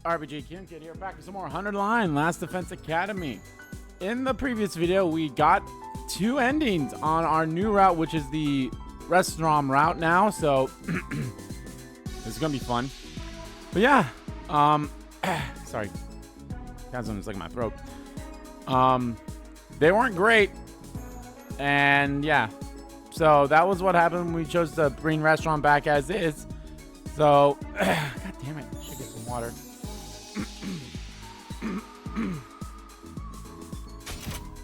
RPG Kid here, back with some more 100 Line Last Defense Academy. In the previous video, we got 2 endings on our new route, which is the restaurant route now, so this is gonna be fun. But yeah, sorry, got something stuck in my throat. They weren't great, and yeah, so that was what happened when we chose to bring restaurant back as is. So, god damn it, I should get some water.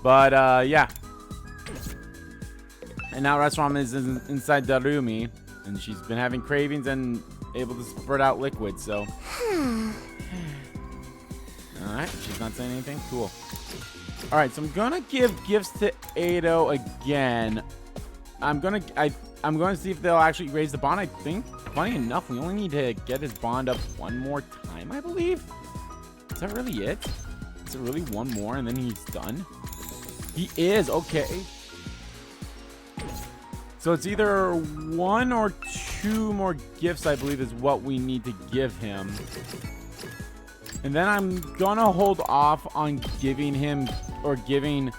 But yeah, and now restaurant is inside Darumi, and she's been having cravings and able to spurt out liquid. So, all right, she's not saying anything. Cool. All right, so I'm gonna give gifts to Ado again. I'm gonna see if they'll actually raise the bond. I think, funny enough, we only need to get his bond up one more time, I believe. Is that really it? Is it really one more and then he's done? He is, okay. So it's either 1 or 2 more gifts, I believe, is what we need to give him. And then I'm gonna hold off on giving him, or giving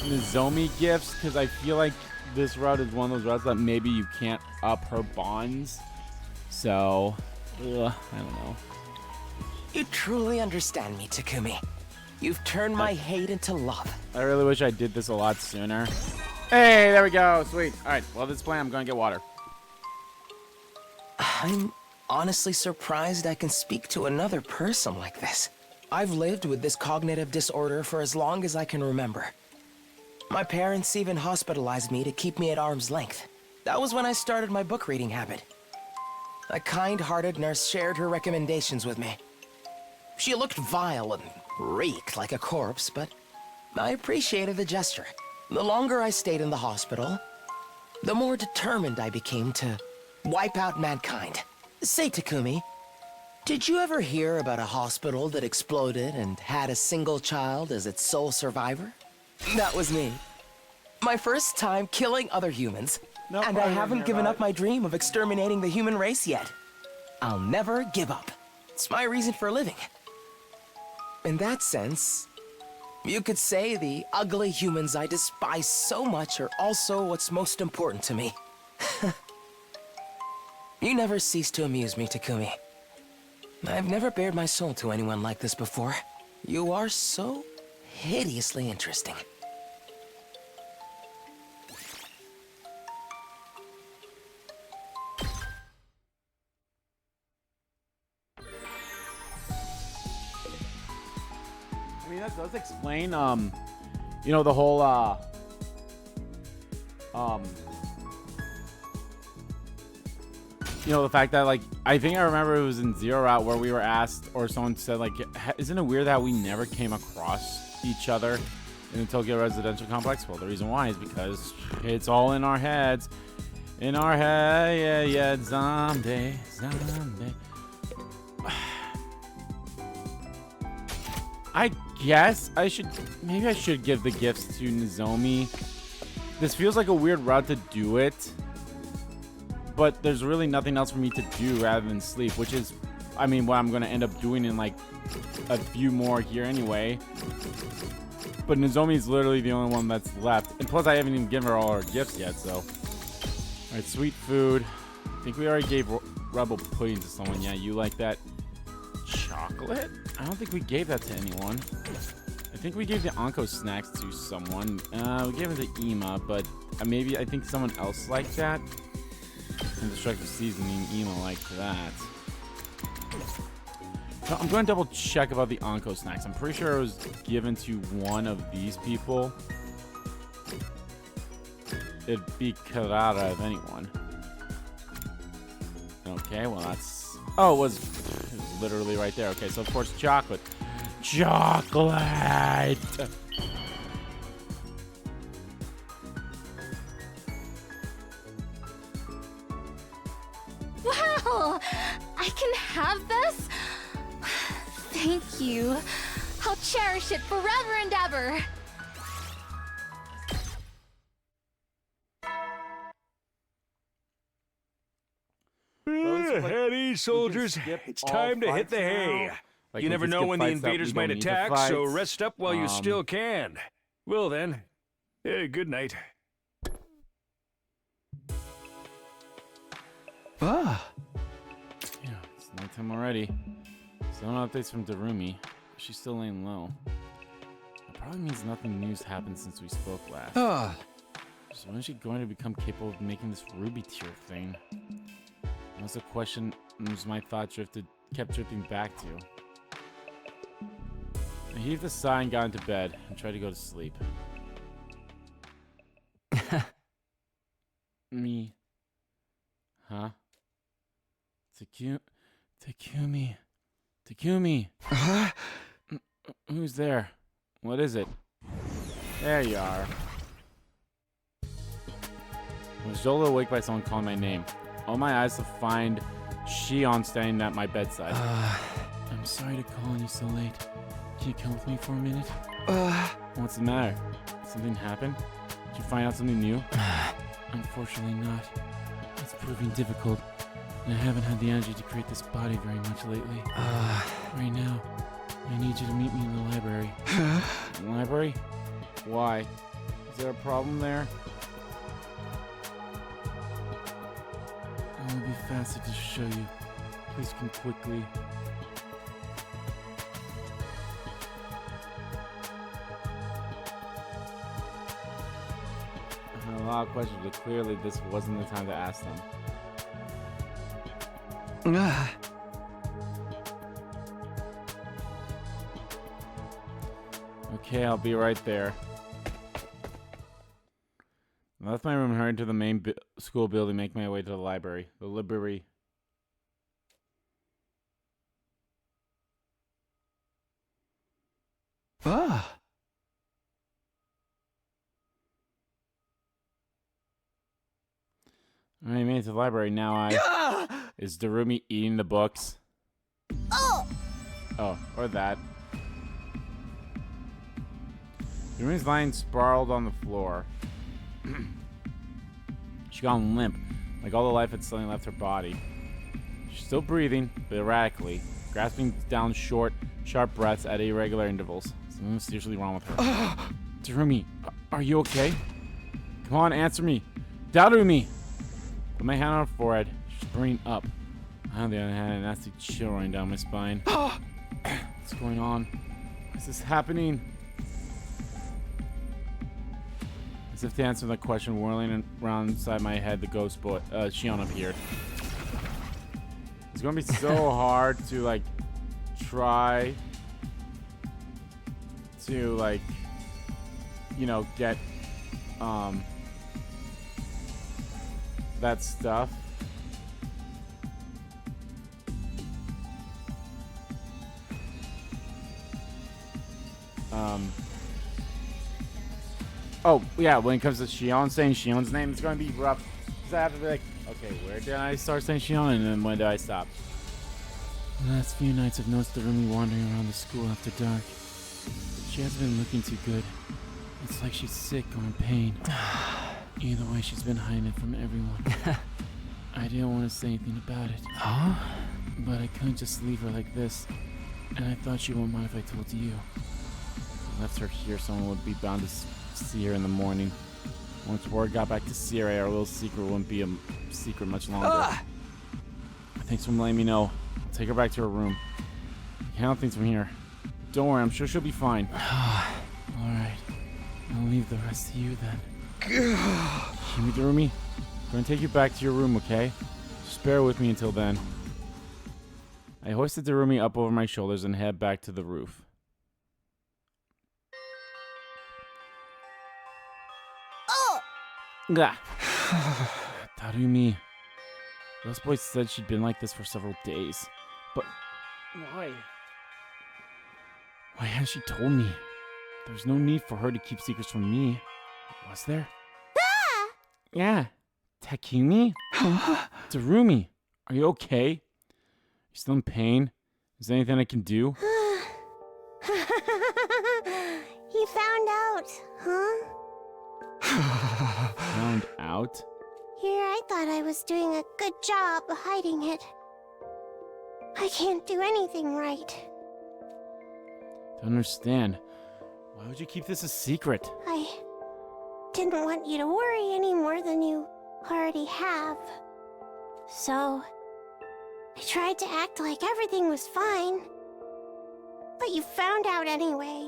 Nozomi gifts, because I feel like this route is one of those routes that maybe you can't up her bonds. So, I don't know. You truly understand me, Takumi. You've turned my hate into love. I really wish I did this a lot sooner. Hey, there we go. Sweet. All right, well, this plan, I'm going to get water. I'm honestly surprised I can speak to another person like this. I've lived with this cognitive disorder for as long as I can remember. My parents even hospitalized me to keep me at arm's length. That was when I started my book reading habit. A kind-hearted nurse shared her recommendations with me. She looked vile and reeked like a corpse, but I appreciated the gesture. The longer I stayed in the hospital, the more determined I became to wipe out mankind. Say, Takumi, did you ever hear about a hospital that exploded and had a single child as its sole survivor? That was me. My first time killing other humans. No, and I haven't given up my dream of exterminating the human race yet. I'll never give up. It's my reason for living. In that sense, you could say the ugly humans I despise so much are also what's most important to me. You never cease to amuse me, Takumi. I've never bared my soul to anyone like this before. You are so hideously interesting. I mean, that does explain, you know, the whole, you know, the fact that, like, I think I remember it was in Zero Route where we were asked, or someone said, like, isn't it weird that we never came across each other in the Tokyo residential complex? Well, the reason why is because it's all in our heads. In our head, yeah, zombie. I guess maybe I should give the gifts to Nozomi. This feels like a weird route to do it, but there's really nothing else for me to do rather than sleep, which is, I mean, what I'm going to end up doing in like a few more here anyway. But Nozomi is literally the only one that's left, and plus I haven't even given her all her gifts yet. So, all right, sweet food. I think we already gave Rebel Pudding to someone. Yeah, you like that? Chocolate? I don't think we gave that to anyone. I think we gave the Anko snacks to someone. We gave it to Ima, but maybe I think someone else liked that. And destructive seasoning, Ima liked that. So I'm going to double check about the Anko snacks. I'm pretty sure it was given to one of these people. It'd be Karara if anyone. Okay, well that's... Oh, it was literally right there. Okay, so of course chocolate. Chocolate! Wow! I can have this? Thank you. I'll cherish it forever and ever. Heady Okay, soldiers, skip it's all time to hit fights the hay. now? Like, You we never can know skip when the fights that we invaders don't might need to attack, so fight. rest up while you still can. Well then, good night. Yeah, it's nighttime already. Still no updates from Darumi. She's still laying low. That probably means nothing new's happened since we spoke last. So when is she going to become capable of making this ruby tier thing? That was a question my thought kept drifting back to. I heaved a sigh and got into bed and tried to go to sleep. Me. Huh? Takumi. Who's there? What is it? There you are. I was jolted awake by someone calling my name. All my eyes to find Shion standing at my bedside. I'm sorry to call on you so late. Can you come with me for a minute? What's the matter? Something happened? Did you find out something new? Unfortunately not. It's proving difficult, and I haven't had the energy to create this body very much lately. Right now, I need you to meet me in the library. The library? Why? Is there a problem there? I will be faster to show you. Please come quickly. I had a lot of questions, but clearly this wasn't the time to ask them. Okay, I'll be right there. I left my room and hurried to the main school building, making my way to the library. The library. I made it to the library. Now Is Darumi eating the books? Oh, or that. Darumi's lying sprawled on the floor. She gone limp, like all the life had suddenly left her body. She's still breathing, but erratically, grasping down short, sharp breaths at irregular intervals. Something was seriously wrong with her. Darumi, are you okay? Come on, answer me. Darumi! Put my hand on her forehead. She's burning up. I, on the other hand, had a nasty chill running down my spine. What's going on? Is this happening? As if to answer the question, whirling around inside my head, the ghost boy, Shion appeared. It's gonna be so hard to, like, try to, like, you know, get, that stuff. Oh, yeah, when it comes to Shion, saying Shion's name, it's going to be rough. Because I have to be like, okay, where did I start saying Shion, and then when did I stop? The last few nights I've noticed Darumi wandering around the school after dark. She hasn't been looking too good. It's like she's sick or in pain. Either way, she's been hiding it from everyone. I didn't want to say anything about it. But I couldn't just leave her like this. And I thought she wouldn't mind if I told you. If I left her here, someone would be bound to see her in the morning. Once word got back to Sirei, our little secret wouldn't be a secret much longer. Thanks for letting me know. I'll take her back to her room. I can handle things from here. Don't worry, I'm sure she'll be fine. Alright. I'll leave the rest to you then. Kimi Darumi, I'm going to take you back to your room, okay? Just bear with me until then. I hoisted Darumi up over my shoulders and head back to the roof. Gah. Darumi. Those boys said she'd been like this for several days. But why? Why hasn't she told me? There's no need for her to keep secrets from me. Was there? Yeah. Takumi? Darumi, are you okay? You still in pain? Is there anything I can do? You found out, huh? Found out? Here, I thought I was doing a good job hiding it. I can't do anything right. Don't understand. Why would you keep this a secret? I didn't want you to worry any more than you already have. So, I tried to act like everything was fine. But you found out anyway.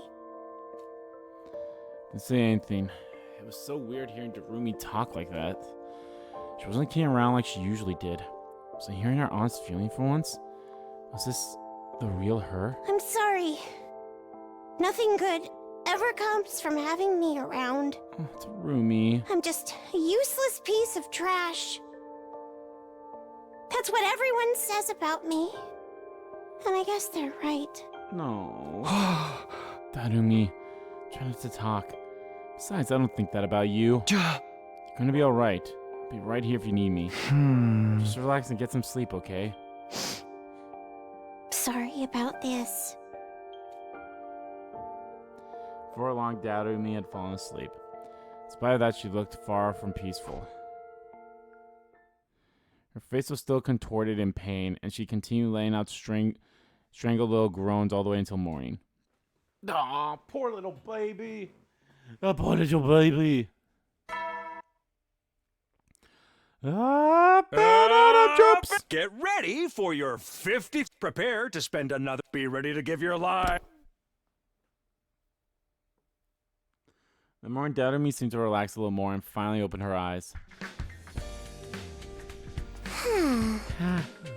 Didn't say anything. It was so weird hearing Darumi talk like that. She wasn't kidding around like she usually did. Was I hearing her honest feeling for once? Was this the real her? I'm sorry. Nothing good ever comes from having me around. Oh, Darumi. I'm just a useless piece of trash. That's what everyone says about me. And I guess they're right. No. Darumi, try not to talk. Besides, I don't think that about you. You're gonna be alright. I'll be right here if you need me. Just relax and get some sleep, okay? Sorry about this. Before long, Darumi had fallen asleep. In spite of that, she looked far from peaceful. Her face was still contorted in pain, and she continued laying out strangled little groans all the way until morning. Aw, poor little baby. Oh, poor little baby. Jumps. Get ready for your 50th. Prepare to spend another. Be ready to give your life. The morning, Darumi seemed to relax a little more and finally opened her eyes.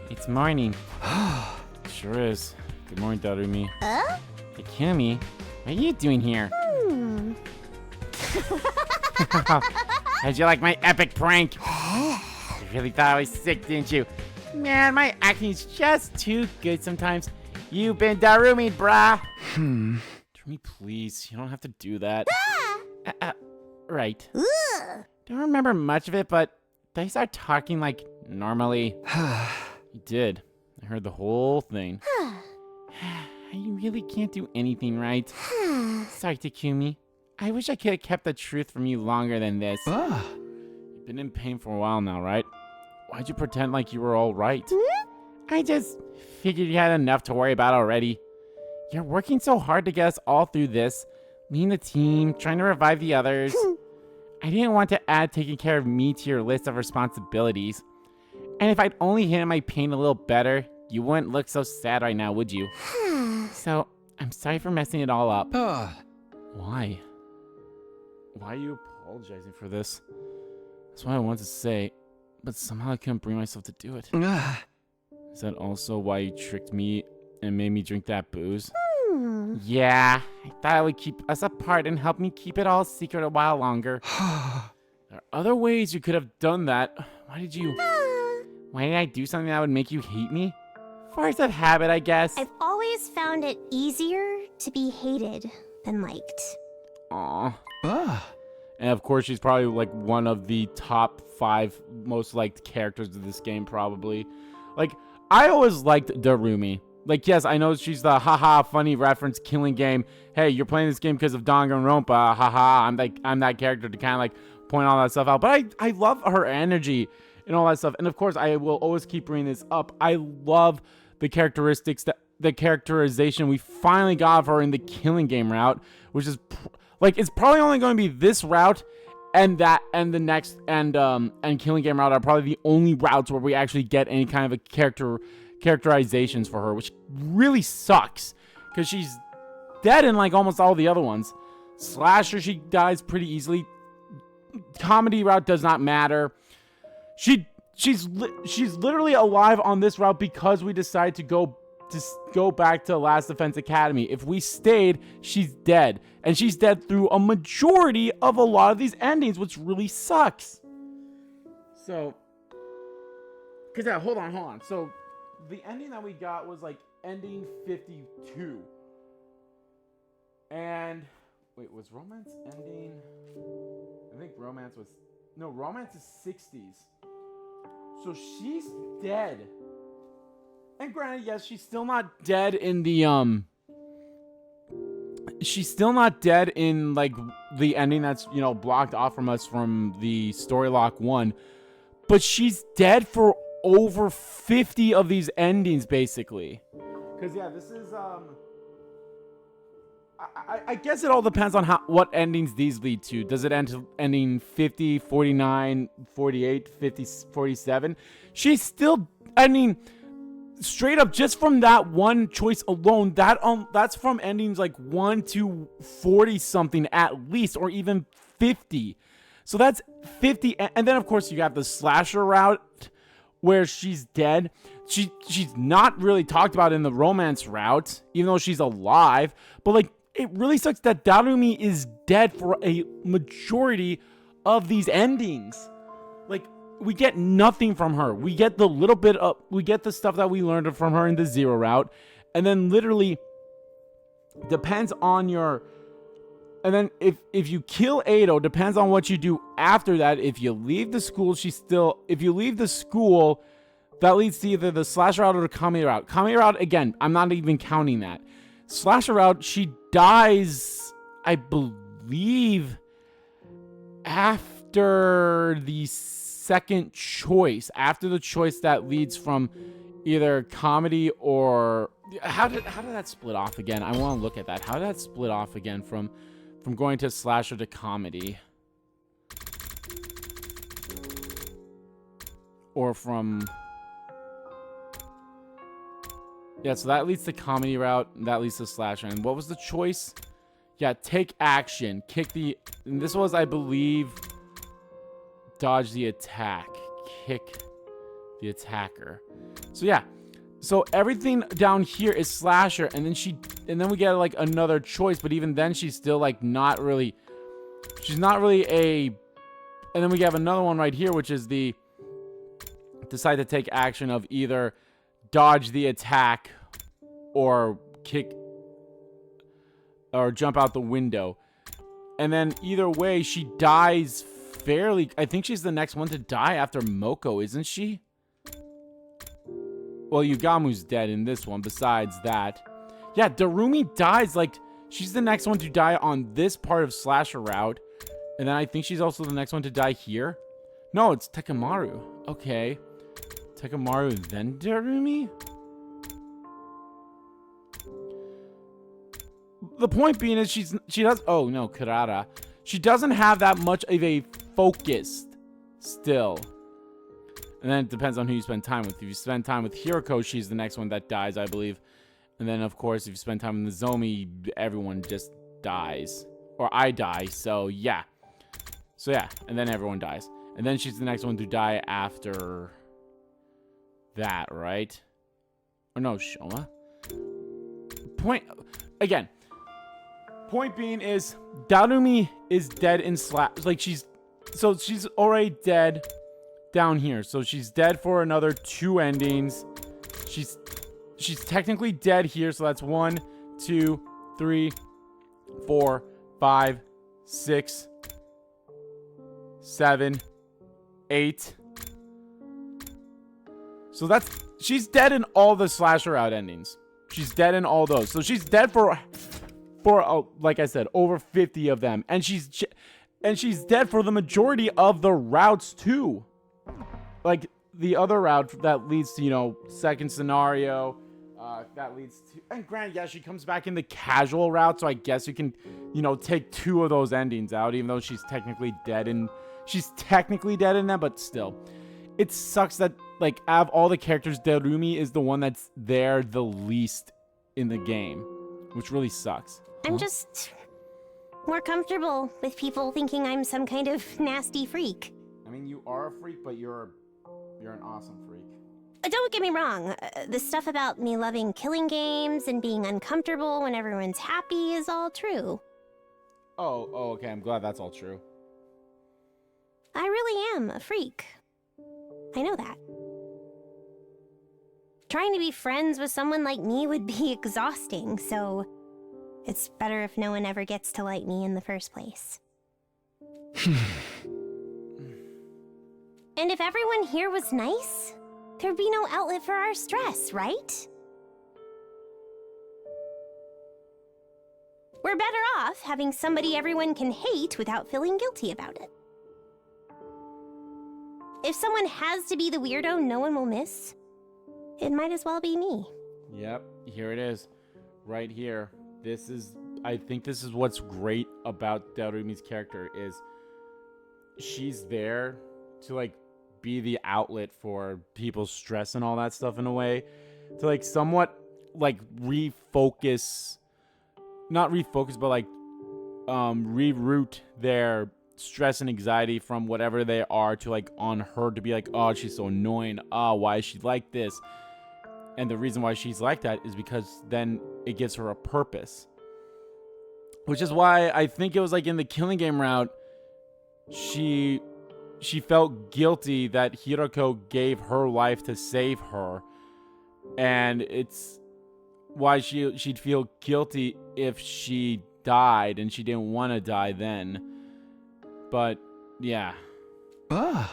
It's morning. Sure is. Good morning, Darumi. Hey, Kimi, what are you doing here? How'd you like my epic prank? You really thought I was sick, didn't you? Man, my acting's just too good sometimes. You've been Darumi, brah. Darumi, please. You don't have to do that. Right. Don't remember much of it, but did I start talking like normally? You did. I heard the whole thing. You really can't do anything right. Sorry, Takumi. I wish I could have kept the truth from you longer than this. You've been in pain for a while now, right? Why'd you pretend like you were all right? I just figured you had enough to worry about already. You're working so hard to get us all through this. Leading the team, trying to revive the others. I didn't want to add taking care of me to your list of responsibilities. And if I'd only hidden my pain a little better, you wouldn't look so sad right now, would you? So, I'm sorry for messing it all up. Why? Why are you apologizing for this? That's what I wanted to say, but somehow I couldn't bring myself to do it. Is that also why you tricked me and made me drink that booze? Yeah, I thought it would keep us apart and help me keep it all secret a while longer. There are other ways you could have done that. Why did I do something that would make you hate me? Force of habit, I guess. I've always found it easier to be hated than liked. Aw. And of course, she's probably like one of the top 5 most liked characters of this game, probably. Like, I always liked Darumi. Like, yes, I know she's the haha funny reference killing game. Hey, you're playing this game because of Danganronpa. Haha, I'm that character to kind of like point all that stuff out. But I love her energy and all that stuff. And of course, I will always keep bringing this up. I love the characteristics, the characterization we finally got of her in the killing game route, which is like, it's probably only going to be this route and the next and killing game route are probably the only routes where we actually get any kind of a characterizations for her, which really sucks because she's dead in like almost all the other ones. Slasher, she dies pretty easily. Comedy route does not matter. She's literally alive on this route because we decided to go back to Last Defense Academy. If we stayed, she's dead, and she's dead through a majority of a lot of these endings, which really sucks. So, hold on. So, the ending that we got was like ending 52. And wait, was romance ending? I think romance is 60s. So she's dead. And granted, yes, she's still not dead in the she's still not dead in like the ending that's, blocked off from us from the Story Lock 1. But she's dead for over 50 of these endings, basically. Because, yeah, this is, I guess it all depends on what endings these lead to. Does it end to ending 50, 49, 48, 50, 47? She's still, I mean, straight up, just from that one choice alone, that's from endings like 1 to 40 something at least, or even 50. So that's 50, and then of course you have the slasher route where she's dead. She's not really talked about in the romance route, even though she's alive. But like, it really sucks that Darumi is dead for a majority of these endings. Like, we get nothing from her. We get the little bit of, we get the stuff that we learned from her in the Zero route, and then literally depends on your, and then if you kill Ado, depends on what you do after that. If you leave the school, if you leave the school, that leads to either the slasher route or the Kami route. Kami route, again, I'm not even counting that. Slasher route, she dies, I believe, after the second choice, after the choice that leads from either comedy or how did that split off again? I want to look at that. How did that split off again from going to slasher to comedy, or from, yeah, so that leads to comedy route, and that leads to slasher. And what was the choice? Yeah, take action, kick the, and this was, I believe, dodge the attack, kick the attacker. So yeah, so everything down here is slasher, and then we get like another choice, but even then she's still like not really, she's not really a, and then we have another one right here, which is the decide to take action of either dodge the attack or kick or jump out the window. And then either way, she dies fairly. I think she's the next one to die after Moko, isn't she? Well, Yugamu's dead in this one, besides that. Yeah, Darumi dies, like, she's the next one to die on this part of Slasher Route. And then I think she's also the next one to die here. No, it's Takemaru. Okay. Takemaru, then Darumi? The point being is she does, oh no, Karada. She doesn't have that much of a focus still. And then it depends on who you spend time with. If you spend time with Hiroko, she's the next one that dies, I believe. And then, of course, if you spend time with Nozomi, everyone just dies. Or I die, so yeah. So yeah, and then everyone dies. And then she's the next one to die after that, right? Or no, Shoma? Point being is, Darumi is dead in like she's already dead down here. So she's dead for another 2 endings. She's technically dead here, so that's 1, 2, 3, 4, 5, 6, 7, 8. So she's dead in all the slasher out endings. She's dead in all those. So she's dead for like I said, over 50 of them, and she's dead for the majority of the routes too. Like the other route that leads to, you know, second scenario, that leads to, and granted, yeah, she comes back in the casual route, so I guess you can, you know, take 2 of those endings out, even though she's technically dead in them, but still, it sucks that, like, out of all the characters, Darumi is the one that's there the least in the game, which really sucks. I'm just more comfortable with people thinking I'm some kind of nasty freak. I mean, you are a freak, but you're an awesome freak. Don't get me wrong, the stuff about me loving killing games and being uncomfortable when everyone's happy is all true. Oh, okay, I'm glad that's all true. I really am a freak. I know that. Trying to be friends with someone like me would be exhausting, so it's better if no one ever gets to like me in the first place. And if everyone here was nice, there'd be no outlet for our stress, right? We're better off having somebody everyone can hate without feeling guilty about it. If someone has to be the weirdo no one will miss, it might as well be me. Yep, here it is. Right here. I think this is what's great about Darumi's character is she's there to like be the outlet for people's stress and all that stuff in a way. To like somewhat like refocus, not refocus, but like reroute their stress and anxiety from whatever they are to like on her to be like, oh, she's so annoying. Oh, why is she like this? And the reason why she's like that is because then it gives her a purpose. Which is why I think it was like in the killing game route, she felt guilty that Hiroko gave her life to save her. And it's why she'd feel guilty if she died and she didn't want to die then. But, yeah. You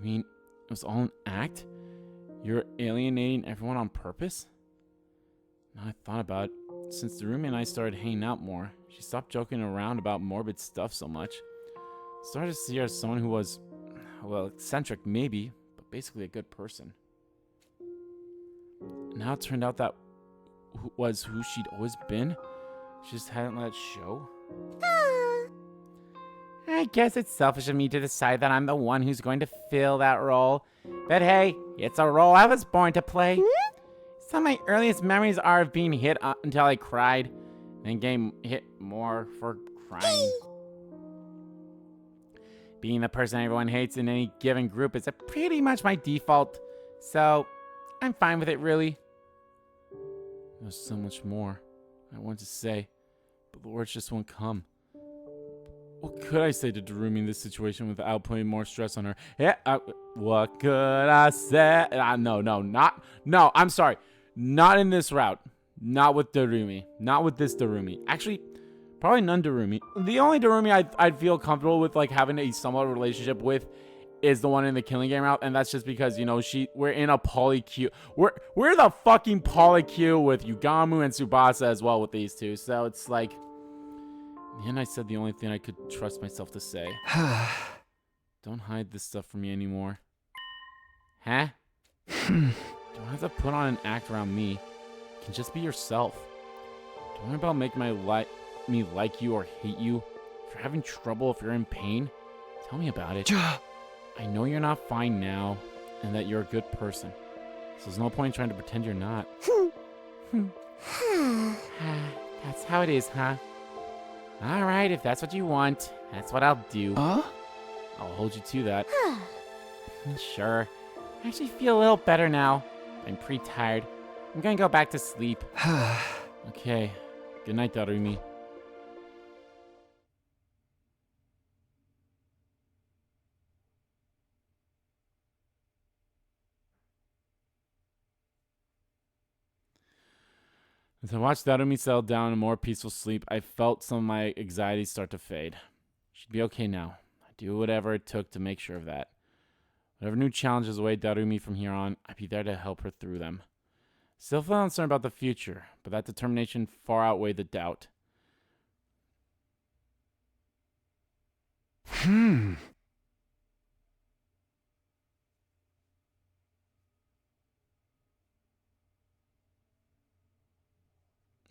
mean it was all an act? You're alienating everyone on purpose? Now I thought about it, since Darumi and I started hanging out more, she stopped joking around about morbid stuff so much. Started to see her as someone who was, well, eccentric maybe, but basically a good person. Now it turned out that was who she'd always been. She just hadn't let it show. I guess it's selfish of me to decide that I'm the one who's going to fill that role. But hey, it's a role I was born to play. Some of my earliest memories are of being hit until I cried, then getting hit more for crying. Being the person everyone hates in any given group is pretty much my default, so I'm fine with it, really. There's so much more I want to say, but the words just won't come. What could I say to Darumi in this situation without putting more stress on her? Yeah, what could I say? No, I'm sorry. Not in this route. Not with Darumi. Not with this Darumi. Actually, probably none Darumi. The only Darumi I'd feel comfortable with like having a somewhat relationship with is the one in the killing game route, and that's just because, you know, we're in a poly queue. We're the fucking poly queue with Yugamu and Tsubasa as well with these two, so it's like, and I said the only thing I could trust myself to say. Don't hide this stuff from me anymore. Huh? Don't have to put on an act around me. You can just be yourself. Don't worry about making me like you or hate you. If you're having trouble, if you're in pain, tell me about it. I know you're not fine now, and that you're a good person. So there's no point in trying to pretend you're not. That's how it is, huh? Alright, if that's what you want, that's what I'll do. I'll hold you to that. Sure. I actually feel a little better now. I'm pretty tired. I'm gonna go back to sleep. Okay. Good night, Darumi. As I watched Darumi settle down in a more peaceful sleep, I felt some of my anxieties start to fade. She'd be okay now. I'd do whatever it took to make sure of that. Whatever new challenges await Darumi from here on, I'd be there to help her through them. Still feel uncertain about the future, but that determination far outweighed the doubt.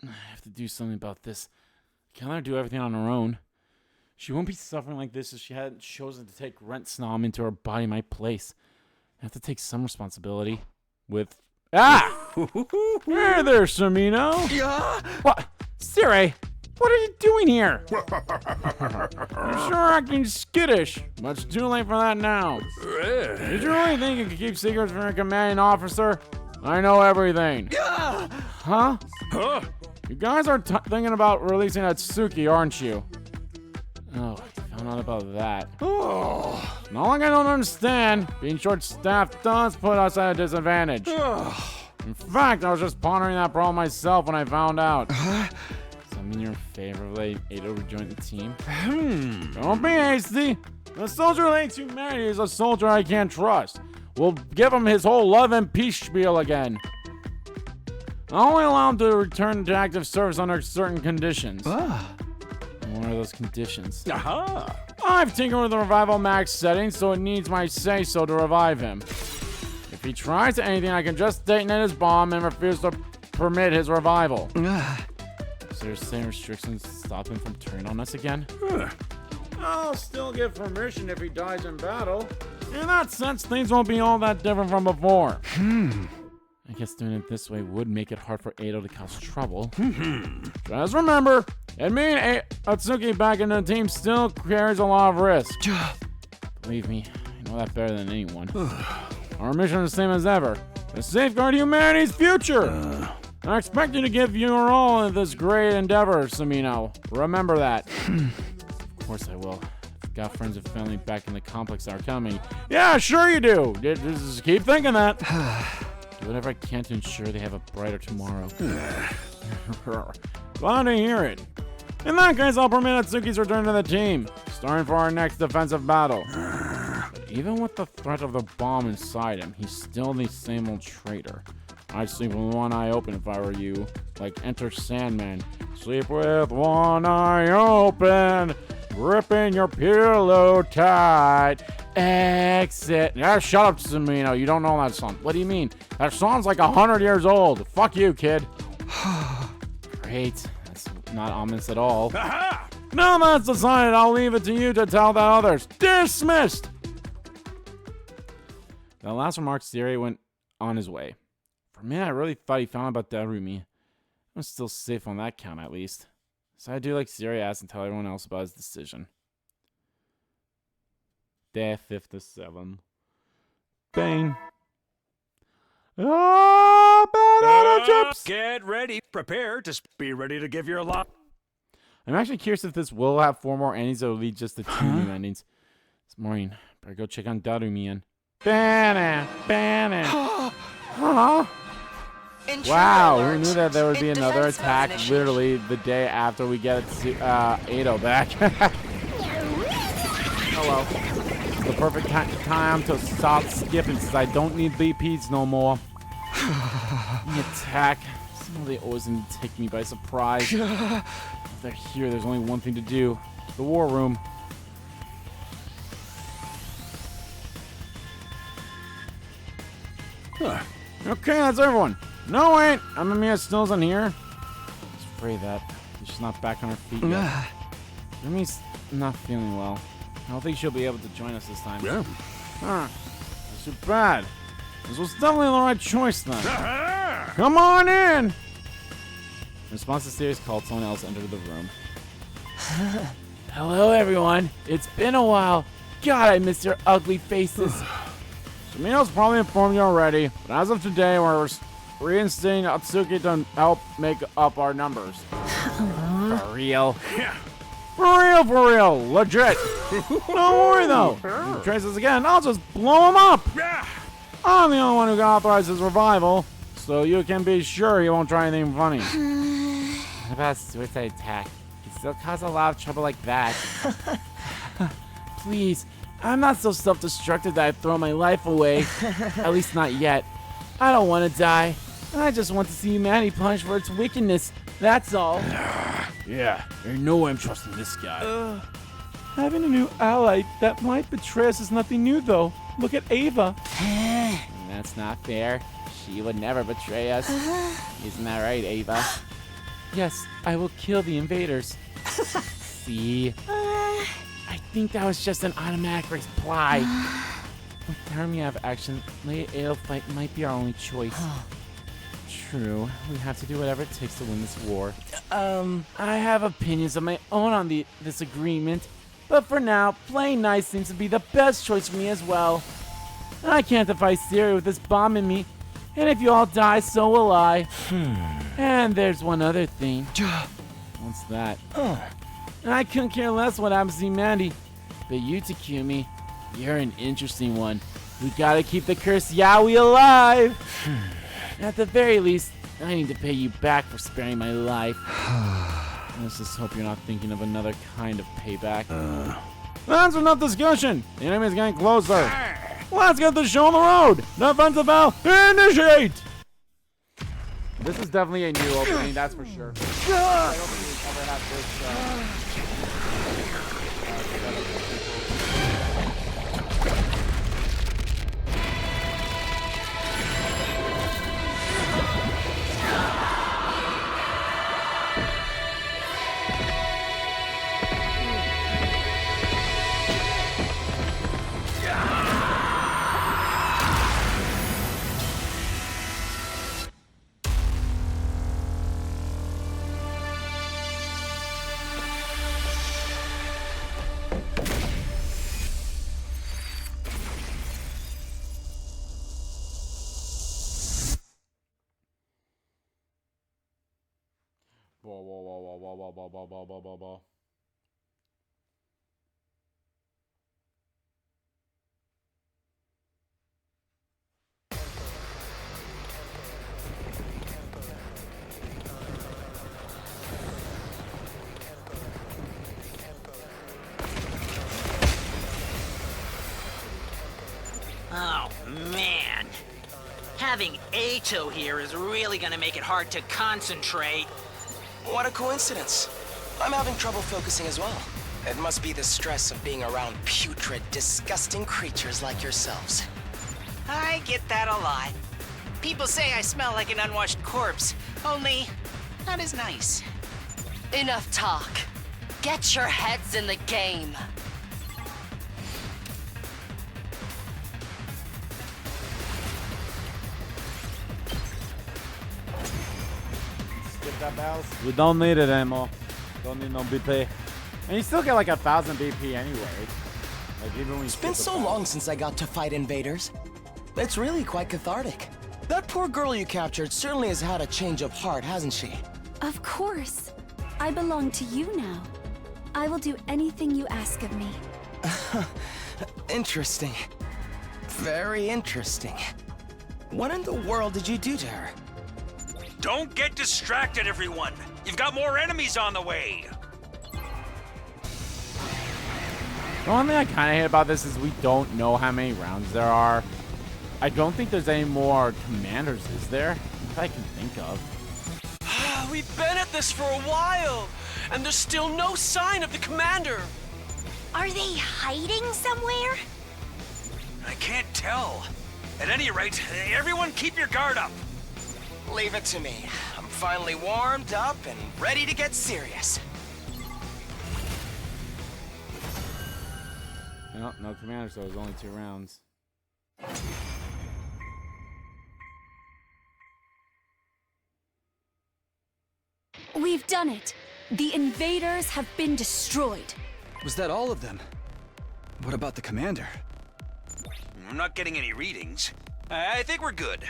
I have to do something about this. I can't let her do everything on her own. She won't be suffering like this if she hadn't chosen to take Rent Snom into her body in my place. I have to take some responsibility. With... Ah! Hey there, Sumino! What? Sirei! What are you doing here? You're sure acting skittish. Much too late for that now. Did you really think you could keep secrets from your commanding officer? I know everything. Huh? You guys are thinking about releasing Atsuki, aren't you? Oh, I found out about that. Not like I don't understand. Being short-staffed does put us at a disadvantage. In fact, I was just pondering that problem myself when I found out. Does that mean you're in favor of letting Ado rejoin the team? Don't be hasty. The soldier of Lane's humanity is a soldier I can't trust. We'll give him his whole love and peace spiel again. I'll only allow him to return to active service under certain conditions. What are those conditions? I've tinkered with the revival max settings, so it needs my say-so to revive him. If he tries anything, I can just detonate his bomb and refuse to permit his revival. Is there the same restrictions to stop him from turning on us again? I'll still give permission if he dies in battle. In that sense, things won't be all that different from before. I guess doing it this way would make it hard for Ado to cause trouble. Just remember, admitting Atsuki back into the team still carries a lot of risk. Believe me, I know that better than anyone. Our mission is the same as ever, to safeguard humanity's future. I expect you to give your all in this great endeavor, Sumino. Remember that. Of course I will. I've got friends and family back in the complex that are coming. Yeah, sure you do. Just keep thinking that. Do whatever I can to ensure they have a brighter tomorrow. Glad to hear it. In that case, I'll permit Atsuki's return to the team, starting for our next defensive battle. But even with the threat of the bomb inside him, he's still the same old traitor. I'd sleep with one eye open if I were you. Like Enter Sandman. Sleep with one eye open, gripping your pillow tight. Exit. Yeah, shut up, Sumino. You don't know that song. What do you mean? That song's like 100 years old. Fuck you, kid. Great. That's not ominous at all. Now that's decided, I'll leave it to you to tell the others. Dismissed! The last remark, Sirei went on his way. For a minute, I really thought he found out about Darumi. I'm still safe on that count, at least. So I do like Sirei asked and tell everyone else about his decision. Day 57. Bang. Oh, banana chips! Get ready. Prepare to be ready to give your lot. I'm actually curious if this will have 4 more endings or will lead just to 2 new endings. This morning, better go check on Darumi and... Banana. Huh? Wow, who knew that there would be another attack literally the day after we get Ado back? Hello. The perfect time to stop skipping since I don't need BPs no more. The attack. Somehow they always need to take me by surprise. If they're here, there's only one thing to do. The war room. Okay, that's everyone. No, wait. Amamiya still's in here. I was afraid that she's not back on her feet yet. Rumi's not feeling well. I don't think she'll be able to join us this time. Yeah. Huh. That's too bad. This was definitely the right choice then. Come on in! In response to Sirei's call, someone else entered the room. Hello, everyone. It's been a while. God, I miss your ugly faces. Sumino's probably informed you already, but as of today, we're reinstating Atsuki to help make up our numbers. For real? Yeah. For real. Legit. Don't worry, though. If he tries this again, I'll just blow him up. I'm the only one who can authorize his revival, so you can be sure he won't try anything funny. What about a suicide attack? He still cause a lot of trouble like that. Please, I'm not so self-destructive that I throw my life away. At least not yet. I don't want to die. I just want to see humanity punished for its wickedness. That's all. Yeah, there's no way I'm trusting this guy. Having a new ally that might betray us is nothing new, though. Look at Ava. That's not fair. She would never betray us. Isn't that right, Ava? Yes, I will kill the invaders. See? I think that was just an automatic reply. With Darumi out of action, late Ado fight might be our only choice. True, we have to do whatever it takes to win this war. I have opinions of my own on this agreement, but for now, playing nice seems to be the best choice for me as well. I can't defy Sirei with this bomb in me, and if you all die, so will I. And there's one other thing. What's that? I couldn't care less what happens to humanity, but you, Takumi, you're an interesting one. We gotta keep the cursed Yaoi alive! At the very least, I need to pay you back for sparing my life. Let's just hope you're not thinking of another kind of payback. That's enough discussion! The enemy's getting closer! Let's get the show on the road! Defensive bell, initiate! This is definitely a new opening, that's for sure. I don't think we've ever had this Whoa, whoa, whoa, whoa, whoa, whoa, whoa, whoa, whoa, whoa, whoa, whoa. Oh, man. Having Ato here is really gonna make it hard to concentrate. What a coincidence. I'm having trouble focusing as well. It must be the stress of being around putrid, disgusting creatures like yourselves. I get that a lot. People say I smell like an unwashed corpse, only not as nice. Enough talk. Get your heads in the game. Skip that bells. We don't need it anymore. Don't need no BP. And you still get like 1,000 BP anyway. Like even when It's been so long since I got to fight invaders. It's really quite cathartic. That poor girl you captured certainly has had a change of heart, hasn't she? Of course. I belong to you now. I will do anything you ask of me. Interesting. Very interesting. What in the world did you do to her? Don't get distracted, everyone. You've got more enemies on the way. The only thing I kind of hate about this is we don't know how many rounds there are. I don't think there's any more commanders, is there? That I can think of. We've been at this for a while, and there's still no sign of the commander. Are they hiding somewhere? I can't tell. At any rate, everyone keep your guard up. Leave it to me. I'm finally warmed up and ready to get serious. No, no commander, so it was only 2 rounds. We've done it. The invaders have been destroyed. Was that all of them? What about the commander? I'm not getting any readings. I think we're good.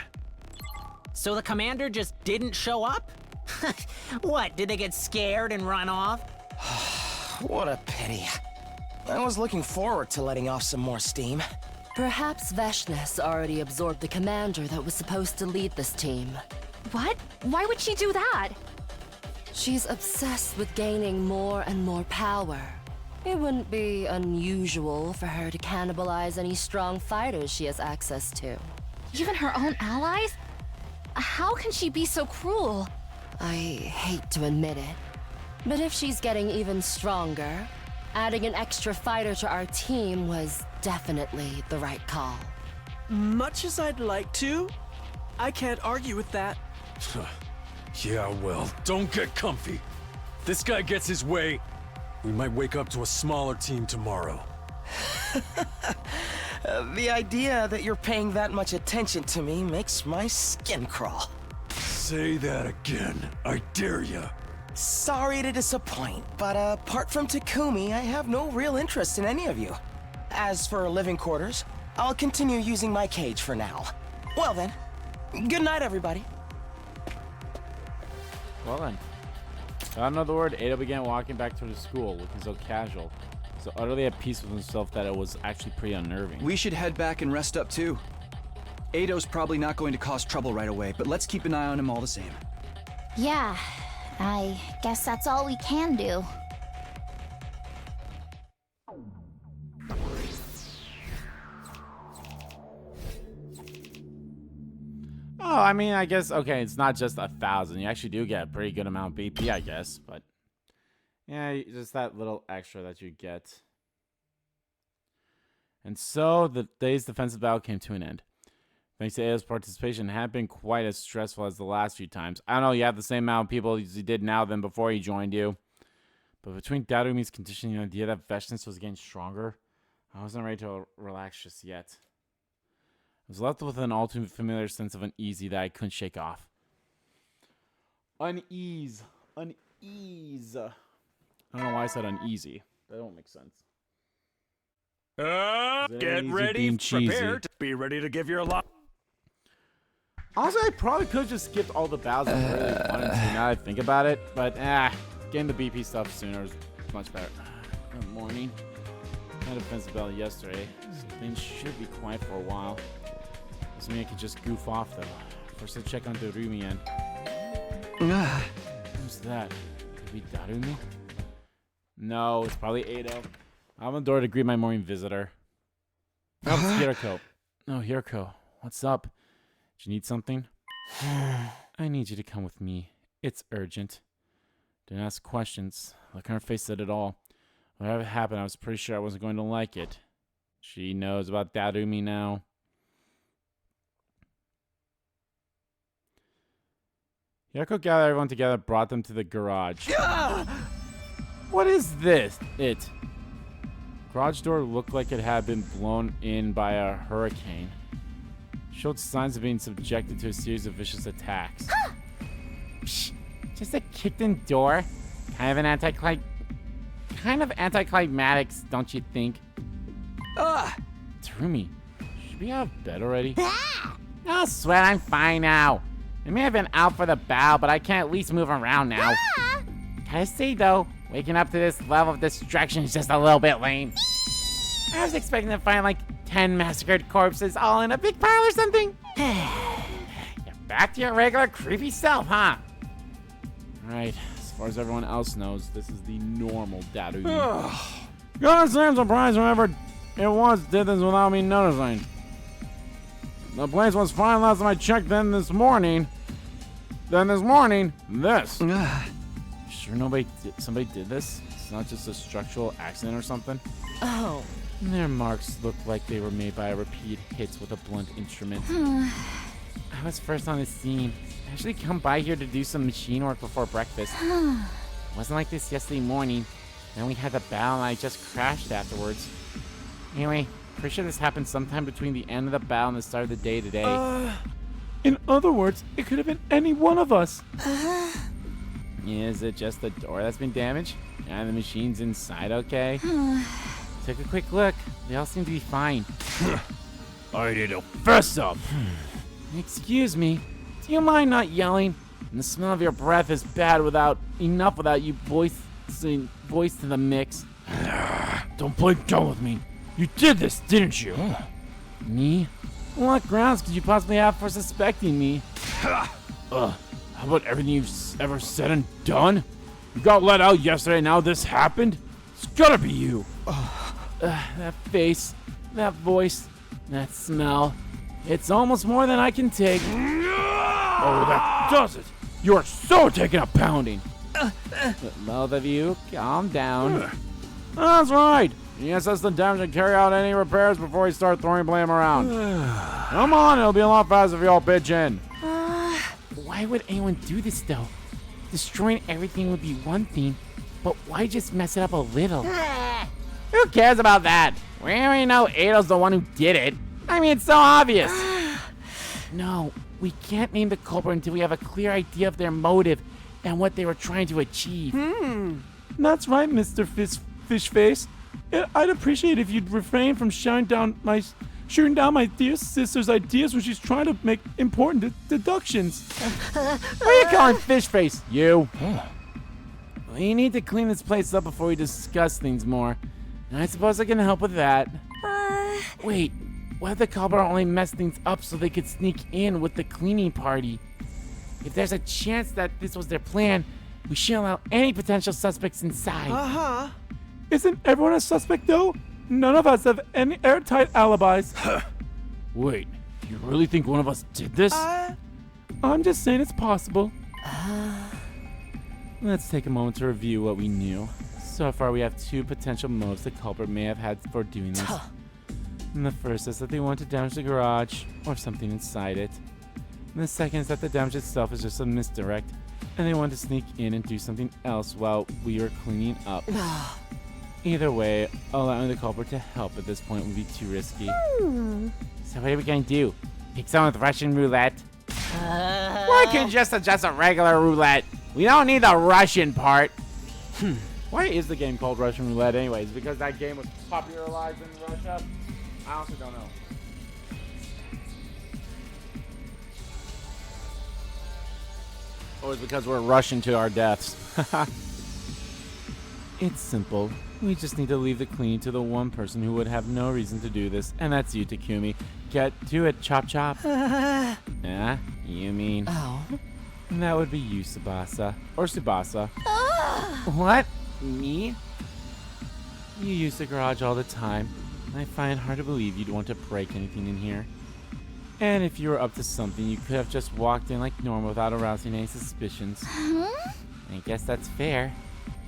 So the commander just didn't show up? What, did they get scared and run off? What a pity. I was looking forward to letting off some more steam. Perhaps Veshness already absorbed the commander that was supposed to lead this team. What? Why would she do that? She's obsessed with gaining more and more power. It wouldn't be unusual for her to cannibalize any strong fighters she has access to. Even her own allies? How can she be so cruel? I hate to admit it, but if she's getting even stronger, adding an extra fighter to our team was definitely the right call. Much as I'd like to, I can't argue with that. Yeah, well, don't get comfy. This guy gets his way, we might wake up to a smaller team tomorrow. The idea that you're paying that much attention to me makes my skin crawl. Say that again. I dare ya. Sorry to disappoint, but apart from Takumi, I have no real interest in any of you. As for living quarters, I'll continue using my cage for now. Well then, good night, everybody. Well then. Without another word, Ada began walking back to the school, looking so casual, so utterly at peace with himself that it was actually pretty unnerving. We should head back and rest up too. Ado's probably not going to cause trouble right away, but let's keep an eye on him all the same. Yeah, I guess that's all we can do. Oh, I mean, I guess, okay, it's not just 1,000. You actually do get a pretty good amount of BP, I guess, but Yeah, just that little extra that you get. And so the day's defensive battle came to an end. Thanks to Ao's participation, it hadn't been quite as stressful as the last few times. I don't know, you have the same amount of people as you did now than before he joined you. But between Darumi's conditioning and the idea that Veshness was getting stronger, I wasn't ready to relax just yet. I was left with an all too familiar sense of uneasy that I couldn't shake off. Unease. Unease. I don't know why I said uneasy. That don't make sense. Get ready, prepare to be ready to give your life. Honestly, I probably could have just skipped all the battles if I really wanted to, now that I think about it. But, getting the BP stuff sooner is much better. Good morning. I had a defensive battle yesterday, so things should be quiet for a while. Doesn't mean I could just goof off, though. First, I'll check on Darumi and... Who's that? Could it be Darumi? No, it's probably Ado. I'm on the door to greet my morning visitor. Oh, it's Hiroko. No, Hiroko. What's up? Do you need something? I need you to come with me. It's urgent. Didn't ask questions. Look on her face said it all. Whatever happened, I was pretty sure I wasn't going to like it. She knows about Darumi now. Hiroko gathered everyone together and brought them to the garage. What is this? It. Garage door looked like it had been blown in by a hurricane. Showed signs of being subjected to a series of vicious attacks. Psh, just a kicked-in door? Kind of anticlimactic, don't you think? Darumi, should we have bed already? No sweat, I'm fine now. I may have been out for the bow, but I can at least move around now. Gotta say though, waking up to this level of distraction is just a little bit lame. I was expecting to find like 10 massacred corpses all in a big pile or something. You're back to your regular creepy self, huh? Alright, as far as everyone else knows, this is the normal Darumi. God, I'm surprised whoever it was did this without me noticing. The place was fine last time I checked, this morning, this. Sure somebody did this? It's not just a structural accident or something? Oh. Their marks look like they were made by repeated hits with a blunt instrument. I was first on the scene. I actually come by here to do some machine work before breakfast. It wasn't like this yesterday morning. Then we had the battle and I just crashed afterwards. Anyway, pretty sure this happened sometime between the end of the battle and the start of the day today. In other words, it could have been any one of us. Is it just the door that's been damaged? And the machines inside okay? Took a quick look. They all seem to be fine. I need to fess up. Excuse me. Do you mind not yelling? And the smell of your breath is bad without you voice to the mix. Don't play dumb with me. You did this, didn't you? Me? What grounds could you possibly have for suspecting me? How about everything you've ever said and done? You got let out yesterday, now this happened? It's gotta be you. That face, that voice, that smell. It's almost more than I can take. Oh, that does it. You are so taking a pounding. Both of you, calm down. That's right. He has us the damage and carry out any repairs before we start throwing blame around. Come on, it'll be a lot faster if you all pitch in. Why would anyone do this, though? Destroying everything would be one thing, but why just mess it up a little? Who cares about that? We already know Ado's the one who did it. I mean, it's so obvious. No, we can't name the culprit until we have a clear idea of their motive and what they were trying to achieve. That's right, Mr. Fishface. I'd appreciate if you'd refrain from shooting down my dear sister's ideas when she's trying to make important deductions. What are you calling Fishface? You. Well, you need to clean this place up before we discuss things more. And I suppose I can help with that. Wait, what if the culprit only messed things up so they could sneak in with the cleaning party? If there's a chance that this was their plan, we shouldn't allow any potential suspects inside. Isn't everyone a suspect, though? None of us have any airtight alibis. Wait, you really think one of us did this? I'm just saying it's possible. Let's take a moment to review what we knew. So far, we have two potential motives the culprit may have had for doing this. And the first is that they want to damage the garage, or something inside it. And the second is that the damage itself is just a misdirect, and they want to sneak in and do something else while we are cleaning up. Either way, allowing the culprit to help at this point would be too risky. So what are we going to do? Pick someone with Russian roulette? Why can't you just adjust a regular roulette? We don't need the Russian part. Why is the game called Russian roulette anyways? Because that game was popularized in Russia? I honestly don't know. Or is it because we're Russian to our deaths? It's simple. We just need to leave the cleaning to the one person who would have no reason to do this, and that's you, Takumi. Get to it, chop chop. Yeah, you mean? Oh. That would be you, Tsubasa. Or Tsubasa. What? Me? You use the garage all the time. I find it hard to believe you'd want to break anything in here. And if you were up to something, you could have just walked in like normal without arousing any suspicions. I guess that's fair.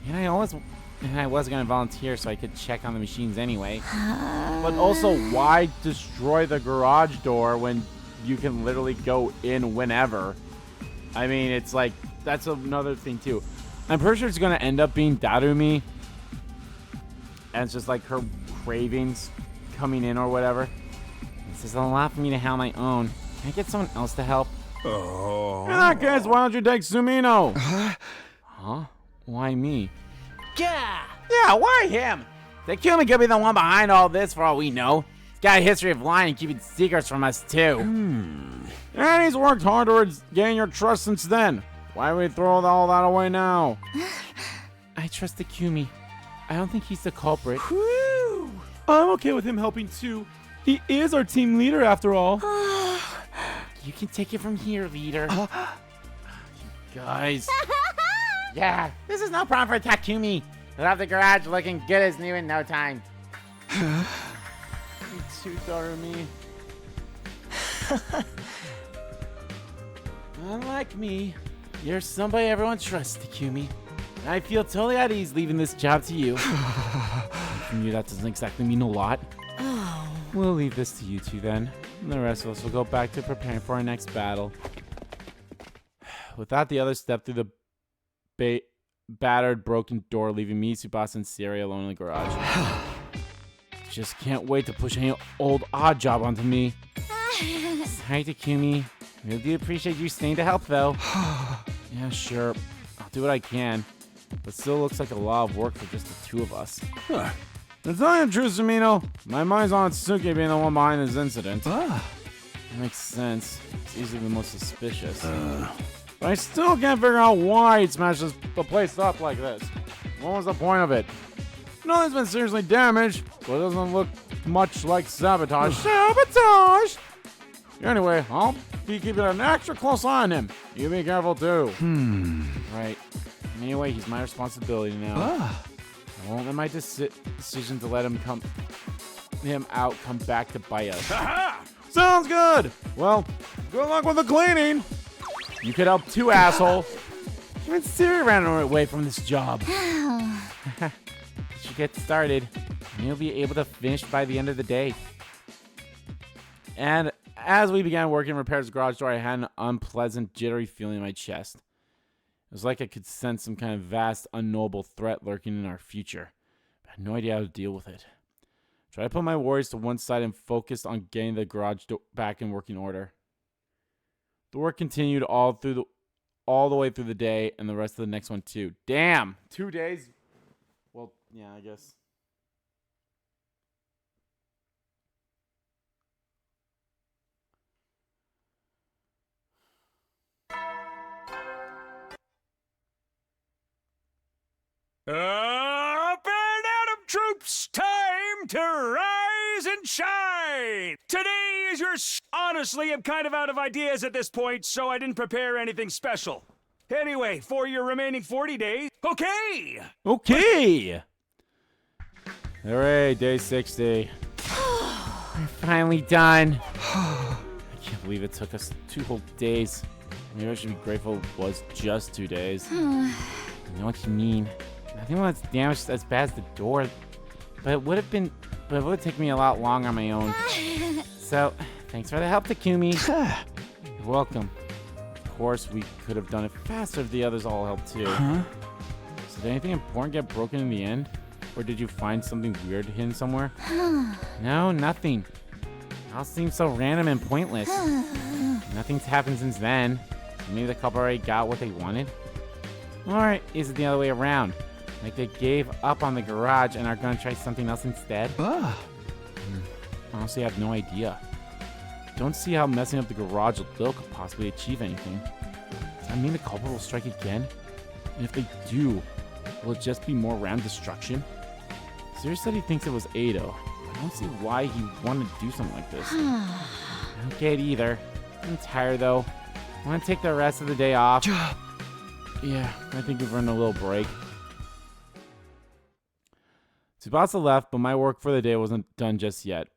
And I was gonna volunteer so I could check on the machines anyway. But also, why destroy the garage door when you can literally go in whenever? I mean, it's like, that's another thing too. I'm pretty sure it's gonna end up being Darumi. And it's just like her cravings coming in or whatever. This is a lot for me to handle on my own. Can I get someone else to help? Oh. In that case, why don't you take Sumino? Huh? Why me? Yeah! Yeah, why him? Takumi could be the one behind all this for all we know. He's got a history of lying and keeping secrets from us too. And he's worked hard towards gaining your trust since then. Why would we throw all that away now? I trust Takumi. I don't think he's the culprit. Whew. I'm okay with him helping too. He is our team leader after all. You can take it from here, leader. You guys. Yeah, this is no problem for Takumi. He'll have the garage looking good as new in no time. You too, Darumi. Unlike me, you're somebody everyone trusts, Takumi. And I feel totally at ease leaving this job to you. From you, that doesn't exactly mean a lot. We'll leave this to you two then. And the rest of us will go back to preparing for our next battle. Without the other step through the battered, broken door, leaving me, Tsubasa, and Sirei alone in the garage. Just can't wait to push any old odd job onto me. Hi, Takumi. Really do appreciate you staying to help, though. Yeah, sure. I'll do what I can. But still looks like a lot of work for just the two of us. Huh. To tell you the truth, Sumino, my mind's on Tsuki being the one behind this incident. That makes sense. It's easily the most suspicious. But I still can't figure out why he'd smash the place up like this. What was the point of it? Nothing's been seriously damaged, so it doesn't look much like sabotage. Sabotage! Anyway, I'll be keeping an extra close eye on him. You be careful too. Right. Anyway, he's my responsibility now. I won't let my decision to let him come back to bite us. Sounds good! Well, good luck with the cleaning! You could help too, asshole. Even Siri ran away from this job. Should get started, and you'll be able to finish by the end of the day. And as we began working on repairs the garage door, I had an unpleasant, jittery feeling in my chest. It was like I could sense some kind of vast, unknowable threat lurking in our future. But I had no idea how to deal with it. I tried to put my worries to one side and focused on getting the garage door back in working order. The work continued all the way through the day and the rest of the next one too. Damn! 2 days? Well, yeah, I guess. Up and Atom troops, time to rise and shine! Today is your... Honestly, I'm kind of out of ideas at this point, so I didn't prepare anything special. Anyway, for your remaining 40 days, okay! Okay! Hooray, day 60. We're finally done. I can't believe it took us 2 whole days. Maybe I should be grateful it was just 2 days. I know what you mean. Nothing was damaged as bad as the door, but it would have taken me a lot longer on my own. So, thanks for the help, Takumi. You're welcome. Of course, we could have done it faster if the others all helped too. Huh? So did anything important get broken in the end? Or did you find something weird hidden somewhere? No, nothing. It all seems so random and pointless. Nothing's happened since then. Maybe the couple already got what they wanted? Or is it the other way around? Like they gave up on the garage and are gonna try something else instead? Honestly, I have no idea. Don't see how messing up the garage will could possibly achieve anything. Does that mean the culprit will strike again? And if they do, will it just be more random destruction? Sirei said he thinks it was Ado. I don't see why he wanted to do something like this. I don't get it either. I'm tired though. I want to take the rest of the day off. Yeah, I think we've earned a little break. Tsubasa left, but my work for the day wasn't done just yet.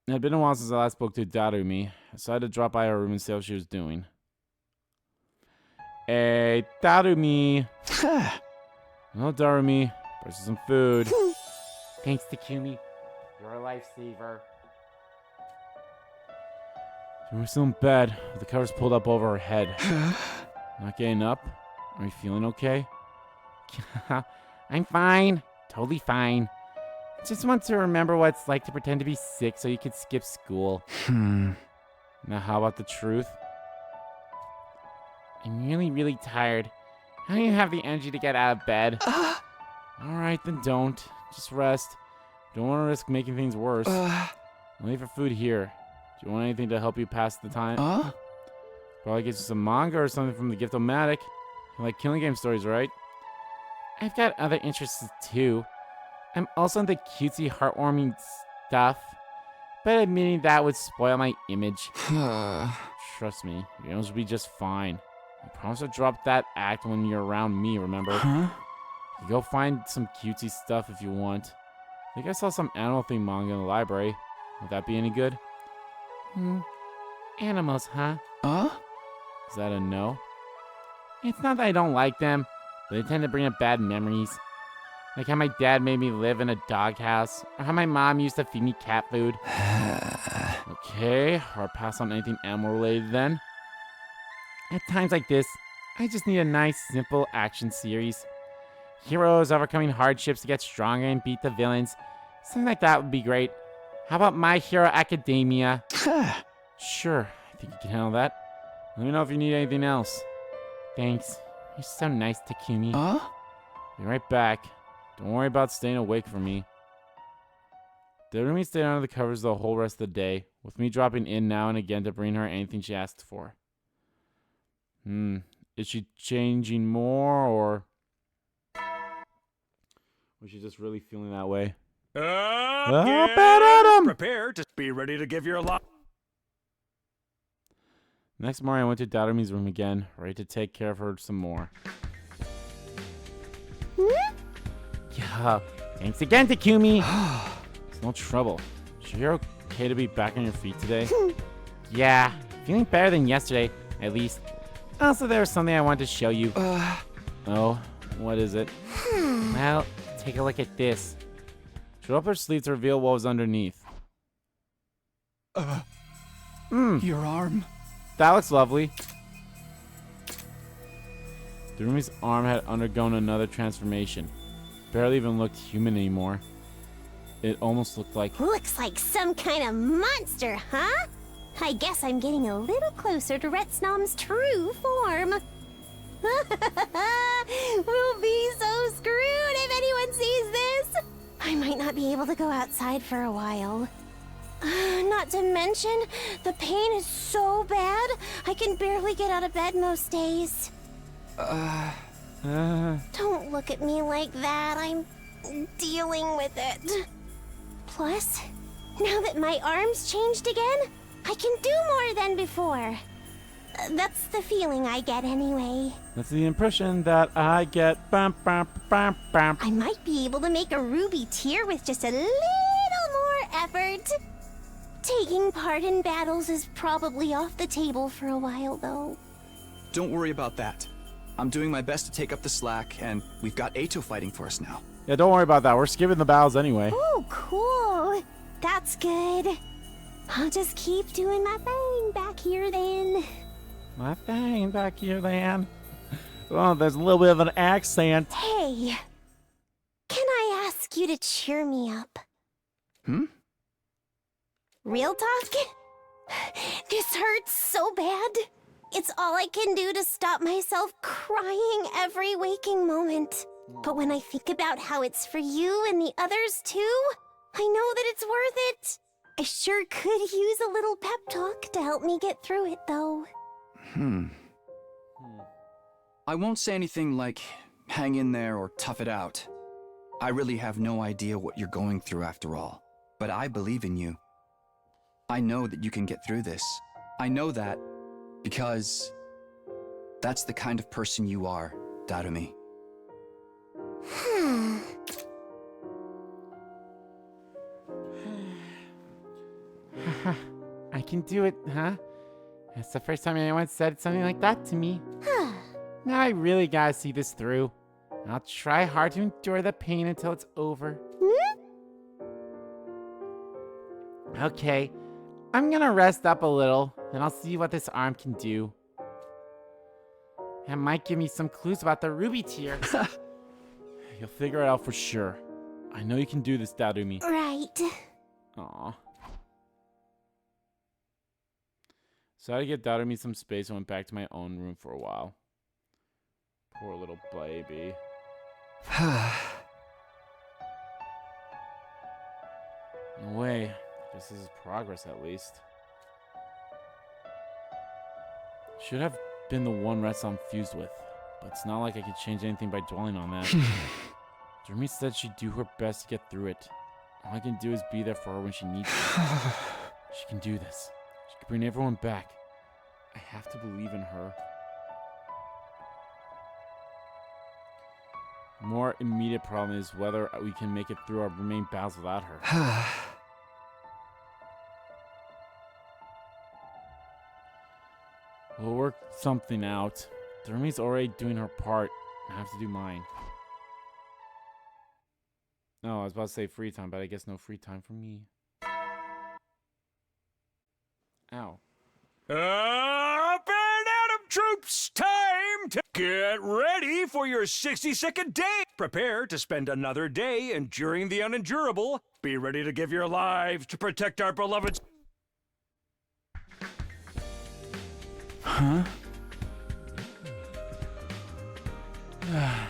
It had been a while since I last spoke to Darumi, so I had to drop by her room and see how she was doing. Hey, Darumi! Hello, Darumi. Brought you some food. Thanks, Takumi. You're a lifesaver. We're still in bed, with the covers pulled up over her head. Not getting up? Are you feeling okay? I'm fine. Totally fine. Just want to remember what it's like to pretend to be sick so you could skip school. Now how about the truth? I'm really tired. I don't even have the energy to get out of bed. Alright, then don't. Just rest. Don't want to risk making things worse. I'll leave your food here. Do you want anything to help you pass the time? Probably get you some manga or something from the Gift-O-Matic. You like killing game stories, right? I've got other interests too. I'm also into cutesy, heartwarming stuff. But admitting that would spoil my image. Trust me, your image will be just fine. I promise to drop that act when you're around me, remember? You go find some cutesy stuff if you want. I think I saw some animal-themed manga in the library. Would that be any good? Animals, huh? Is that a no? It's not that I don't like them, but they tend to bring up bad memories. Like how my dad made me live in a doghouse, or how my mom used to feed me cat food. Okay, or pass on anything animal-related then. At times like this, I just need a nice, simple action series. Heroes overcoming hardships to get stronger and beat the villains. Something like that would be great. How about My Hero Academia? Sure, I think you can handle that. Let me know if you need anything else. Thanks. You're so nice, Takumi. Be right back. Don't worry about staying awake for me. Darumi stayed under the covers the whole rest of the day, with me dropping in now and again to bring her anything she asked for. Is she changing more, or was she just really feeling that way? Prepare to be ready to give your lot. Next morning, I went to Darumi's room again, ready to take care of her some more. Yeah, thanks again, Takumi. It's no trouble. Sure you're okay to be back on your feet today? Yeah, feeling better than yesterday, at least. Also, there was something I wanted to show you. Oh, what is it? Well, take a look at this. She rolled up her sleeve to reveal what was underneath. Your arm. That looks lovely. Darumi's arm had undergone another transformation. Barely even looked human anymore. It almost looked like... Looks like some kind of monster, huh? I guess I'm getting a little closer to Retsnom's true form. We'll be so screwed if anyone sees this. I might not be able to go outside for a while. Not to mention, the pain is so bad, I can barely get out of bed most days. Don't look at me like that. I'm dealing with it. Plus, now that my arm's changed again, I can do more than before. That's the feeling I get anyway. That's the impression that I get. Bum, bum, bum, bum. I might be able to make a ruby tear with just a little more effort. Taking part in battles is probably off the table for a while, though. Don't worry about that. I'm doing my best to take up the slack, and we've got Eito fighting for us now. Yeah, don't worry about that. We're skipping the battles anyway. Oh, cool. That's good. I'll just keep doing my thing back here then. My thing back here, then. Oh, there's a little bit of an accent. Hey, can I ask you to cheer me up? Hmm? Real talk? This hurts so bad. It's all I can do to stop myself crying every waking moment. But when I think about how it's for you and the others too, I know that it's worth it. I sure could use a little pep talk to help me get through it, though. I won't say anything like, hang in there or tough it out. I really have no idea what you're going through after all. But I believe in you. I know that you can get through this. I know that because that's the kind of person you are, Darumi. I can do it, huh? That's the first time anyone said something like that to me. Now I really gotta see this through. I'll try hard to endure the pain until it's over. Okay, I'm gonna rest up a little, then I'll see what this arm can do. That might give me some clues about the ruby tier. You'll figure it out for sure. I know you can do this, Darumi. Right. Aw. So I had to get Darumi some space and went back to my own room for a while. Poor little baby. No way. This is progress at least. Should have been the one rest I'm fused with, but it's not like I could change anything by dwelling on that. Darumi said she'd do her best to get through it. All I can do is be there for her when she needs me. She can do this. She can bring everyone back. I have to believe in her. The more immediate problem is whether we can make it through our remaining battles without her. We'll work something out. Darumi's already doing her part. I have to do mine. No, I was about to say free time, but I guess no free time for me. Ow. Up and Atom troops, time to get ready for your 60-second day. Prepare to spend another day enduring the unendurable. Be ready to give your lives to protect our beloved. Huh?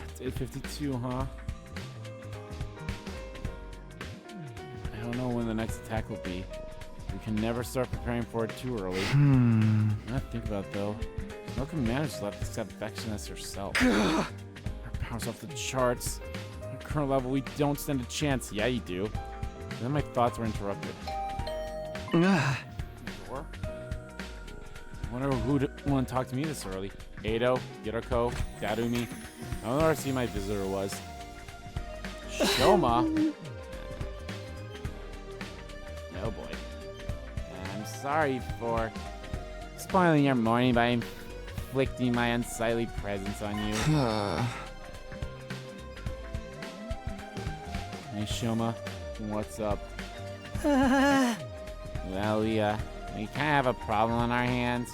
It's 8:52, huh? I don't know when the next attack will be. We can never start preparing for it too early. Not to think about it, though. No commanders left except Vexinus herself. Our power's off the charts. At the current level, we don't stand a chance. Yeah, you do. And then my thoughts were interrupted. Door? I wonder who'd want to talk to me this early. Eito, Yuriko, Darumi. I don't know where to see my visitor was. Shoma? Oh boy. I'm sorry for spoiling your morning by inflicting my unsightly presence on you. Hey Shoma, what's up? Well, we kind of have a problem on our hands.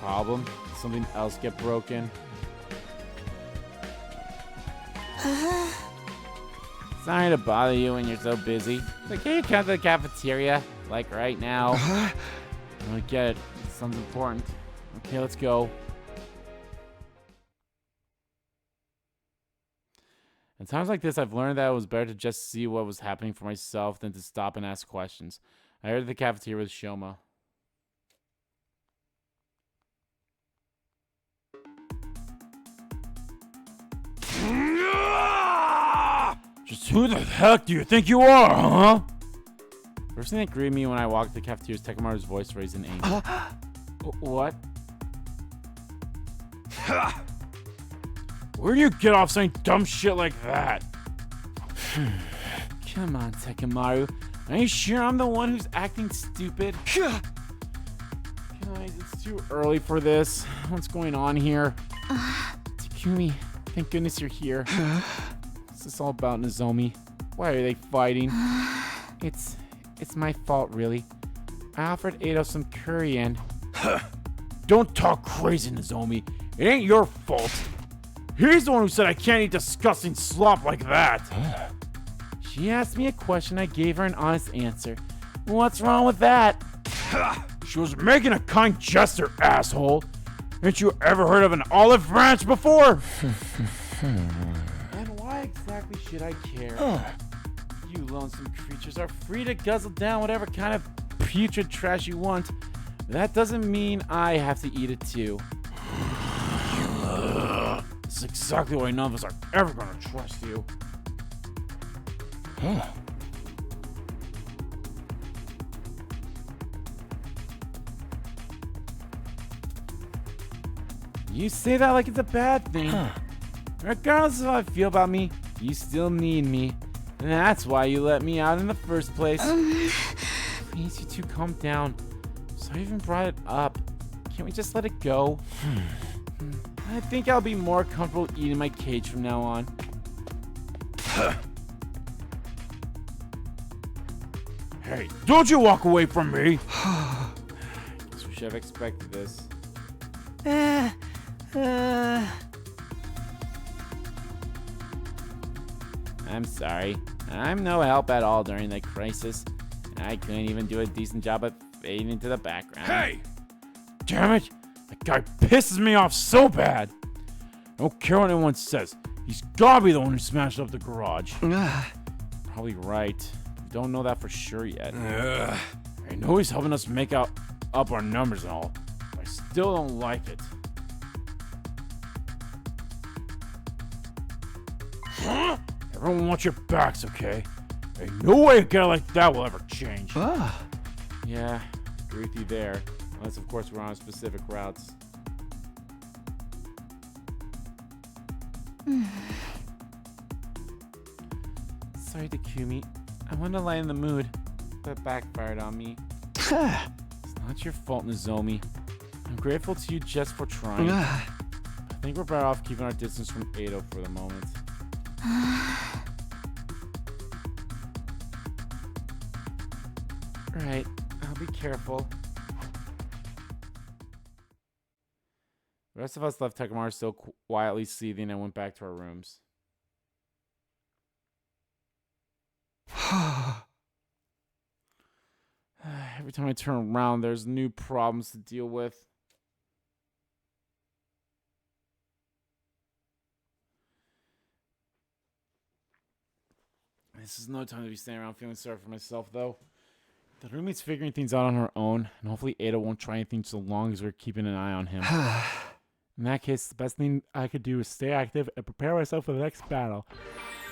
Problem? Something else get broken? Sorry to bother you when you're so busy. But can you come to the cafeteria? Like right now? I don't get it. Something important. Okay, let's go. In times like this, I've learned that it was better to just see what was happening for myself than to stop and ask questions. I heard the cafeteria with Shoma. Just who the heck do you think you are, huh? First thing that greeted me when I walked the cafeteria was Takemaru's voice raised in anger. What? Where do you get off saying dumb shit like that? Come on, Takemaru. Are you sure I'm the one who's acting stupid? Guys, it's too early for this. What's going on here? Takumi, thank goodness you're here. What's this all about, Nozomi? Why are they fighting? It's my fault, really. I offered Ado some curry and... Don't talk crazy, Nozomi. It ain't your fault. He's the one who said I can't eat disgusting slop like that. She asked me a question, I gave her an honest answer. What's wrong with that? She was making a kind gesture, asshole. Ain't you ever heard of an olive branch before? And why exactly should I care? You lonesome creatures are free to guzzle down whatever kind of putrid trash you want. That doesn't mean I have to eat it too. This is exactly why none of us are ever gonna trust you. You say that like it's a bad thing. Regardless of how I feel about me, you still need me. And that's why you let me out in the first place. Please, you two calm down. So I even brought it up. Can't we just let it go? I think I'll be more comfortable eating my cage from now on. Hey, don't you walk away from me! Guess we should have expected this. I'm sorry. I'm no help at all during the crisis. I couldn't even do a decent job of fading into the background. Hey! Damn it! That guy pisses me off so bad! I don't care what anyone says. He's gotta be the one who smashed up the garage. Probably right. We don't know that for sure yet. I know he's helping us make up our numbers and all, but I still don't like it. Everyone wants your backs, okay? Ain't no way a guy like that will ever change. Yeah, agree with you there. Unless, of course, we're on specific routes. Sorry, Takumi. I wanted to lighten the mood, but it backfired on me. It's not your fault, Nozomi. I'm grateful to you just for trying. I think we're better off keeping our distance from Ado for the moment. Right, I'll be careful. The rest of us left Takamaru still quietly seething and went back to our rooms. Every time I turn around, there's new problems to deal with. This is no time to be standing around feeling sorry for myself, though. Darumi's figuring things out on her own, and hopefully Ada won't try anything so long as we're keeping an eye on him. In that case, the best thing I could do is stay active and prepare myself for the next battle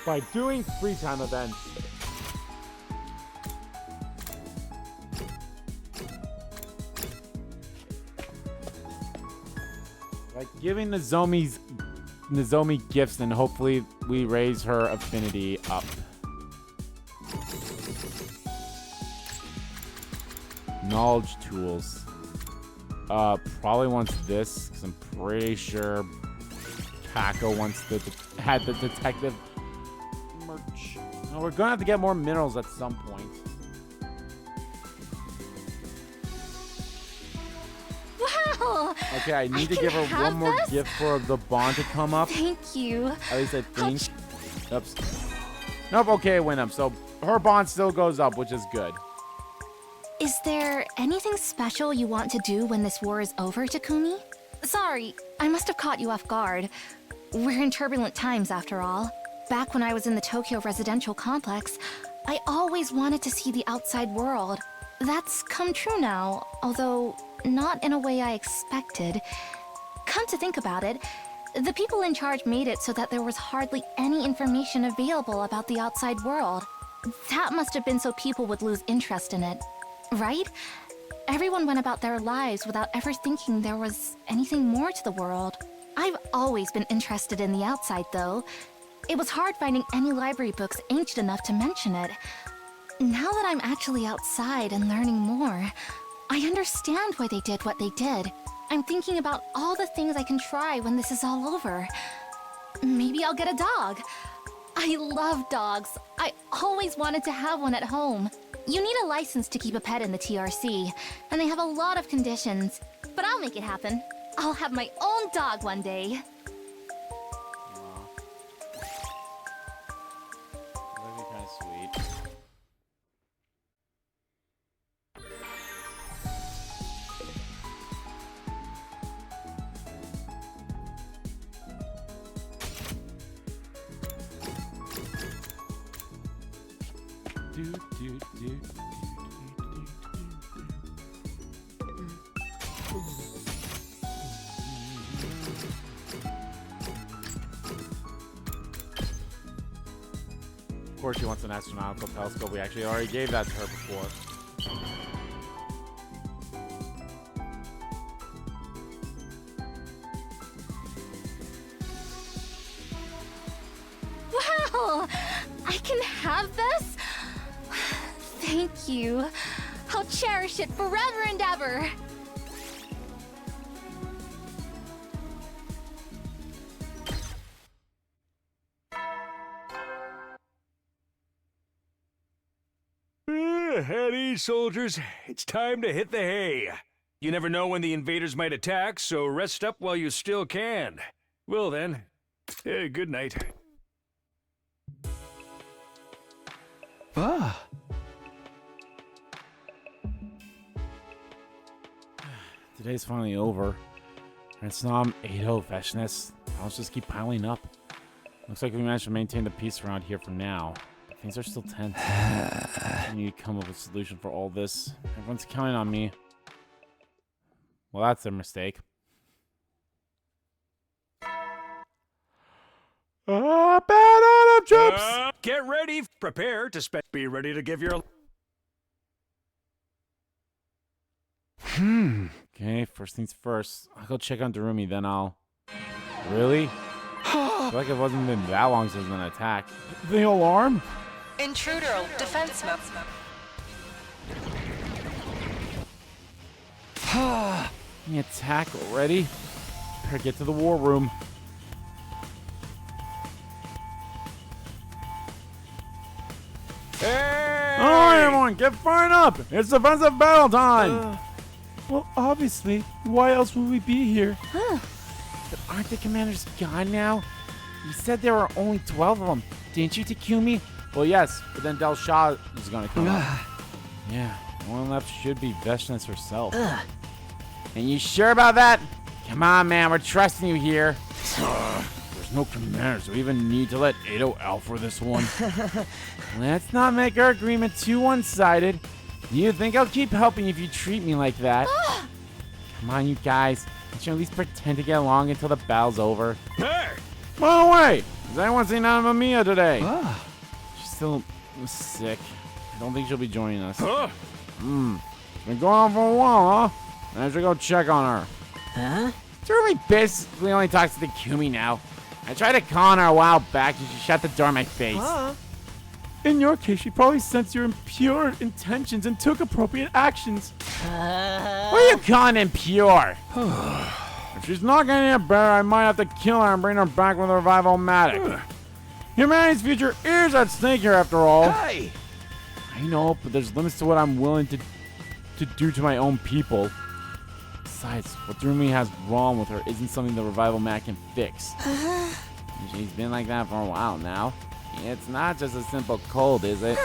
by doing free time events. Like giving Nozomi gifts, and hopefully we raise her affinity up. Knowledge tools. Probably wants this, because I'm pretty sure Kako wants had the detective merch. No, we're gonna have to get more minerals at some point. Wow! Okay, I need to give her one more gift for the bond to come up. Thank you. At least I think. Oops. Nope, okay, it went up. So her bond still goes up, which is good. Is there anything special you want to do when this war is over, Takumi? Sorry, I must have caught you off guard. We're in turbulent times, after all. Back when I was in the Tokyo residential complex, I always wanted to see the outside world. That's come true now, although not in a way I expected. Come to think about it, the people in charge made it so that there was hardly any information available about the outside world. That must have been so people would lose interest in it. Right? Everyone went about their lives without ever thinking there was anything more to the world. I've always been interested in the outside, though. It was hard finding any library books ancient enough to mention it. Now that I'm actually outside and learning more, I understand why they did what they did. I'm thinking about all the things I can try when this is all over. Maybe I'll get a dog. I love dogs. I always wanted to have one at home. You need a license to keep a pet in the TRC, and they have a lot of conditions. But I'll make it happen. I'll have my own dog one day. That'd be kind of sweet. Of course she wants an astronomical telescope. We actually already gave that to her before. Wow! I can have this? Thank you. I'll cherish it forever and ever. At ease, soldiers. It's time to hit the hay. You never know when the invaders might attack, so rest up while you still can. Well then, good night. Ah. Today's finally over. And it's not 8-0 Veshness. I'll just keep piling up. Looks like we managed to maintain the peace around here for now. But things are still tense. I need to come up with a solution for all this. Everyone's counting on me. Well, that's their mistake. Battle of troops! Get ready. Prepare to be ready to give your... Okay, first things first. I'll go check on Darumi, then I'll... Really? I feel like it wasn't been that long since an attack. The alarm? Intruder defense mode. The attack already? Better get to the war room. Hey! Alright, everyone, get fired up! It's defensive battle time! Well, obviously. Why else would we be here? But aren't the commanders gone now? You said there were only 12 of them, didn't you, Takumi? Well, yes, but then Del Shah is gonna come up. Yeah, one left should be Veshness herself. And you sure about that? Come on, man, we're trusting you here. There's no commanders, so we even need to let 8-0 out for this one. Let's not make our agreement too one-sided. You think I'll keep helping if you treat me like that? Come on, you guys. Can't you at least pretend to get along until the battle's over? Hey! By the way, has anyone seen Anima today? She's still sick. I don't think she'll be joining us. It's been going on for a while, huh? I should go check on her. Huh? Darumi basically only talks to Takumi now. I tried to call on her a while back and she shut the door in my face. In your case, she probably sensed your impure intentions and took appropriate actions. What are you calling impure? If she's not getting any better, I might have to kill her and bring her back with a revival-matic. Humanity's future is at stake here, after all. Hey! I know, but there's limits to what I'm willing to do to my own people. Besides, what Darumi has wrong with her isn't something the revival mat can fix. She's been like that for a while now. It's not just a simple cold, is it?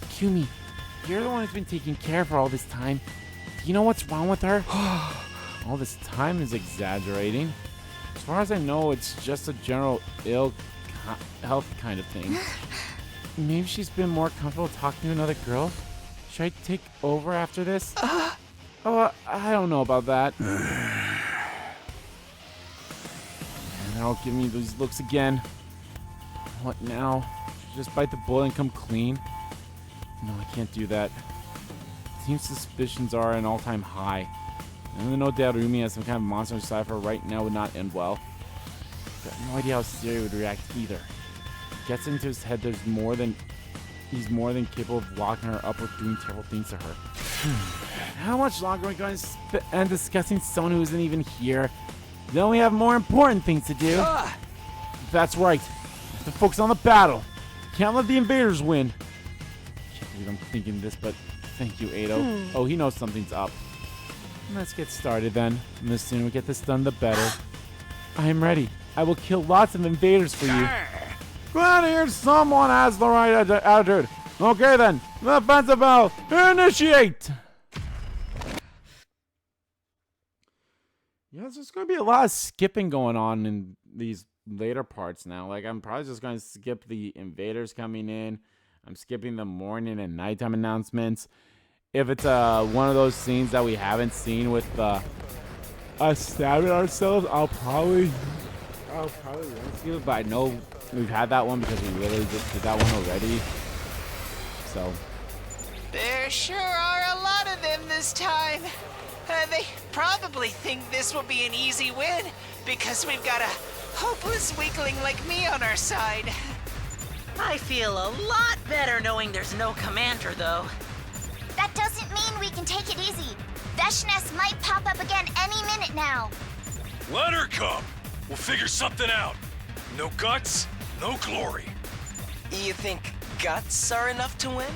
Takumi, you're the one who's been taking care of her all this time. Do you know what's wrong with her? All this time is exaggerating. As far as I know, it's just a general ill health kind of thing. Maybe she's been more comfortable talking to another girl. Should I take over after this? Oh, I don't know about that. And they'll give me these looks again. What now? Should I just bite the bullet and come clean? No, I can't do that. Team suspicions are at an all-time high. And even though Darumi has some kind of monster inside of her right now would not end well. I've got no idea how Sirei would react either. It gets into his head he's more than capable of locking her up or doing terrible things to her. How much longer are we going to spend discussing someone who isn't even here? Then we have more important things to do. That's right. We have to focus on the battle. Can't let the invaders win. Can't believe I'm thinking this, but thank you, Ado. Oh, he knows something's up. Let's get started then. And the sooner we get this done, the better. I am ready. I will kill lots of invaders for you. Glad to hear someone has the right attitude. Okay then, the offensive battle, initiate! Yeah, there's going to be a lot of skipping going on in these later parts now. Like, I'm probably just going to skip the invaders coming in. I'm skipping the morning and nighttime announcements. If it's one of those scenes that we haven't seen with us stabbing ourselves, I'll probably want to see it, but I know we've had that one because we literally just did that one already. So. There sure are a lot of them this time. They probably think this will be an easy win because we've got a hopeless weakling like me on our side. I feel a lot better knowing there's no commander, though. That doesn't mean we can take it easy. Veshness might pop up again any minute now. Let her come. We'll figure something out. No guts, no glory. You think guts are enough to win?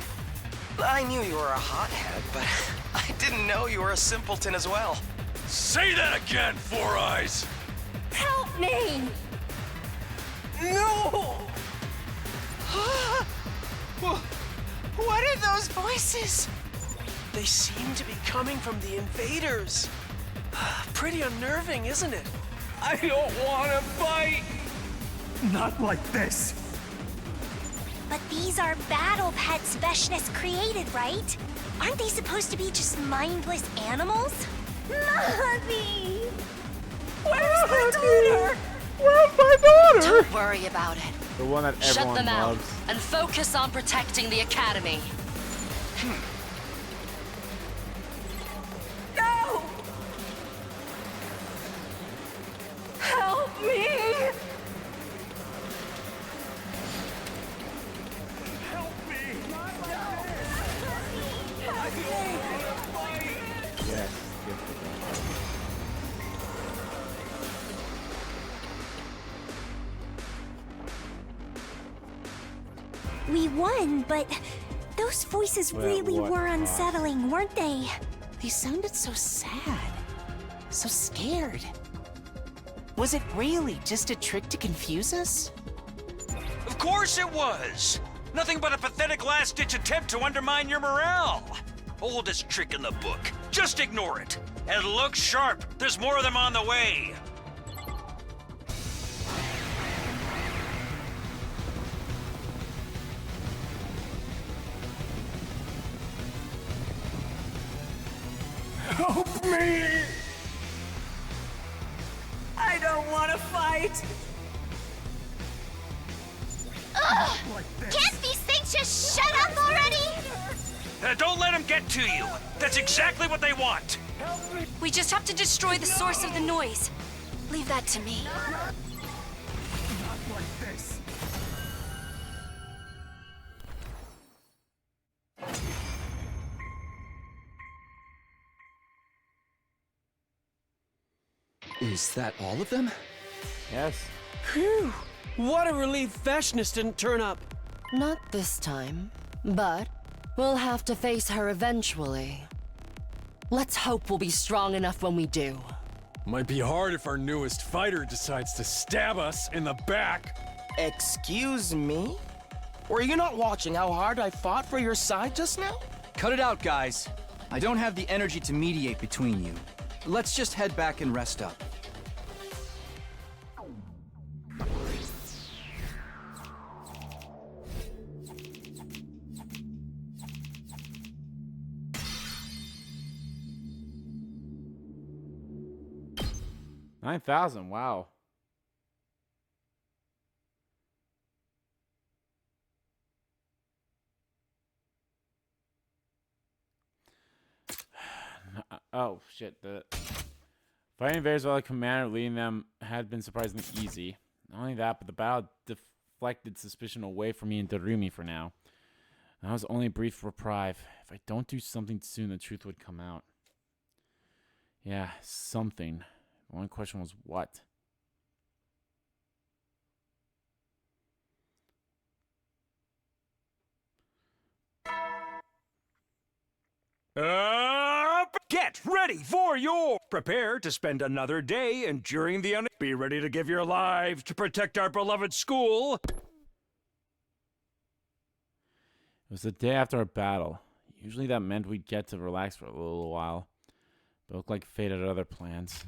I knew you were a hothead, but I didn't know you were a simpleton as well. Say that again, Four Eyes. Help me! No! What are those voices? They seem to be coming from the invaders. Pretty unnerving, isn't it? I don't want to fight! Not like this. But these are battle pets Veshness created, right? Aren't they supposed to be just mindless animals? Mommy! Where's my daughter? Where's my daughter? Don't worry about it. The one that Shut everyone them out loves. and focus on protecting the academy. No! Help me! Yes. We won, but those voices Well, really what were cost? unsettling, weren't they? They sounded so sad. So scared. Was it really just a trick to confuse us? Of course it was. Nothing but a pathetic last-ditch attempt to undermine your morale. Oldest trick in the book. Just ignore it. And look sharp. There's more of them on the way. Help me! I don't want to fight! Ugh! Can't these things just shut up already? Don't let them get to you. That's exactly what they want. We just have to destroy the source of the noise. Leave that to me. Is that all of them? Yes. Phew! What a relief Veshness didn't turn up. Not this time, but we'll have to face her eventually. Let's hope we'll be strong enough when we do. Might be hard if our newest fighter decides to stab us in the back. Excuse me? Were you not watching how hard I fought for your side just now? Cut it out, guys. I don't have the energy to mediate between you. Let's just head back and rest up. $9,000. Wow. Oh shit! The fighting invaders while the commander leading them had been surprisingly easy. Not only that, but the battle deflected suspicion away from me and Darumi for now. That was only a brief reprieve. If I don't do something soon, the truth would come out. Yeah, something. The only question was what? Get ready for your... Prepare to spend another day enduring the Be ready to give your lives to protect our beloved school. It was the day after a battle. Usually that meant we'd get to relax for a little while. But it looked like fate had other plans.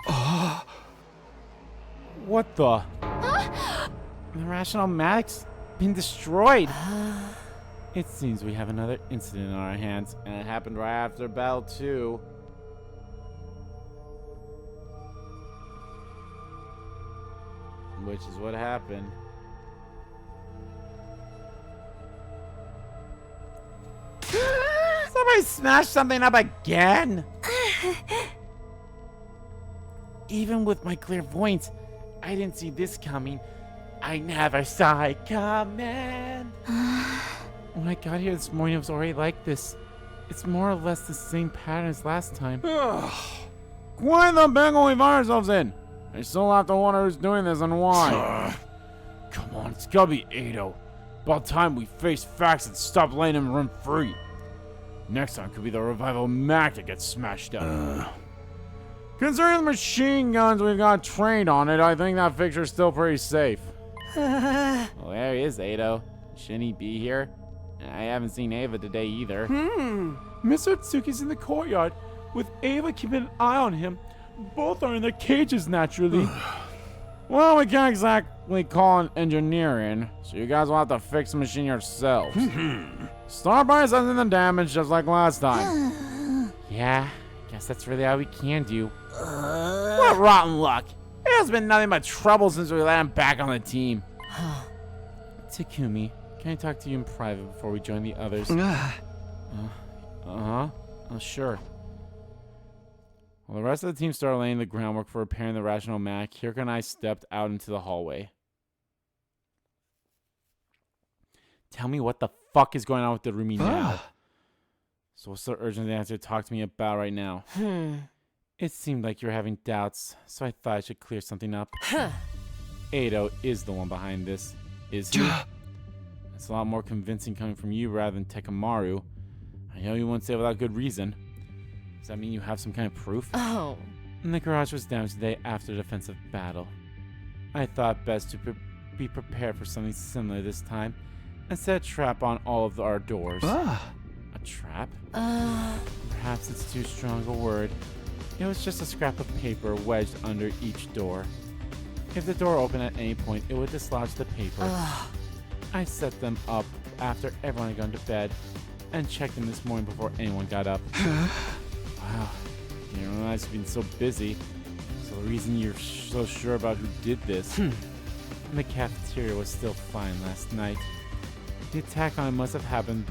What the? The Rational Magic's been destroyed. It seems we have another incident on our hands, and it happened right after battle too. Which is what happened. Somebody smashed something up again! Even with my clairvoyance, I didn't see this coming. I never saw it coming. When I got here this morning, it was already like this. It's more or less the same pattern as last time. Quite the bingo we find ourselves in. I still have to wonder who's doing this and why. Come on, it's gotta be Ado. About time we face facts and stop letting him run free. Next time could be the revival Mac that gets smashed up. Considering the machine guns we've got trained on it, I think that fixture's still pretty safe. Well, there he is, Ado. Shouldn't he be here? I haven't seen Ava today either. Mr. Tsuki's in the courtyard, with Ava keeping an eye on him. Both are in their cages, naturally. Well, we can't exactly call an engineer in, so you guys will have to fix the machine yourselves. Start by assessing the damage just like last time. Yeah, guess that's really all we can do. What rotten luck! It has been nothing but trouble since we let him back on the team. Takumi, can I talk to you in private before we join the others? Sure. While the rest of the team started laying the groundwork for repairing the Rational Mac, Hirka and I stepped out into the hallway. Tell me what the fuck is going on with Darumi now? So what's the urgent answer to talk to me about right now? It seemed like you were having doubts, so I thought I should clear something up. Ado is the one behind this, is he? It's a lot more convincing coming from you rather than Tekamaru. I know you won't say without good reason. Does that mean you have some kind of proof? Oh. And the garage was damaged today after the defensive battle. I thought best to be prepared for something similar this time and set a trap on all of our doors. A trap? Perhaps it's too strong a word. It was just a scrap of paper wedged under each door. If the door opened at any point, it would dislodge the paper. I set them up after everyone had gone to bed and checked them this morning before anyone got up. Wow, didn't realize you've been so busy. So the reason you're so sure about who did this. And the cafeteria was still fine last night. The attack on it must have happened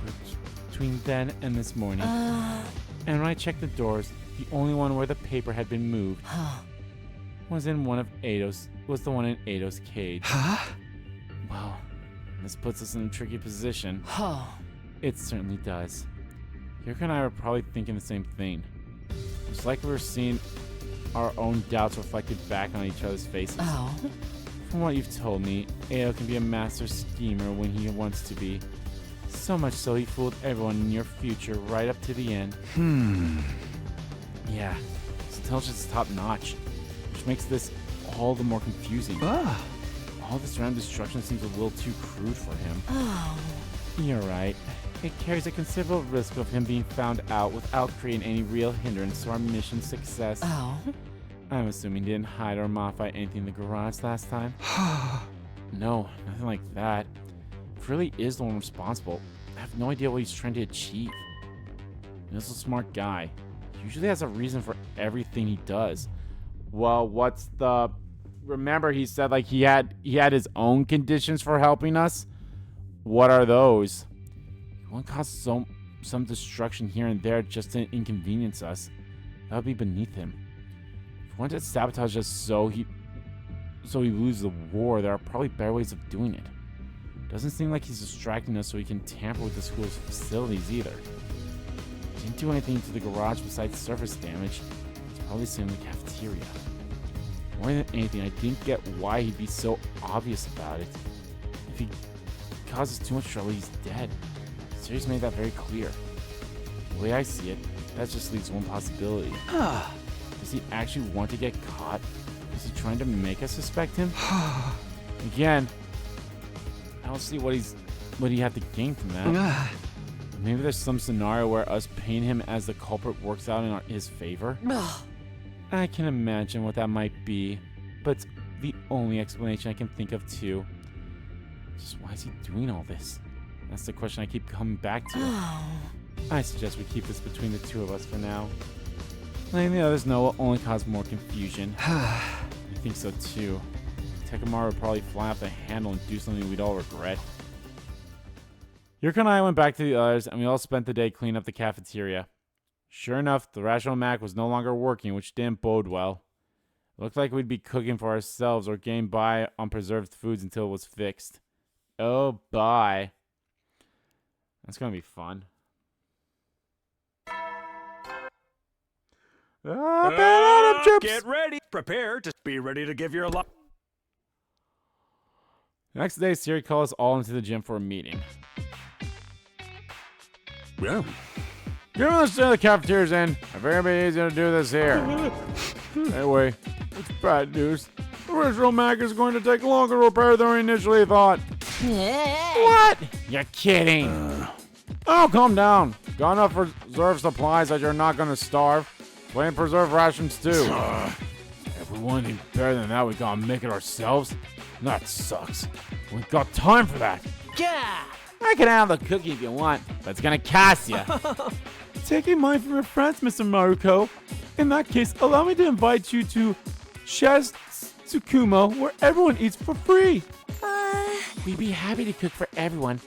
between then and this morning. And when I checked the doors, the only one where the paper had been moved was the one in Ado's cage. Well, this puts us in a tricky position. It certainly does. Hirka and I were probably thinking the same thing. It's like we were seeing our own doubts reflected back on each other's faces. From what you've told me, Ado can be a master schemer when he wants to be. So much so he fooled everyone in your future right up to the end. Yeah, his intelligence is top notch, which makes this all the more confusing. All this random destruction seems a little too crude for him. You're right. It carries a considerable risk of him being found out without creating any real hindrance to our mission's success. I'm assuming he didn't hide or modify anything in the garage last time. No, nothing like that. If he really is the one responsible, I have no idea what he's trying to achieve. He's a smart guy. He usually has a reason for everything he does. Well, what's the... Remember he said like he had his own conditions for helping us? What are those? He won't cause some destruction here and there just to inconvenience us. That would be beneath him. If he wanted to sabotage us so he loses the war, there are probably better ways of doing it. Doesn't seem like he's distracting us so he can tamper with the school's facilities either. Didn't do anything to the garage besides surface damage. It's probably the same in the cafeteria. More than anything, I didn't get why he'd be so obvious about it. If he causes too much trouble, he's dead. Siri's made that very clear. The way I see it, that just leaves one possibility. Does he actually want to get caught? Is he trying to make us suspect him? Again, I don't see what he had to gain from that. Maybe there's some scenario where us painting him as the culprit works out in his favor. I can imagine what that might be, but it's the only explanation I can think of too. Just why is he doing all this? That's the question I keep coming back to. I suggest we keep this between the two of us for now. Letting the others know will only cause more confusion. I think so too. Takamaru would probably fly off the handle and do something we'd all regret. Yuriko and I went back to the others, and we all spent the day cleaning up the cafeteria. Sure enough, the rational Mac was no longer working, which didn't bode well. It looked like we'd be cooking for ourselves or getting by on preserved foods until it was fixed. Oh, bye. That's gonna be fun. Get ready. Prepare to be ready to give your life. Next day, Siri called us all into the gym for a meeting. Yeah. Given the state of the cafeteria's in, I figured it'd be easier to do this here. Anyway, it's bad news. The original Mac is going to take longer to repair than we initially thought. What? You're kidding. Oh, calm down. Got enough reserve supplies that you're not going to starve. Plain preserved rations, too. If we want anything better than that, we gotta make it ourselves. That sucks. We ain't got time for that. Yeah! I can have the cookie if you want, but it's gonna cost you. Taking mine from your friends, Mr. Maruko. In that case, allow me to invite you to Chest Tsukumo, where everyone eats for free. We'd be happy to cook for everyone.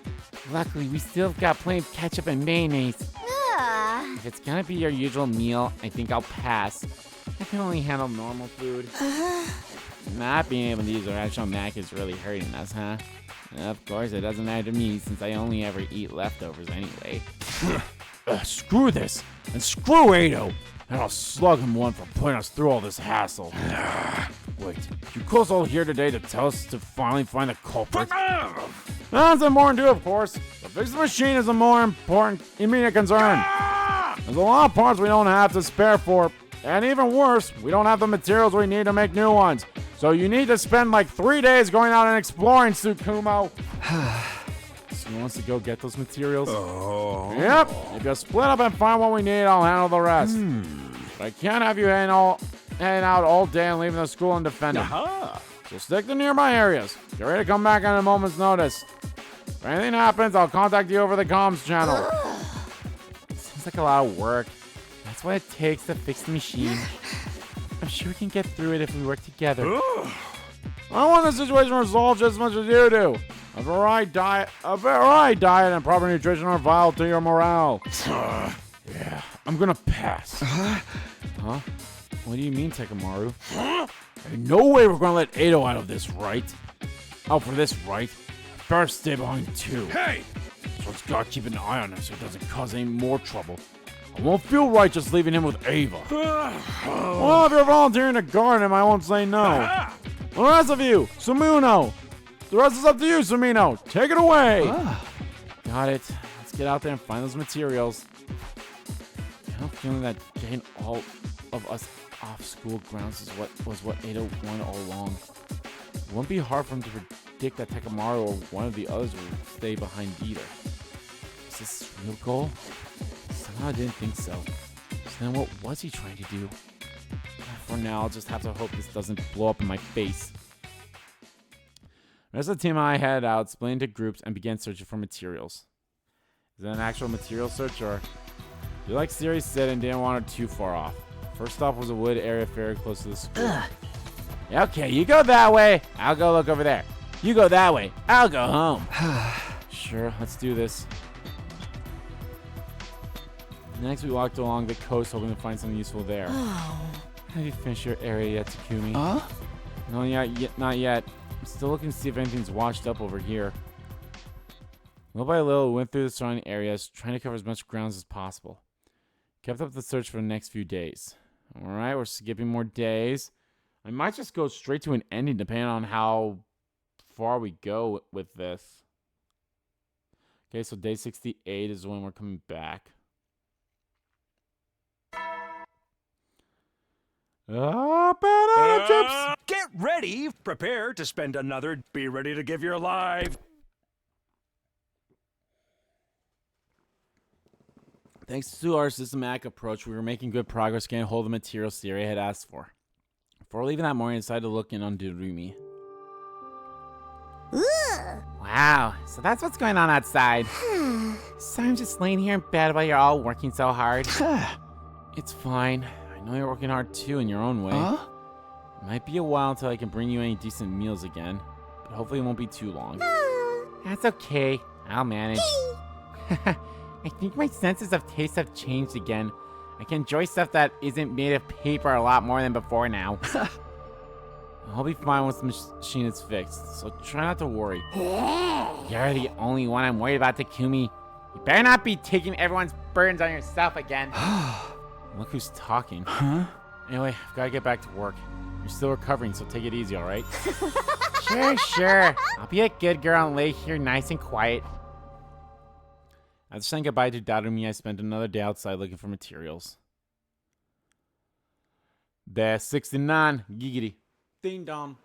Luckily, we still got plenty of ketchup and mayonnaise. If it's gonna be your usual meal, I think I'll pass. I can only handle normal food. Not being able to use a rational Mac is really hurting us, huh? Of course, it doesn't matter to me since I only ever eat leftovers anyway. Screw this, and screw Ado, and I'll slug him one for putting us through all this hassle. Wait, you call us all here today to tell us to finally find the culprit? That's important too, of course. But fixing the machine is a more important, immediate concern. There's a lot of parts we don't have to spare for, and even worse, we don't have the materials we need to make new ones. So you need to spend like 3 days going out and exploring, Tsukumo. So he wants to go get those materials? Oh. Yep. If you split up and find what we need, I'll handle the rest. But I can't have you hanging out all day and leaving the school undefended. So stick to nearby areas. Get ready to come back on a moment's notice. If anything happens, I'll contact you over the comms channel. Seems like a lot of work. That's what it takes to fix the machine. I'm sure we can get through it if we work together. I want the situation resolved just as much as you do. A varied diet and proper nutrition are vital to your morale. Yeah, I'm gonna pass. Huh? What do you mean, Takamaru? Ain't no way we're gonna let Ado out of this, right? Out for this, right? Better stay behind too. Hey! So it's gotta keep an eye on him so he doesn't cause any more trouble. I won't feel right just leaving him with Ava. Well, if you're volunteering to guard him, I won't say no. The rest of you, Sumino. The rest is up to you, Sumino. Take it away. Got it. Let's get out there and find those materials. I have a feeling that getting all of us off school grounds is what Ado wanted all along. It won't be hard for him to predict that Takamaru or one of the others will stay behind either. Is this his real goal? Somehow I didn't think so. So then what was he trying to do? For now, I'll just have to hope this doesn't blow up in my face. The rest of the team and I headed out, split into groups, and began searching for materials. Is it an actual material search, or... You like Siri said and didn't want her too far off. First stop was a wood area very close to the school. Okay, you go that way. I'll go look over there. You go that way. I'll go home. Sure, let's do this. Next, we walked along the coast, hoping to find something useful there. Have you finished your area yet, Takumi? Huh? No, not yet. I'm still looking to see if anything's washed up over here. Little by little, we went through the surrounding areas, trying to cover as much ground as possible. Kept up the search for the next few days. Alright, we're skipping more days. I might just go straight to an ending depending on how far we go with this. Okay, so day 68 is when we're coming back. Banana chips! Get ready, prepare to spend another. Be ready to give your life. Thanks to our systematic approach, we were making good progress getting hold of the materials Sirei had asked for. Before leaving that morning, I decided to look in on Darumi. Wow, so that's what's going on outside. So I'm just laying here in bed while you're all working so hard. It's fine. I know you're working hard too in your own way. It might be a while until I can bring you any decent meals again, but hopefully it won't be too long. That's okay. I'll manage. I think my senses of taste have changed again. I can enjoy stuff that isn't made of paper a lot more than before now. I'll be fine once the machine is fixed, so try not to worry. You're the only one I'm worried about, Takumi. You better not be taking everyone's burdens on yourself again. Look who's talking. Anyway, I've got to get back to work. You're still recovering, so take it easy, alright? Sure. I'll be a good girl and lay here nice and quiet. After saying goodbye to Darumi, I spent another day outside looking for materials. Day 69, giggity. Ding dong.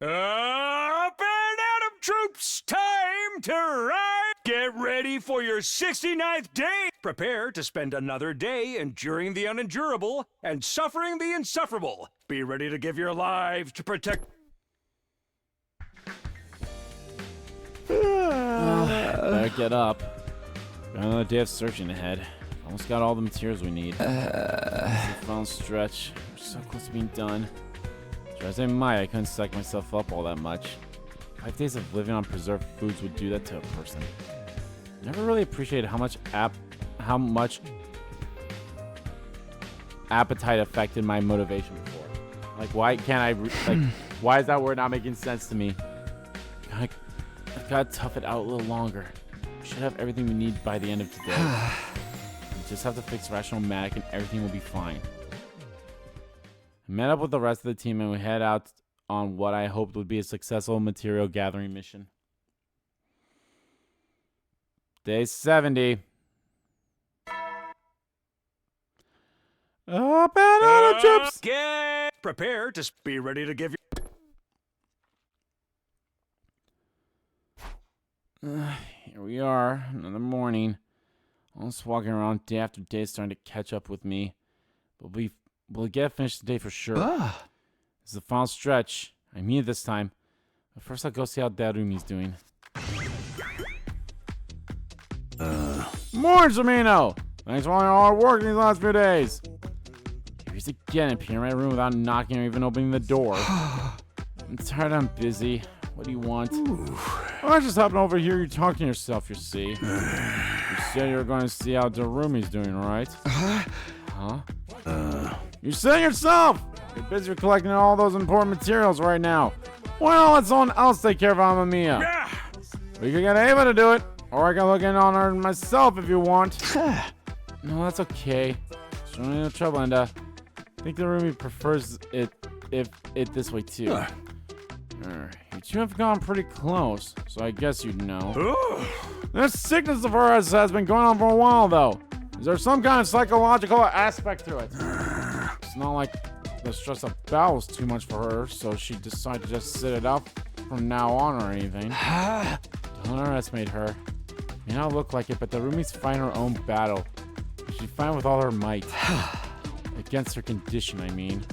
Up and Adam troops, time to ride! Get ready for your 69th day! Prepare to spend another day enduring the unendurable and suffering the insufferable. Be ready to give your lives to protect... Better get up. Got another day of searching ahead. Almost got all the materials we need. It's the final stretch. We're so close to being done. Try as I might, I couldn't psych myself up all that much. 5 days of living on preserved foods would do that to a person. Never really appreciated how much appetite affected my motivation before. Like, why can't I? Why is that word not making sense to me? I've got to tough it out a little longer. We should have everything we need by the end of today. We just have to fix Rational Matic and everything will be fine. I met up with the rest of the team and we head out on what I hoped would be a successful material gathering mission. Day 70. Banana chips! Get prepared to be ready to give Here we are, another morning. Almost walking around day after day starting to catch up with me. But we'll get finished today for sure. This is the final stretch. I mean it this time. But first I'll go see how Darumi's doing. Morning, Sumino! Thanks for all your hard work these last few days. Here's again appearing in my room without knocking or even opening the door. I'm tired, I'm busy. What do you want? I just happened over here. You talking to yourself, you see. You said you were going to see how Darumi's doing, right? Huh? You said yourself! You're busy collecting all those important materials right now. Well, let someone else take care of Hemoanima. We could get Ava to do it, or I can look in on her myself if you want. No, that's okay. There's no trouble, and I think Darumi prefers it this way too. You two have gone pretty close, so I guess you'd know. This sickness of hers has been going on for a while, though. Is there some kind of psychological aspect to it? It's not like the stress of battle is too much for her, so she decided to just sit it out from now on or anything. Don't underestimate her. May not look like it, but Darumi's fighting her own battle. She's fighting with all her might. Against her condition, I mean.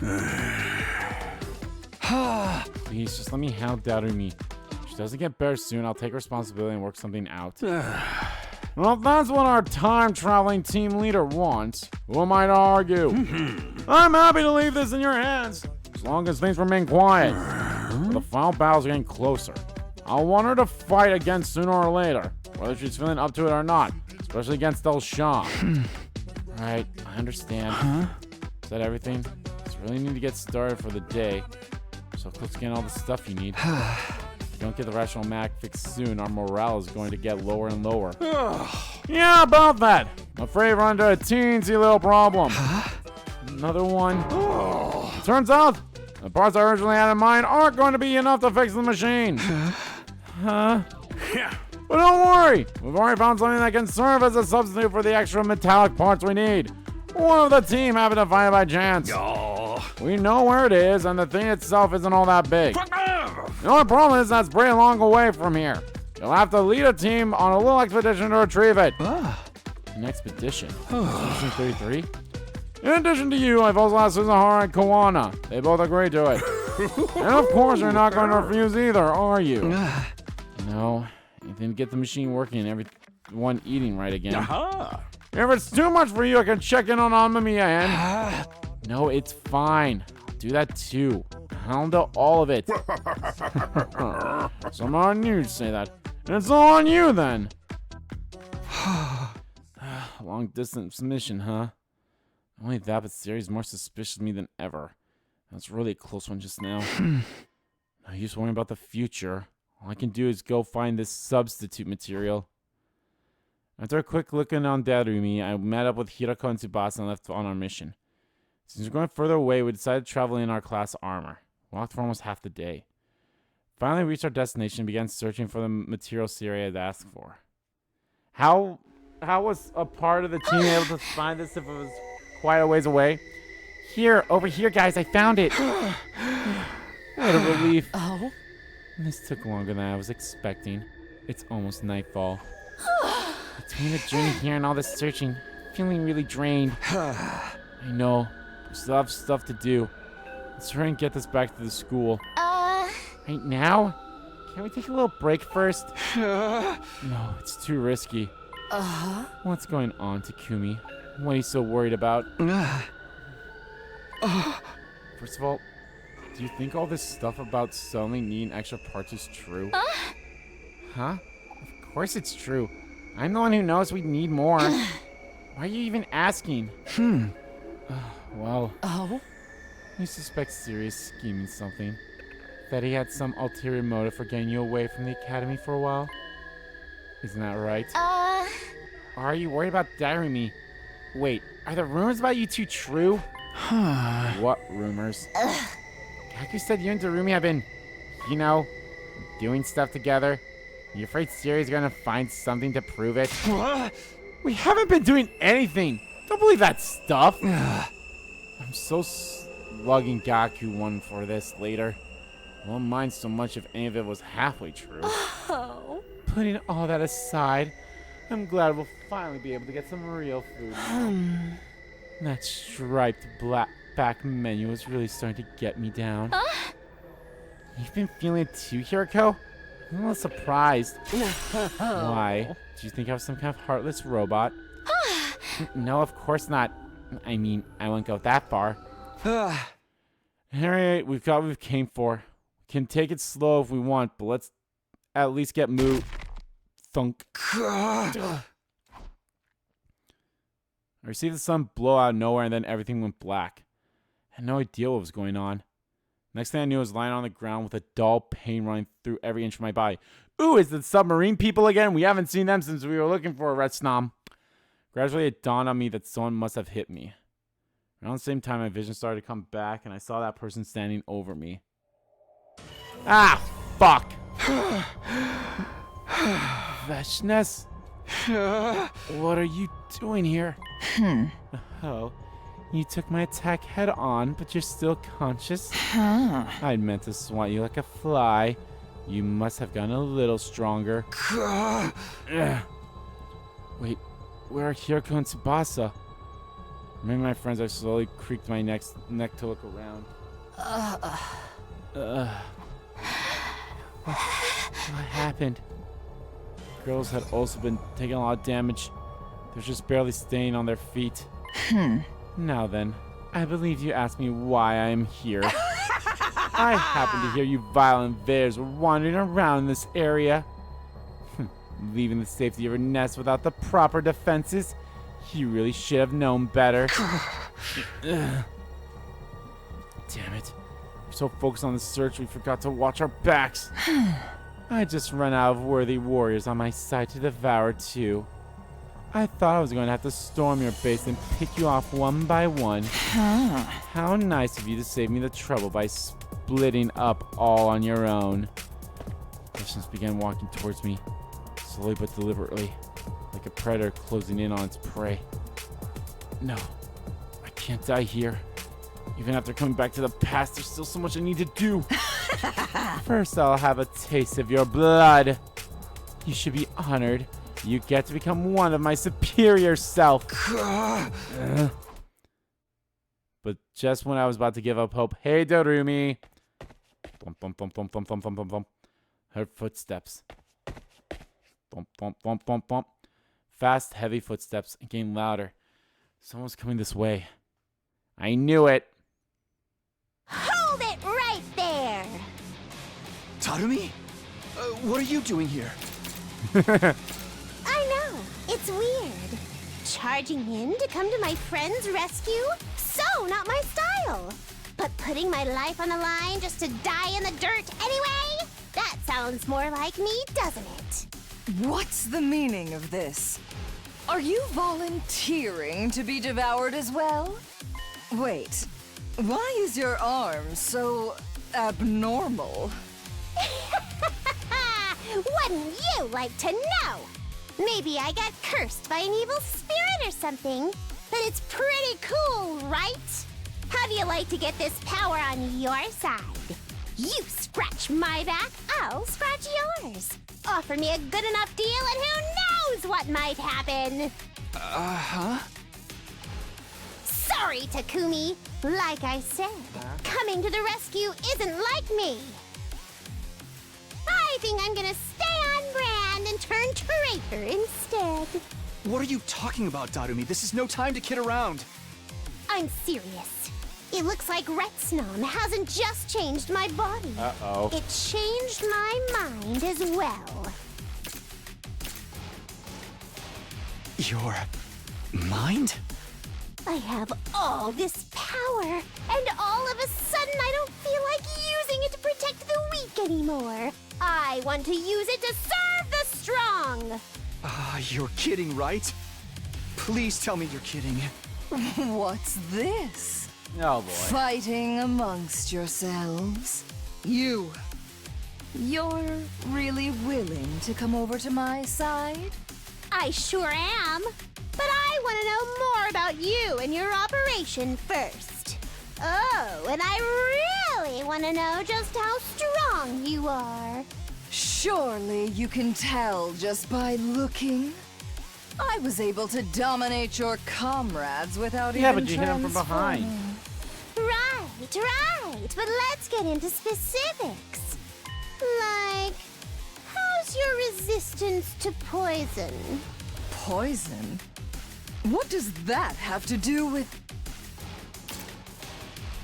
Please, just let me handle Darumi. If she doesn't get better soon, I'll take responsibility and work something out. Well, if that's what our time-traveling team leader wants, who am I to argue? I'm happy to leave this in your hands, as long as things remain quiet. But the final battle's getting closer. I'll want her to fight again sooner or later, whether she's feeling up to it or not, especially against El Shah. Right, I understand. Is that everything? Just really need to get started for the day. So close to getting all the stuff you need. we don't get the rational mag fixed soon, our morale is going to get lower and lower. Yeah, about that. I'm afraid we're under a teensy little problem. Another one. Turns out, the parts I originally had in mind aren't going to be enough to fix the machine. Huh? Yeah. But don't worry, we've already found something that can serve as a substitute for the extra metallic parts we need. One of the team happened to find it by chance. We know where it is, and the thing itself isn't all that big. The only problem is that's pretty long away from here. You'll have to lead a team on a little expedition to retrieve it. An expedition? Expedition 33? In addition to you, I've also asked Suzuhara and Koana. They both agreed to it. And of course, you're not going to refuse either, are you? No. You didn't get the machine working and everyone eating right again. If it's too much for you, I can check in on Amamiya and... No, it's fine. I'll do that too. I'll do all of it. Somehow I knew you'd say that. And it's all on you then. Long distance mission, huh? Not only that, but Sirei is more suspicious of me than ever. That's really a close one just now. No use worrying about the future. All I can do is go find this substitute material. After a quick look in on Darumi, I met up with Hirako and Tsubasa and left on our mission. Since we're going further away, we decided to travel in our class armor. We walked for almost half the day. Finally reached our destination and began searching for the material Sirei had asked for. How was a part of the team able to find this if it was quite a ways away? Here, over here, guys, I found it. What a relief. Oh? This took longer than I was expecting. It's almost nightfall. Between the journey here and all this searching, I'm feeling really drained. I know. We still have stuff to do. Let's hurry and get this back to the school. Right now? Can we take a little break first? No, it's too risky. What's going on, Takumi? What are you so worried about? First of all, do you think all this stuff about suddenly needing extra parts is true? Huh? Of course it's true. I'm the one who knows we need more. Why are you even asking? Well, you suspect Sirei is scheming something. That he had some ulterior motive for getting you away from the academy for a while? Isn't that right? Or are you worried about Darumi? Wait, are the rumors about you two true? What rumors? Kaku said you and Darumi have been, you know, doing stuff together. You afraid Sirei is gonna find something to prove it? What? We haven't been doing anything. Don't believe that stuff. I'm so slugging Gaku one for this later. I won't mind so much if any of it was halfway true. Putting all that aside, I'm glad we'll finally be able to get some real food. That striped back menu is really starting to get me down. You've been feeling it too, Hirako? I'm a little surprised. Why? Do you think I was some kind of heartless robot? No, of course not. I mean, I wouldn't go that far. Alright, we've got what we came for. We can take it slow if we want, but let's at least get thunk. I received the sun blow out of nowhere and then everything went black. I had no idea what was going on. Next thing I knew, I was lying on the ground with a dull pain running through every inch of my body. Ooh, is the submarine people again? We haven't seen them since we were looking for a red snom. Gradually, it dawned on me that someone must have hit me. Around the same time, my vision started to come back, and I saw that person standing over me. Ah, fuck! Veshness? What are you doing here? Oh, you took my attack head on, but you're still conscious? I meant to swat you like a fly. You must have gotten a little stronger. Wait, where are Hirako and Tsubasa? Remembering my friends, I slowly creaked my neck to look around. What happened? Girls had also been taking a lot of damage. They're just barely staying on their feet. Now then, I believe you asked me why I am here. I happen to hear you violent invaders were wandering around in this area. Leaving the safety of your nest without the proper defenses. You really should have known better. Damn it. We're so focused on the search we forgot to watch our backs. I just run out of worthy warriors on my side to devour too. I thought I was going to have to storm your base and pick you off one by one. How nice of you to save me the trouble by splitting up all on your own. Patience began walking towards me, slowly but deliberately, like a predator closing in on its prey. No, I can't die here. Even after coming back to the past, there's still so much I need to do. First, I'll have a taste of your blood. You should be honored. You get to become one of my superior self. But just when I was about to give up hope, hey, Darumi. Bump, bump, bump, bump, bump, bump, bump, bump, bump. Her footsteps. Bump, bump, bump, bump, bump. Fast, heavy footsteps, getting louder. Someone's coming this way. I knew it. Hold it right there! Darumi? What are you doing here? I know, it's weird. Charging in to come to my friend's rescue? So not my style. But putting my life on the line just to die in the dirt anyway? That sounds more like me, doesn't it? What's the meaning of this? Are you volunteering to be devoured as well? Wait, why is your arm so abnormal? Wouldn't you like to know? Maybe I got cursed by an evil spirit or something. But it's pretty cool, right? How do you like to get this power on your side? You scratch my back, I'll scratch yours. Offer me a good enough deal and who knows what might happen? Sorry, Takumi. Like I said, coming to the rescue isn't like me. I think I'm gonna stay on brand and turn traitor instead. What are you talking about, Darumi? This is no time to kid around. I'm serious. It looks like Retsnam hasn't just changed my body. Uh-oh. It changed my mind as well. Your mind? I have all this power, and all of a sudden I don't feel like using it to protect the weak anymore. I want to use it to serve the strong. You're kidding, right? Please tell me you're kidding. What's this? Oh, boy. Fighting amongst yourselves? You're really willing to come over to my side? I sure am. But I want to know more about you and your operation first. Oh, and I really want to know just how strong you are. Surely you can tell just by looking. I was able to dominate your comrades without even but you hit him from behind. Right. But let's get into specifics. Like, how's your resistance to poison? Poison? What does that have to do with...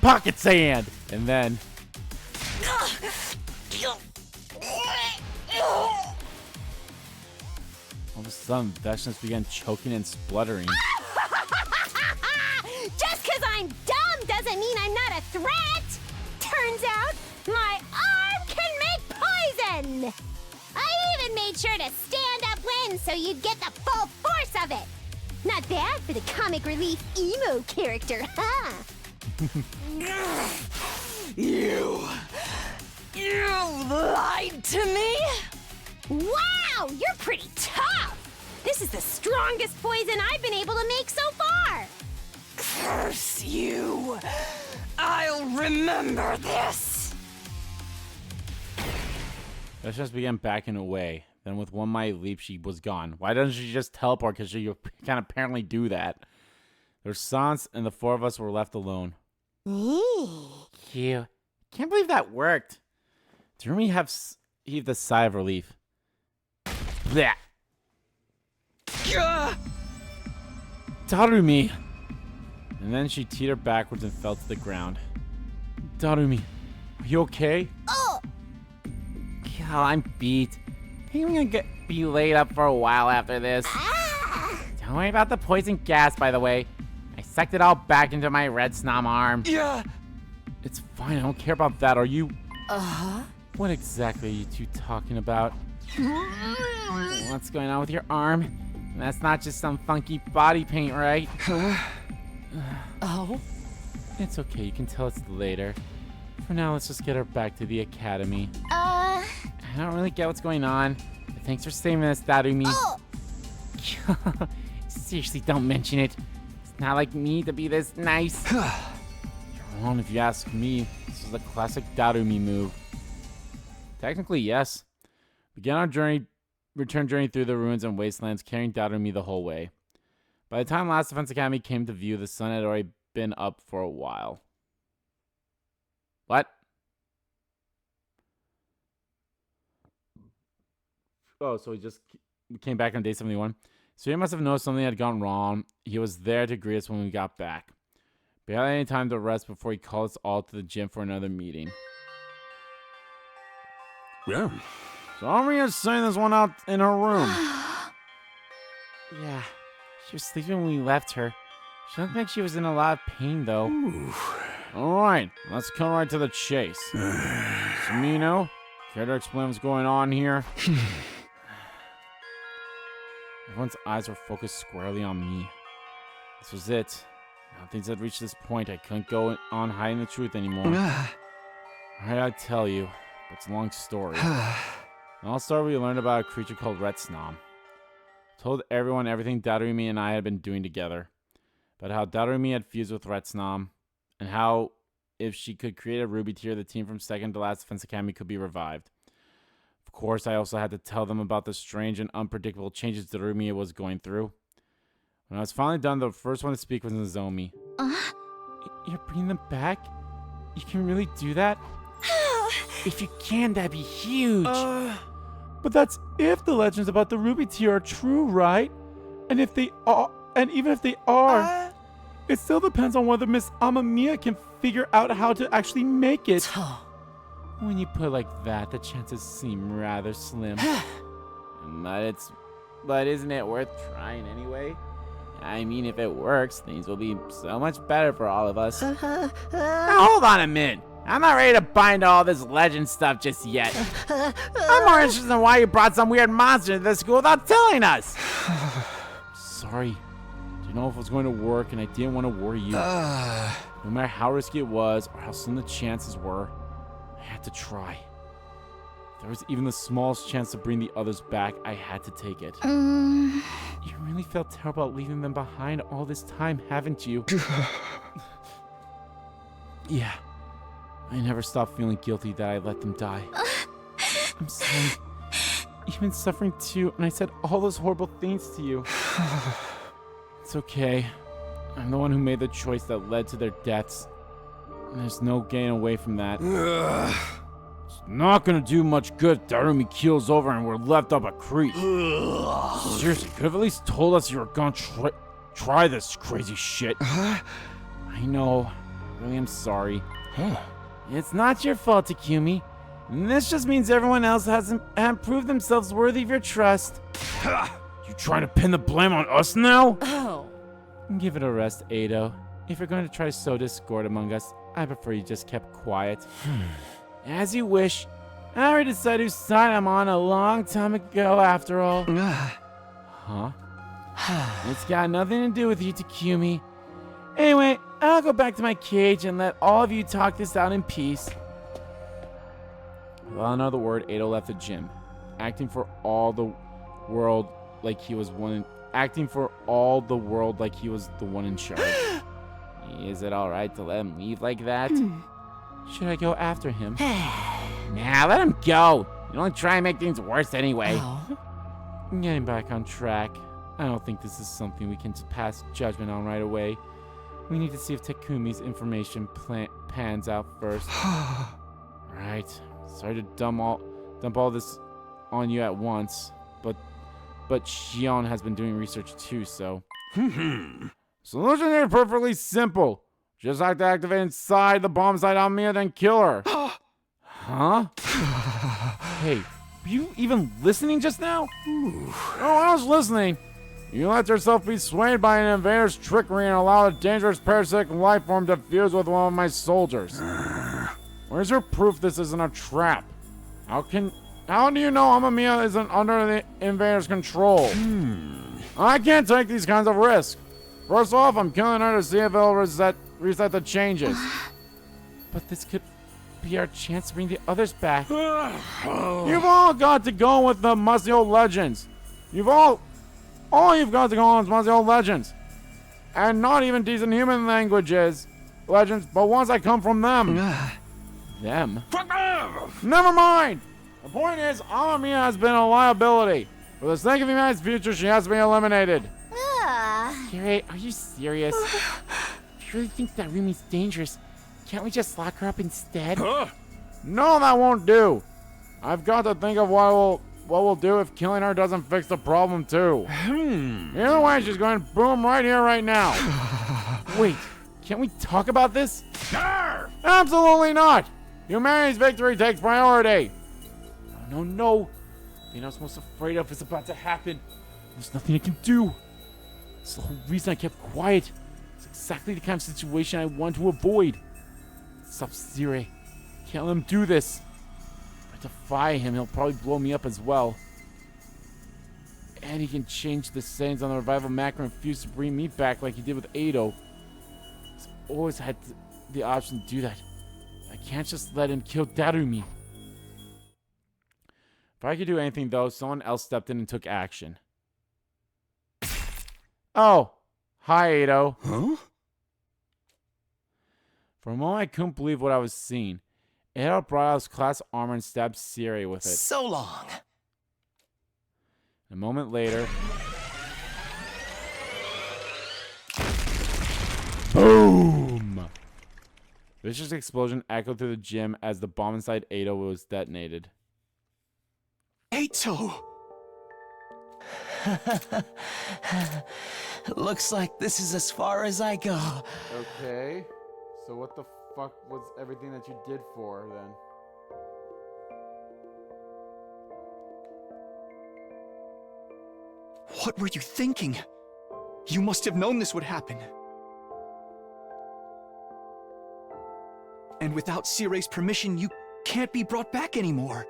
Pocket sand! And then... all of a sudden, Veshnas began choking and spluttering. Just because I'm dumb doesn't mean I'm not a threat! Turns out, my arm can make poison! I even made sure to stand upwind so you'd get the full force of it! Not bad for the comic relief emo character, huh? You lied to me? Wow, you're pretty tough! This is the strongest poison I've been able to make so far! Curse you! I'll remember this! Veshnas began backing away. Then with one mighty leap, she was gone. Why doesn't she just teleport? Because she can apparently do that. There's Sans, and the four of us were left alone. Phew. Can't believe that worked. Darumi heaved a sigh of relief. Blech. Darumi! And then she teetered backwards and fell to the ground. Darumi, are you okay? Oh! God, I'm beat. I think I'm gonna be laid up for a while after this. Don't worry about the poison gas, by the way. I sucked it all back into my red snom arm. Yeah! It's fine, I don't care about that. Are you... Uh-huh. What exactly are you two talking about? What's going on with your arm? That's not just some funky body paint, right? Oh? It's okay, you can tell us later. For now, let's just get her back to the academy. I don't really get what's going on, but thanks for saving us, Darumi. Oh. Seriously, don't mention it. It's not like me to be this nice. You're wrong if you ask me. This is a classic Darumi move. Technically, yes. Began our return journey through the ruins and wastelands, carrying Darumi the whole way. By the time Last Defense Academy came to view, the sun had already been up for a while. What? Oh, so we came back on day 71. So he must have noticed something had gone wrong. He was there to greet us when we got back. Barely any time to rest before he called us all to the gym for another meeting. Yeah. So Armia is saying this one out in her room. Yeah, she was sleeping when we left her. She looked like she was in a lot of pain, though. Alright, let's come right to the chase. Sumino, care to explain what's going on here? Everyone's eyes were focused squarely on me. This was it. Now things had reached this point, I couldn't go on hiding the truth anymore. Alright, I'd tell you, but it's a long story. And I'll start where we learned about a creature called Retsnom. Told everyone everything Darumi and I had been doing together. About how Darumi had fused with Retsnom, and how if she could create a ruby tier, the team from second to last Defense Academy could be revived. Of course, I also had to tell them about the strange and unpredictable changes Darumi was going through. When I was finally done, the first one to speak was Nozomi. You're bringing them back? You can really do that? If you can, that'd be huge. But that's if the legends about the ruby tier are true, right? And if they are, and even if they are, it still depends on whether Miss Amamiya can figure out how to actually make it. When you put it like that, the chances seem rather slim. But isn't it worth trying anyway? I mean, if it works, things will be so much better for all of us. Now, hold on a minute. I'm not ready to buy into all this legend stuff just yet. I'm more interested in why you brought some weird monster to this school without telling us. Sorry. Didn't know if it was going to work, and I didn't want to worry you. No matter how risky it was, or how slim the chances were, I had to try. If there was even the smallest chance to bring the others back, I had to take it. You really felt terrible about leaving them behind all this time, haven't you? Yeah. I never stopped feeling guilty that I let them die. I'm sorry. You've been suffering too, and I said all those horrible things to you. It's okay. I'm the one who made the choice that led to their deaths. And there's no getting away from that. It's not gonna do much good if Darumi keels over and we're left up a creek. Seriously, could have at least told us you were gonna try this crazy shit. I know. I really am sorry. It's not your fault, Takumi. And this just means everyone else hasn't proved themselves worthy of your trust. You trying to pin the blame on us now? Oh. Give it a rest, Ado. If you're going to try to sow discord among us, I prefer you just kept quiet. As you wish. I already decided whose side I'm on a long time ago, after all. Huh? It's got nothing to do with you, Takumi. Anyway, I'll go back to my cage and let all of you talk this out in peace. Without another word, Ado left the gym, acting for all the world like he was the one in charge. Is it alright to let him leave like that? Should I go after him? Nah, let him go. You only try and make things worse anyway. Getting back on track. I don't think this is something we can just pass judgment on right away. We need to see if Takumi's information pans out first. Right. Sorry to dump all this on you at once, but Shion has been doing research too, so. Solution here perfectly simple. Just have to activate inside the bomb site on Mia, then kill her. Huh? Hey, were you even listening just now? Oh, I was listening. You let yourself be swayed by an invader's trickery and allow a dangerous parasitic life form to fuse with one of my soldiers. Where's your proof this isn't a trap? How do you know Amamiya isn't under the invaders' control? I can't take these kinds of risks. First off, I'm killing her to see if it'll reset the changes. But this could be our chance to bring the others back. You've all got to go with the musty old legends. All you've got to go on is musty old legends. And not even decent human legends, but ones that come from them. Them? Never mind! The point is, Amamiya has been a liability. For the sake of humanity's future, she has to be eliminated. Sirei, are you serious? If you really think that Rumi's dangerous, can't we just lock her up instead? No, that won't do. I've got to think of what we'll do if killing her doesn't fix the problem too. Either way, she's going boom right here, right now. Wait, can't we talk about this? Absolutely not! Humanity's victory takes priority. No. The thing I was most afraid of is about to happen. There's nothing I can do. It's the whole reason I kept quiet. It's exactly the kind of situation I want to avoid. Stop Sirei. Can't let him do this. If I defy him, he'll probably blow me up as well. And he can change the settings on the revival macro and refuse to bring me back like he did with Ado. He's always had the option to do that. I can't just let him kill Darumi. If I could do anything, though, someone else stepped in and took action. Oh, hi, Ado. Huh? For a moment, I couldn't believe what I was seeing. Ado brought out his class armor and stabbed Sirei with it. So long. A moment later... Boom! Vicious explosion echoed through the gym as the bomb inside Ado was detonated. Ato! Looks like this is as far as I go. Okay. So what the fuck was everything that you did for then? What were you thinking? You must have known this would happen. And without Sirei's permission, you can't be brought back anymore.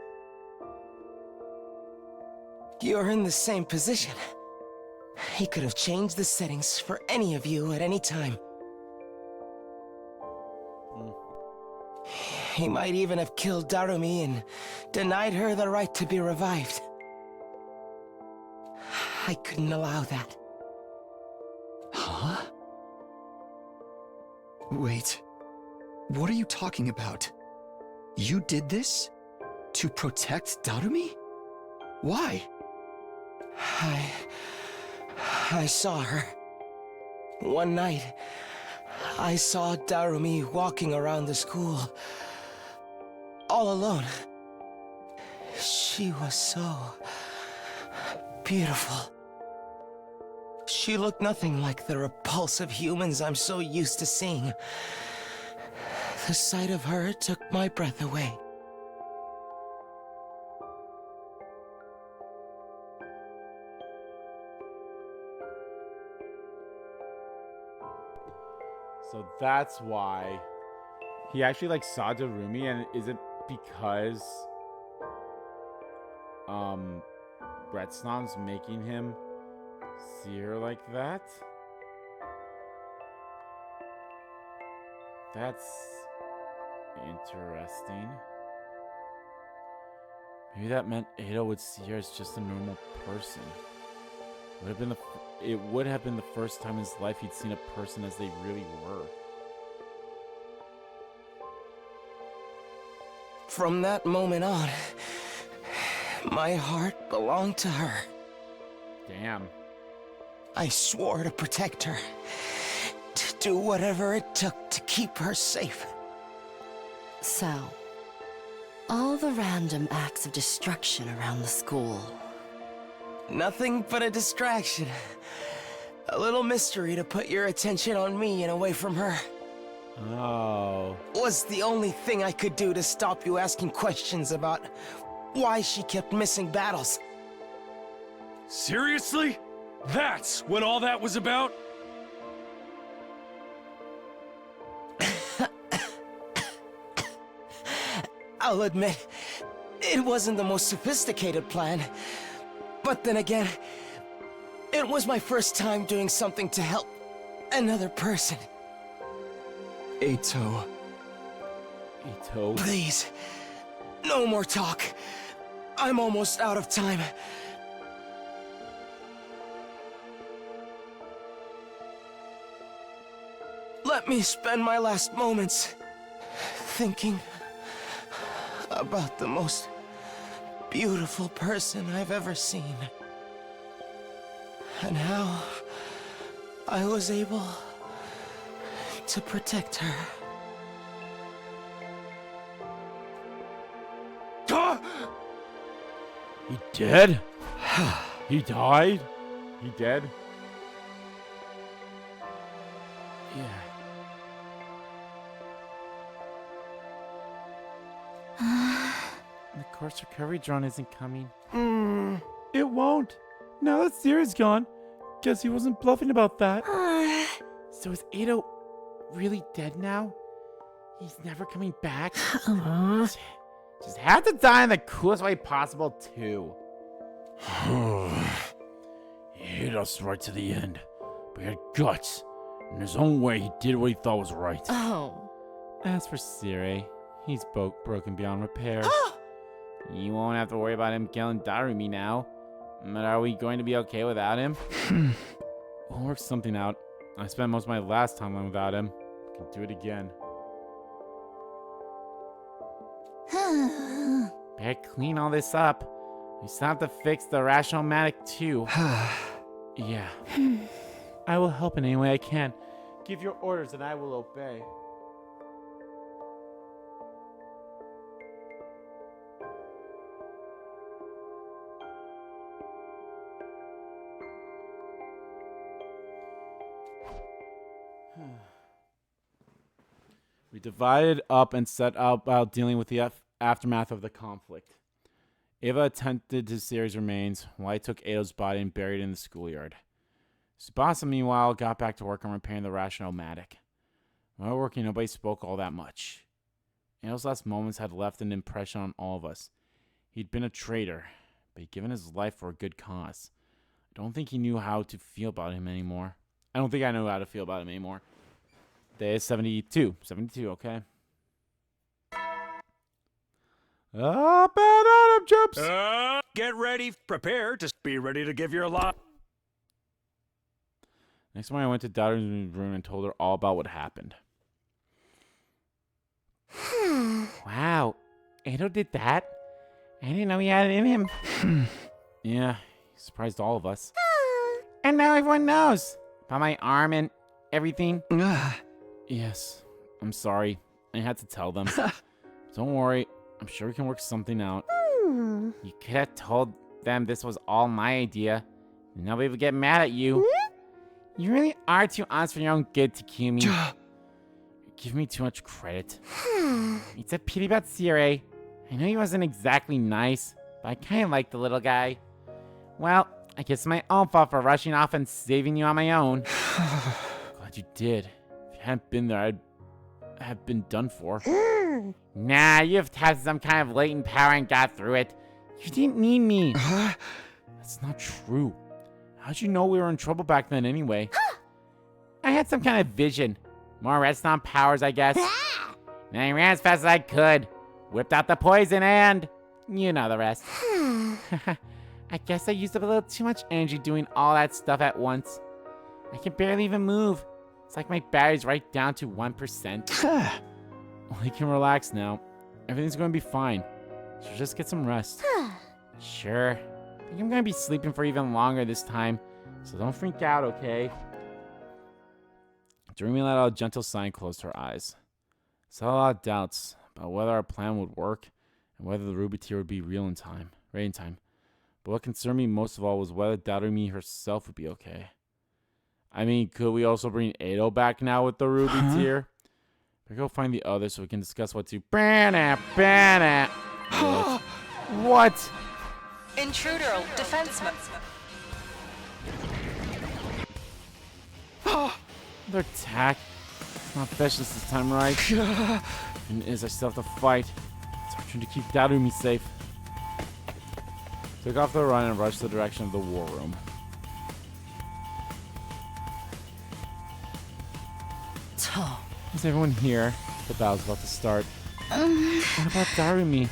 You're in the same position. He could have changed the settings for any of you at any time. He might even have killed Darumi and denied her the right to be revived. I couldn't allow that. Huh? Wait. What are you talking about? You did this? To protect Darumi? Why? I saw her. One night, I saw Darumi walking around the school. All alone. She was so beautiful. She looked nothing like the repulsive humans I'm so used to seeing. The sight of her took my breath away. So that's why he actually like saw Darumi, and is it because Bretsnom's making him see her like that? That's interesting. Maybe that meant Ado would see her as just a normal person. It would have been the first time in his life he'd seen a person as they really were. From that moment on, my heart belonged to her. Damn. I swore to protect her, to do whatever it took to keep her safe. So, all the random acts of destruction around the school. Nothing but a distraction. A little mystery to put your attention on me and away from her. Oh. Was the only thing I could do to stop you asking questions about why she kept missing battles. Seriously? That's what all that was about? I'll admit, It wasn't the most sophisticated plan. But then again, it was my first time doing something to help another person. Eito. Eito. Please, no more talk. I'm almost out of time. Let me spend my last moments thinking about the most beautiful person I've ever seen. And how I was able to protect her. He dead? He died? He dead? Yeah. The course recovery drone isn't coming. It won't. Now that Sirei's gone, guess he wasn't bluffing about that. So is Eito really dead now? He's never coming back? Just had to die in the coolest way possible, too. He hit us right to the end, but he had guts. In his own way, he did what he thought was right. Oh. As for Sirei, he's broken beyond repair. You won't have to worry about him killing Darumi now. But are we going to be okay without him? We'll work something out. I spent most of my last time without him. I can do it again. Better clean all this up. We still have to fix the rational-matic too. Yeah. I will help in any way I can. Give your orders and I will obey. We divided up and set out about dealing with the aftermath of the conflict. Eva attended to Sirei's remains, while I took Eito's body and buried it in the schoolyard. Tsubasa, meanwhile, got back to work on repairing the rational-matic. While working, nobody spoke all that much. Eito's last moments had left an impression on all of us. He'd been a traitor, but he'd given his life for a good cause. I don't think he knew how to feel about him anymore. I don't think I know how to feel about him anymore. Day is 72. 72, okay. Up and at 'em, troops! Get ready, prepare to be ready to give your lot. Next morning, I went to Darumi's room and told her all about what happened. Wow, Eito did that? I didn't know he had it in him. Yeah, he surprised all of us. And now everyone knows about my arm and everything. Yes, I'm sorry. I had to tell them. Don't worry, I'm sure we can work something out. You could have told them this was all my idea. Nobody would get mad at you. You really are too honest for your own good, Takumi. You give me too much credit. It's a pity about Sirei. I know he wasn't exactly nice, but I kind of like the little guy. Well, I guess it's my own fault for rushing off and saving you on my own. Glad you did. If you hadn't been there, I'd have been done for. Nah, you've had some kind of latent power and got through it. You didn't need me. That's not true. How'd you know we were in trouble back then anyway? I had some kind of vision. More redstone powers, I guess. And I ran as fast as I could. Whipped out the poison and... you know the rest. I guess I used up a little too much energy doing all that stuff at once. I can barely even move. It's like my battery's right down to 1%. Well, you can relax now. Everything's going to be fine. So just get some rest. Sure. I think I'm going to be sleeping for even longer this time. So don't freak out, okay? Darumi let out a gentle sigh and closed her eyes. I saw a lot of doubts about whether our plan would work and whether the ruby tear would be ready in time. But what concerned me most of all was whether Darumi herself would be okay. I mean, could we also bring Eito back now with the ruby tear? Better go find the others so we can discuss what to... What? Intruder defenseman. Their attack. Not vicious this time, right? And as I still have to fight, it's our turn to keep Darumi safe. Took off the run and rushed the direction of the war room. Is everyone here? The battle's about to start. What about Darumi?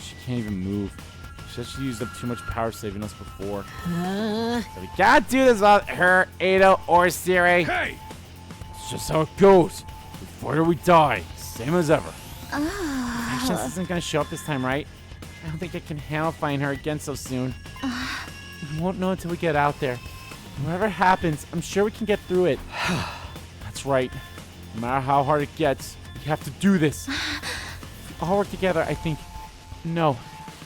She can't even move. She said she used up too much power saving us before. So we gotta do this without her, Ado, or Sirei. Hey! It's just how it goes. Before we die, same as ever. Actions isn't gonna show up this time, right? I don't think I can handle fighting her again so soon. We won't know until we get out there. Whatever happens, I'm sure we can get through it. That's right. No matter how hard it gets, we have to do this. If we all work together, I think... No.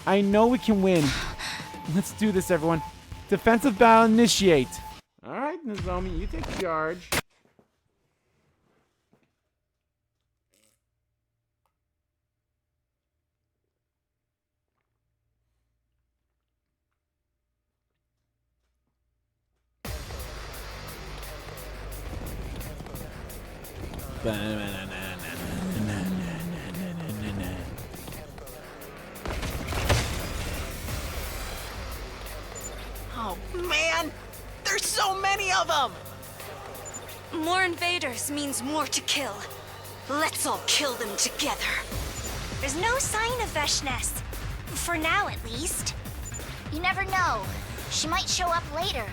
I know we can win. Let's do this, everyone. Defensive battle initiate. Alright, Nozomi, you take charge. Oh, man! There's so many of them! More invaders means more to kill. Let's all kill them together. There's no sign of Veshness. For now, at least. You never know. She might show up later.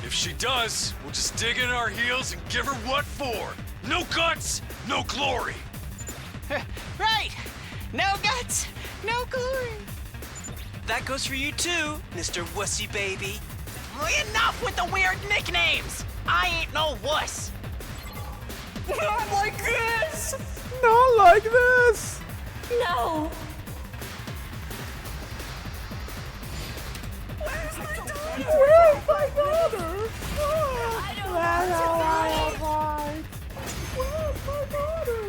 If she does, we'll just dig in our heels and give her what for. No guts, no glory. Right! No guts, no glory. That goes for you too, Mr. Wussy Baby. Enough with the weird nicknames! I ain't no wuss! Not like this! Not like this! No! Where's my daughter? Where's my daughter? I don't want to Alright. Where's my daughter?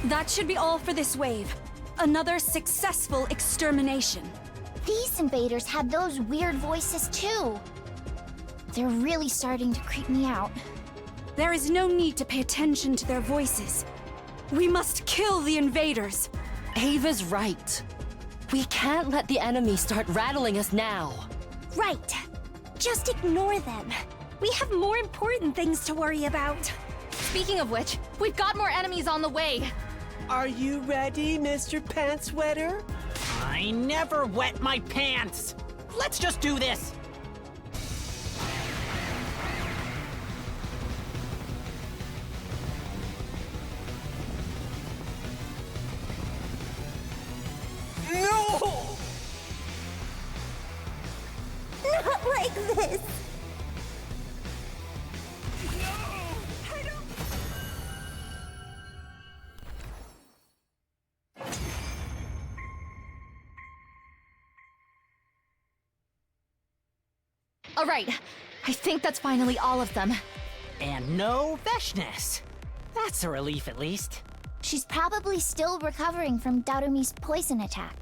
That should be all for this wave. Another successful extermination. These invaders had those weird voices too. They're really starting to creep me out. There is no need to pay attention to their voices. We must kill the invaders. Ava's right. We can't let the enemy start rattling us now. Right. Just ignore them. We have more important things to worry about. Speaking of which, we've got more enemies on the way. Are you ready, Mr. Pants Wetter? I never wet my pants! Let's just do this! No! Not like this. All right, I think that's finally all of them. And no Veshness. That's a relief, at least. She's probably still recovering from Darumi's poison attack.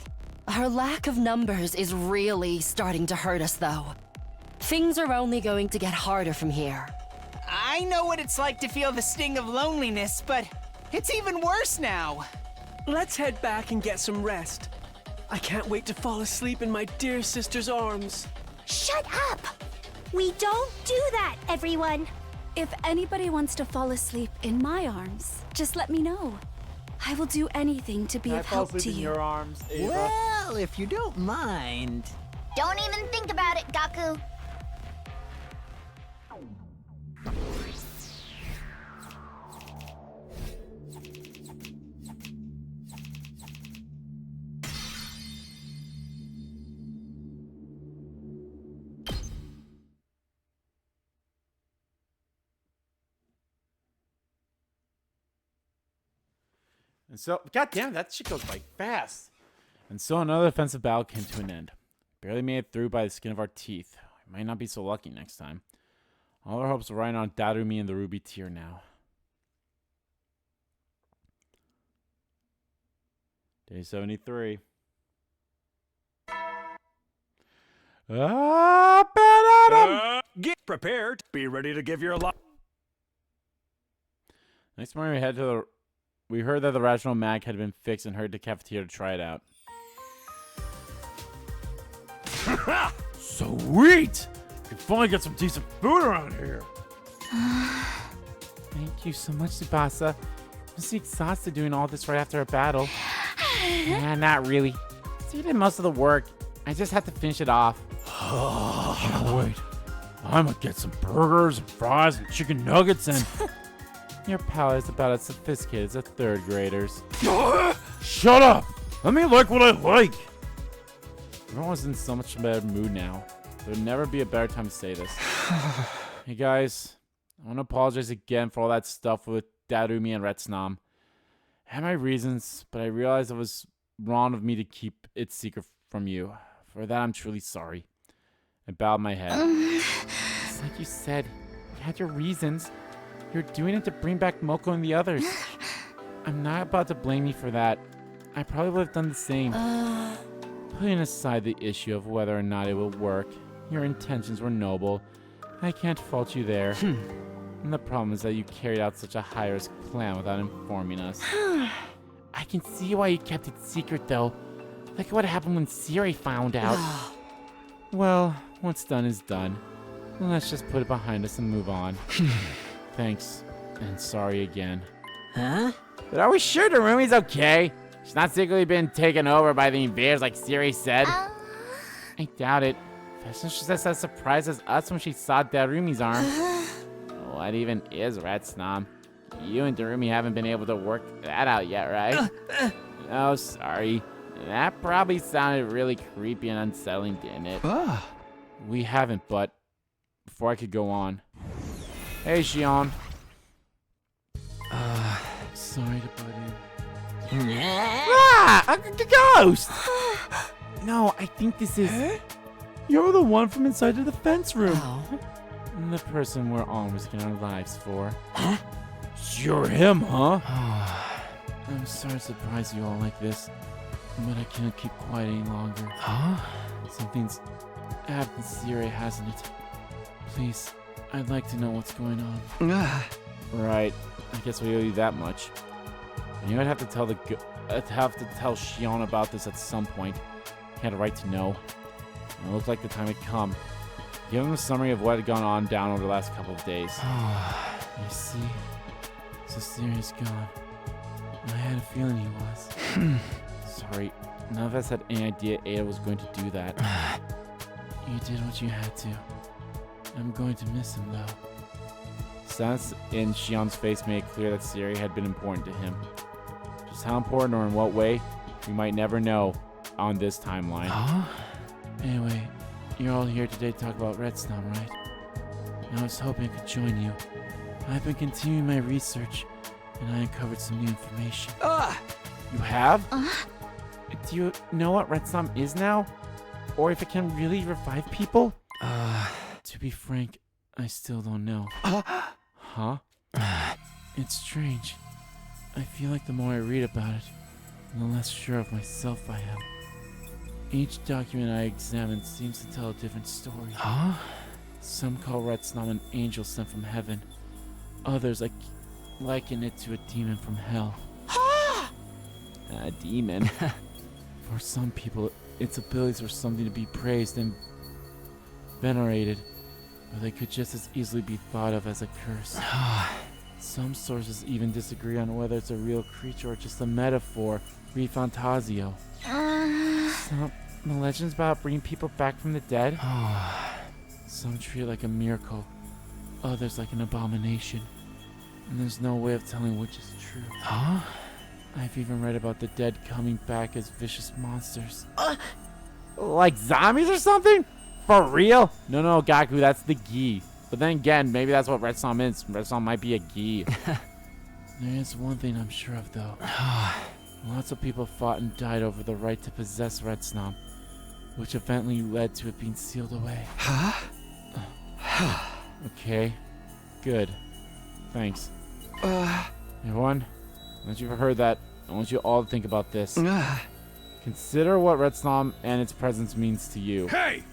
Her lack of numbers is really starting to hurt us, though. Things are only going to get harder from here. I know what it's like to feel the sting of loneliness, but it's even worse now. Let's head back and get some rest. I can't wait to fall asleep in my dear sister's arms. Shut up! We don't do that, everyone. If anybody wants to fall asleep in my arms, just let me know. I will do anything to be Can I of fall help asleep to in you. your arms, Ava? Well, if you don't mind. Don't even think about it, Gaku. And so, goddamn, that shit goes by fast. And so another offensive battle came to an end. Barely made it through by the skin of our teeth. We might not be so lucky next time. All our hopes are riding on Darumi and the Ruby Tier now. Day 73. Get prepared. Be ready to give your life. Next morning we head to the... We heard that the rational mag had been fixed and heard the cafeteria to try it out. Sweet! We can finally get some decent food around here. Thank you so much, Tsubasa. I'm so exhausted doing all this right after a battle. Nah, not really. So you did most of the work. I just have to finish it off. Can't wait. I'm gonna get some burgers and fries and chicken nuggets and... Your palate is about as sophisticated as a third grader's. Shut up! Let me like what I like! Everyone's in so much better mood now. There would never be a better time to say this. Hey guys, I want to apologize again for all that stuff with Darumi and Retsnam. I had my reasons, but I realized it was wrong of me to keep it secret from you. For that, I'm truly sorry. I bowed my head. It's like you said, you had your reasons. You're doing it to bring back Moko and the others. I'm not about to blame you for that. I probably would have done the same. Putting aside the issue of whether or not it will work, your intentions were noble. I can't fault you there. And the problem is that you carried out such a high-risk plan without informing us. I can see why you kept it secret, though. Look at what happened when Sirei found out. Well, what's done is done. Let's just put it behind us and move on. Thanks, and sorry again. Huh? But are we sure Darumi's okay? She's not secretly been taken over by the invaders like Sirei said. I doubt it. She's just as surprised as us when she saw Darumi's arm. What even is Retsnam? You and Darumi haven't been able to work that out yet, right? Oh, sorry. That probably sounded really creepy and unsettling, didn't it? We haven't, but before I could go on. Hey, Xion. Sorry to butt in. A ghost! No, I think this is... You're the one from inside the defense room. The person we're on risking our lives for. You're him, huh? I'm sorry to surprise you all like this, but I can't keep quiet any longer. Something's happened to Sirei, hasn't it? Please, I'd like to know what's going on. Right, I guess we owe you that much. I knew I'd have to tell Xion about this at some point. He had a right to know. And it looked like the time had come. Give him a summary of what had gone on down over the last couple of days. You see? So Sirei's gone. I had a feeling he was. Sorry, none of us had any idea Ada was going to do that. You did what you had to. I'm going to miss him, though. Silence in Xion's face made it clear that Sirei had been important to him. Just how important or in what way, we might never know on this timeline. Anyway, you're all here today to talk about Retsnam, right? I was hoping I could join you. I've been continuing my research, and I uncovered some new information. You have? Do you know what Retsnam is now? Or if it can really revive people? To be frank, I still don't know. Huh? It's strange. I feel like the more I read about it, the less sure of myself I am. Each document I examine seems to tell a different story. Some call Retsnam an angel sent from heaven. Others liken it to a demon from hell. A demon? For some people, its abilities were something to be praised and venerated, but they could just as easily be thought of as a curse. Some sources even disagree on whether it's a real creature or just a metaphor. Read Fantasio. The legends about bringing people back from the dead? Some treat it like a miracle, others like an abomination. And there's no way of telling which is true. I've even read about the dead coming back as vicious monsters. Like zombies or something? For real? No, Gaku, that's the Gi. But then again, maybe that's what Retsnam is. Retsnam might be a Gi. There is one thing I'm sure of, though. Lots of people fought and died over the right to possess Retsnam, which eventually led to it being sealed away. Okay, good. Thanks. Everyone, once you've heard that, I want you all to think about this. Consider what Retsnam and its presence means to you. Hey!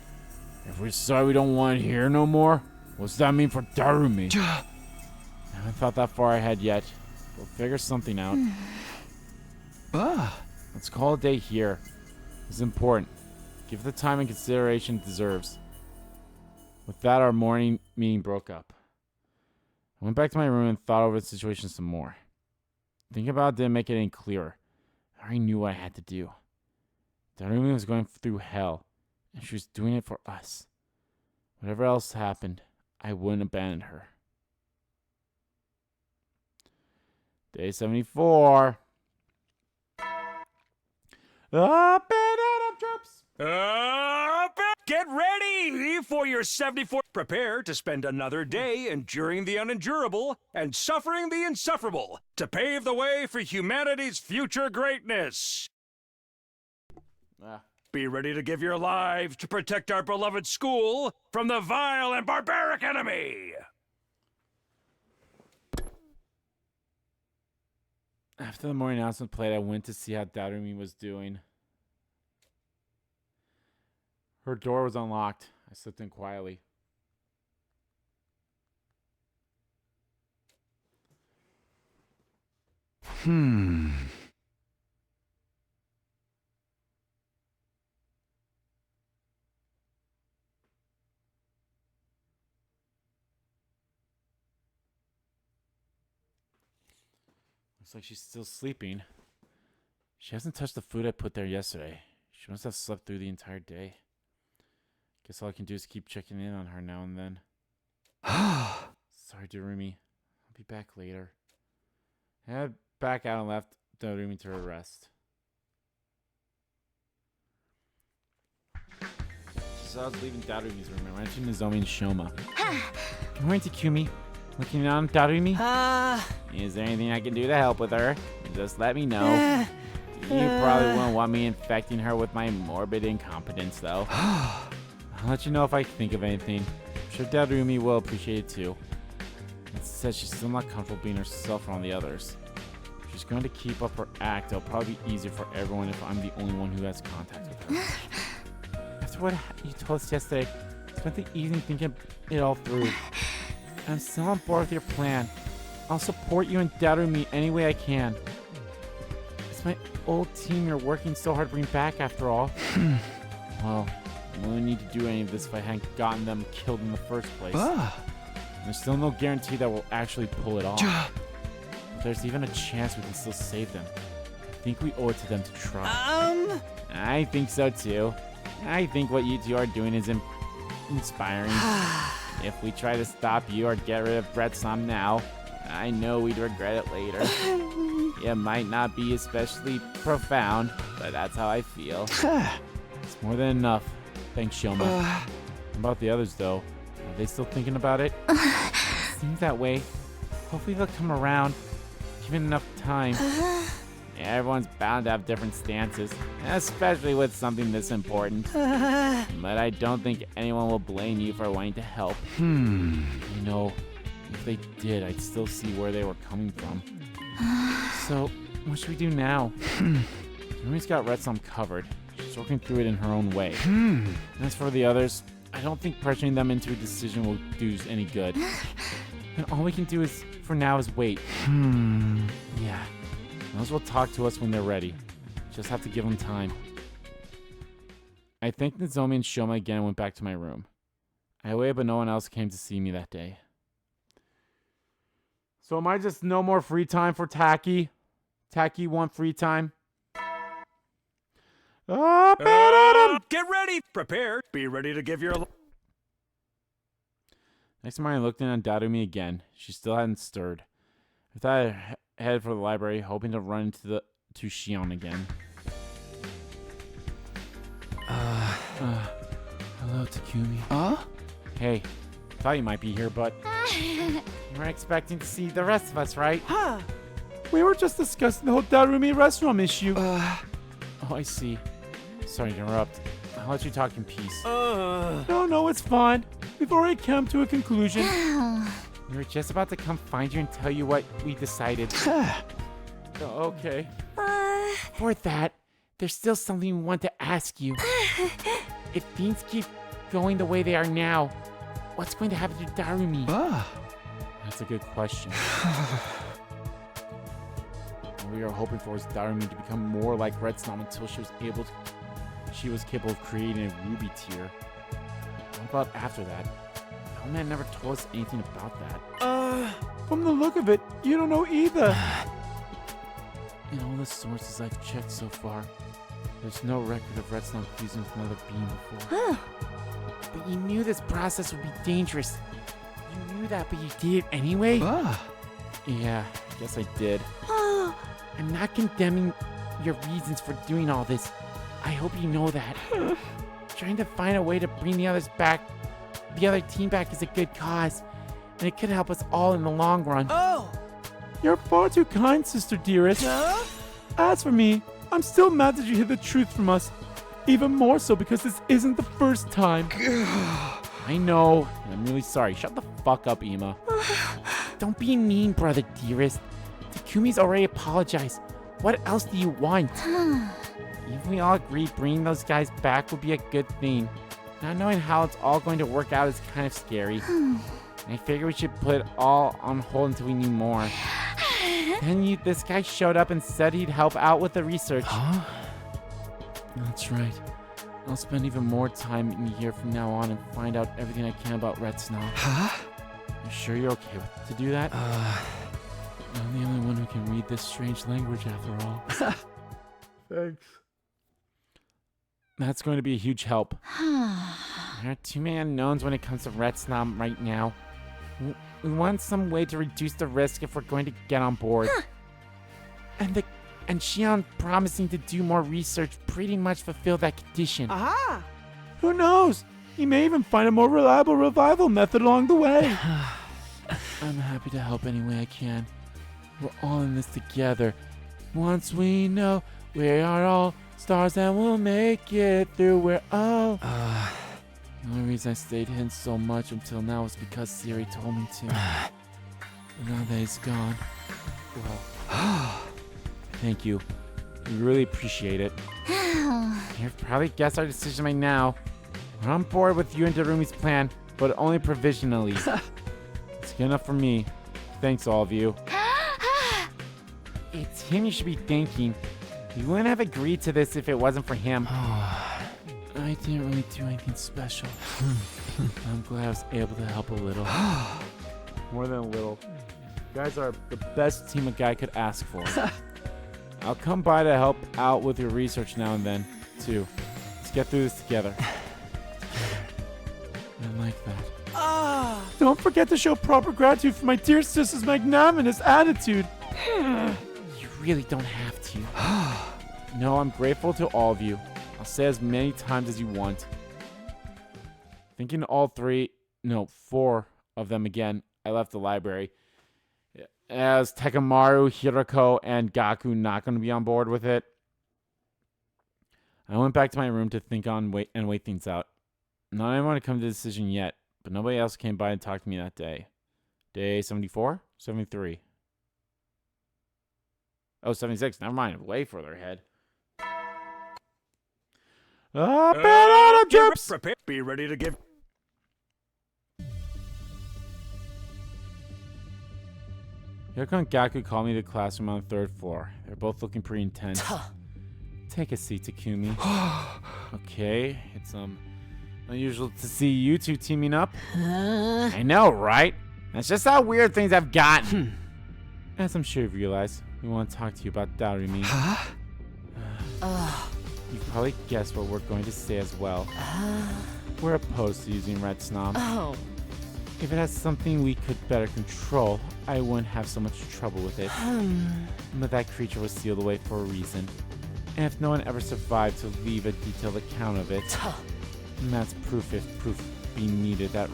If we're sorry we don't want it here no more, what's that mean for Darumi? I haven't thought that far ahead yet, We'll figure something out. Ah. Let's call it a day here. It's important. Give it the time and consideration it deserves. With that, our morning meeting broke up. I went back to my room and thought over the situation some more. Thinking about it didn't make it any clearer. I already knew what I had to do. Darumi was going through hell, and she was doing it for us. Whatever else happened, I wouldn't abandon her. Day 74. Up and out, troops! Get ready for your 74th. Prepare to spend another day enduring the unendurable and suffering the insufferable to pave the way for humanity's future greatness. Be ready to give your lives to protect our beloved school from the vile and barbaric enemy. After the morning announcement played, I went to see how Darumi was doing. Her door was unlocked. I slipped in quietly. Looks like she's still sleeping. She hasn't touched the food I put there yesterday. She must have slept through the entire day. Guess all I can do is keep checking in on her now and then. Sorry, Darumi. I'll be back later. I headed back out and left Darumi to her rest. Just as I was leaving Darumi's room, I ran into Nozomi and Shoma. Good morning, Takumi. Looking on Darumi? Is there anything I can do to help with her? Just let me know. You probably won't want me infecting her with my morbid incompetence, though. I'll let you know if I think of anything. I'm sure Darumi will appreciate it, too. It says she's still not comfortable being herself around the others. If she's going to keep up her act, it'll probably be easier for everyone if I'm the only one who has contact with her. After what you told us yesterday, I spent the evening thinking it all through. I'm still on board with your plan. I'll support you and Darumi any way I can. It's my old team you're working so hard to bring back, after all. Well, I wouldn't need to do any of this if I hadn't gotten them killed in the first place. There's still no guarantee that we'll actually pull it off. But there's even a chance we can still save them. I think we owe it to them to try. I think so too. I think what you two are doing is inspiring. If we try to stop you or get rid of Red Som now, I know we'd regret it later. It might not be especially profound, but that's how I feel. It's more than enough. Thanks, Shoma. How about the others, though? Are they still thinking about it? Seems that way. Hopefully they'll come around, given enough time. Everyone's bound to have different stances, especially with something this important. But I don't think anyone will blame you for wanting to help. You know, if they did, I'd still see where they were coming from. So, what should we do now? Rumi's got Red Som covered. She's working through it in her own way. And as for the others, I don't think pressuring them into a decision will do any good. And all we can do is, for now, is wait. Yeah. Those will talk to us when they're ready. Just have to give them time. I thanked Nozomi and Shoma again and went back to my room. I waited, but no one else came to see me that day. So am I just no more free time for Taki? Taki want free time? Get ready! Prepare. Be ready to give your... Next morning, I looked in on Darumi again. She still hadn't stirred. I thought I'd head for the library, hoping to run into Shion again. Hello, Takumi. Hey, thought you might be here, but you weren't expecting to see the rest of us, right? We were just discussing the whole Darumi restroom issue. Oh, I see. Sorry to interrupt. I'll let you talk in peace. No, it's fine. We've already come to a conclusion. We were just about to come find you and tell you what we decided. Okay. For that, there's still something we want to ask you. If things keep going the way they are now, what's going to happen to Darumi? That's a good question. we were hoping for was Darumi to become more like Red Snom until she was capable of creating a ruby tier. What about after that? The man never told us anything about that. From the look of it, you don't know either. In all the sources I've checked so far, there's no record of Red Snom fusing with another being before. But you knew this process would be dangerous. You knew that, but you did it anyway? Yeah, I guess I did. I'm not condemning your reasons for doing all this. I hope you know that. Trying to find a way to bring the other team back is a good cause, and it could help us all in the long run. You're far too kind, Sister Dearest. As for me, I'm still mad that you hid the truth from us. Even more so because this isn't the first time. I know, and I'm really sorry. Shut the fuck up, Ima. Don't be mean, brother Dearest. Takumi's already apologized. What else do you want? If we all agreed bringing those guys back would be a good thing. Not knowing how it's all going to work out is kind of scary. I figure we should put it all on hold until we knew more. Then this guy showed up and said he'd help out with the research. That's right. I'll spend even more time in here from now on and find out everything I can about Red Snow. You sure you're okay to do that? I'm the only one who can read this strange language after all. Thanks. That's going to be a huge help. There are too many unknowns when it comes to Red Snob right now. We want some way to reduce the risk if we're going to get on board. And Shion promising to do more research pretty much fulfilled that condition. Who knows? He may even find a more reliable revival method along the way. I'm happy to help any way I can. We're all in this together. Once we know we are all stars and we'll make it through, we're all... The only reason I stayed hidden so much until now was because Sirei told me to. But now that he's gone, well, thank you. We really appreciate it. You've probably guessed our decision by now. We're on board with you and Darumi's plan, but only provisionally. It's good enough for me. Thanks, all of you. It's him you should be thanking. You wouldn't have agreed to this if it wasn't for him. I didn't really do anything special. I'm glad I was able to help a little. More than a little. You guys are the best team a guy could ask for. I'll come by to help out with your research now and then, too. Let's get through this together. I like that. Don't forget to show proper gratitude for my dear sister's magnanimous attitude. You really don't have to. No, I'm grateful to all of you. I'll say as many times as you want. Thinking all four of them again, I left the library. As Tekamaru, Hirako, and Gaku not going to be on board with it, I went back to my room to think on and wait things out. Not everyone had come to a decision yet, but nobody else came by and talked to me that day. Day 74? 73. Oh, 76. Never mind. Way further ahead. Troops! Be ready to give... Hirako and Gaku called me to the classroom on the 3rd floor. They're both looking pretty intense. Take a seat, Takumi. Okay, it's unusual to see you two teaming up. I know, right? That's just how weird things have gotten. As I'm sure you've realized, we want to talk to you about Darumi. You've probably guessed what we're going to say as well. We're opposed to using Red Snom. If it has something we could better control, I wouldn't have so much trouble with it. But that creature was sealed away for a reason. And if no one ever survived to leave a detailed account of it, that's proof if proof be needed that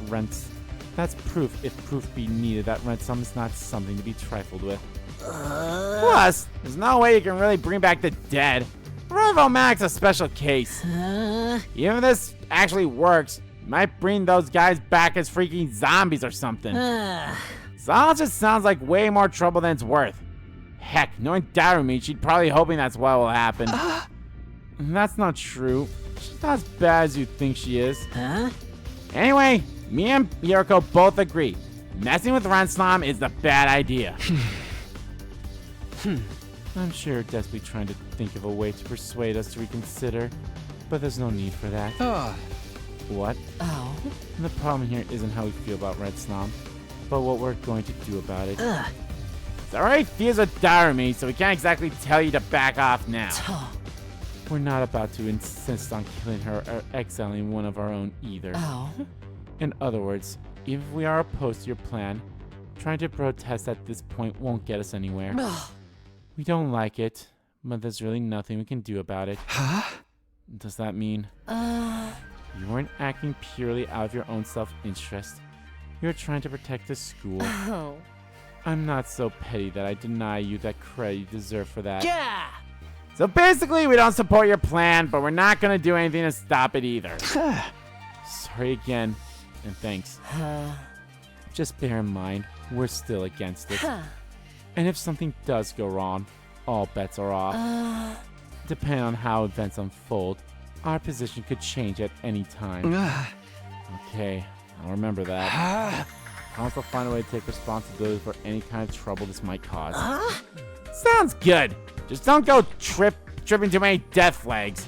proof if proof be needed that ransom is not something to be trifled with. Plus, there's no way you can really bring back the dead. Revo Mac's a special case. Even if this actually works, you might bring those guys back as freaking zombies or something. So it just sounds like way more trouble than it's worth. Heck, knowing Darumi, she'd probably hoping that's what will happen. That's not true. She's not as bad as you think she is. Anyway, me and Hirako both agree. Messing with Ranslam is the bad idea. I'm sure you're desperately trying to think of a way to persuade us to reconsider, but there's no need for that. What? Oh? And the problem here isn't how we feel about Red Snom, but what we're going to do about it. It's alright feels with Darumi, so we can't exactly tell you to back off now. We're not about to insist on killing her or exiling one of our own either. Oh? In other words, even if we are opposed to your plan, trying to protest at this point won't get us anywhere. We don't like it, but there's really nothing we can do about it. Does that mean? You weren't acting purely out of your own self-interest. You're trying to protect the school. Oh. I'm not so petty that I deny you that credit you deserve for that. Yeah! So basically, we don't support your plan, but we're not gonna do anything to stop it either. Sorry again, and thanks. Just bear in mind, we're still against it. And if something does go wrong, all bets are off. Depending on how events unfold, our position could change at any time. Okay, I'll remember that. I promise I'll find a way to take responsibility for any kind of trouble this might cause. Sounds good. Just don't go tripping too many death flags.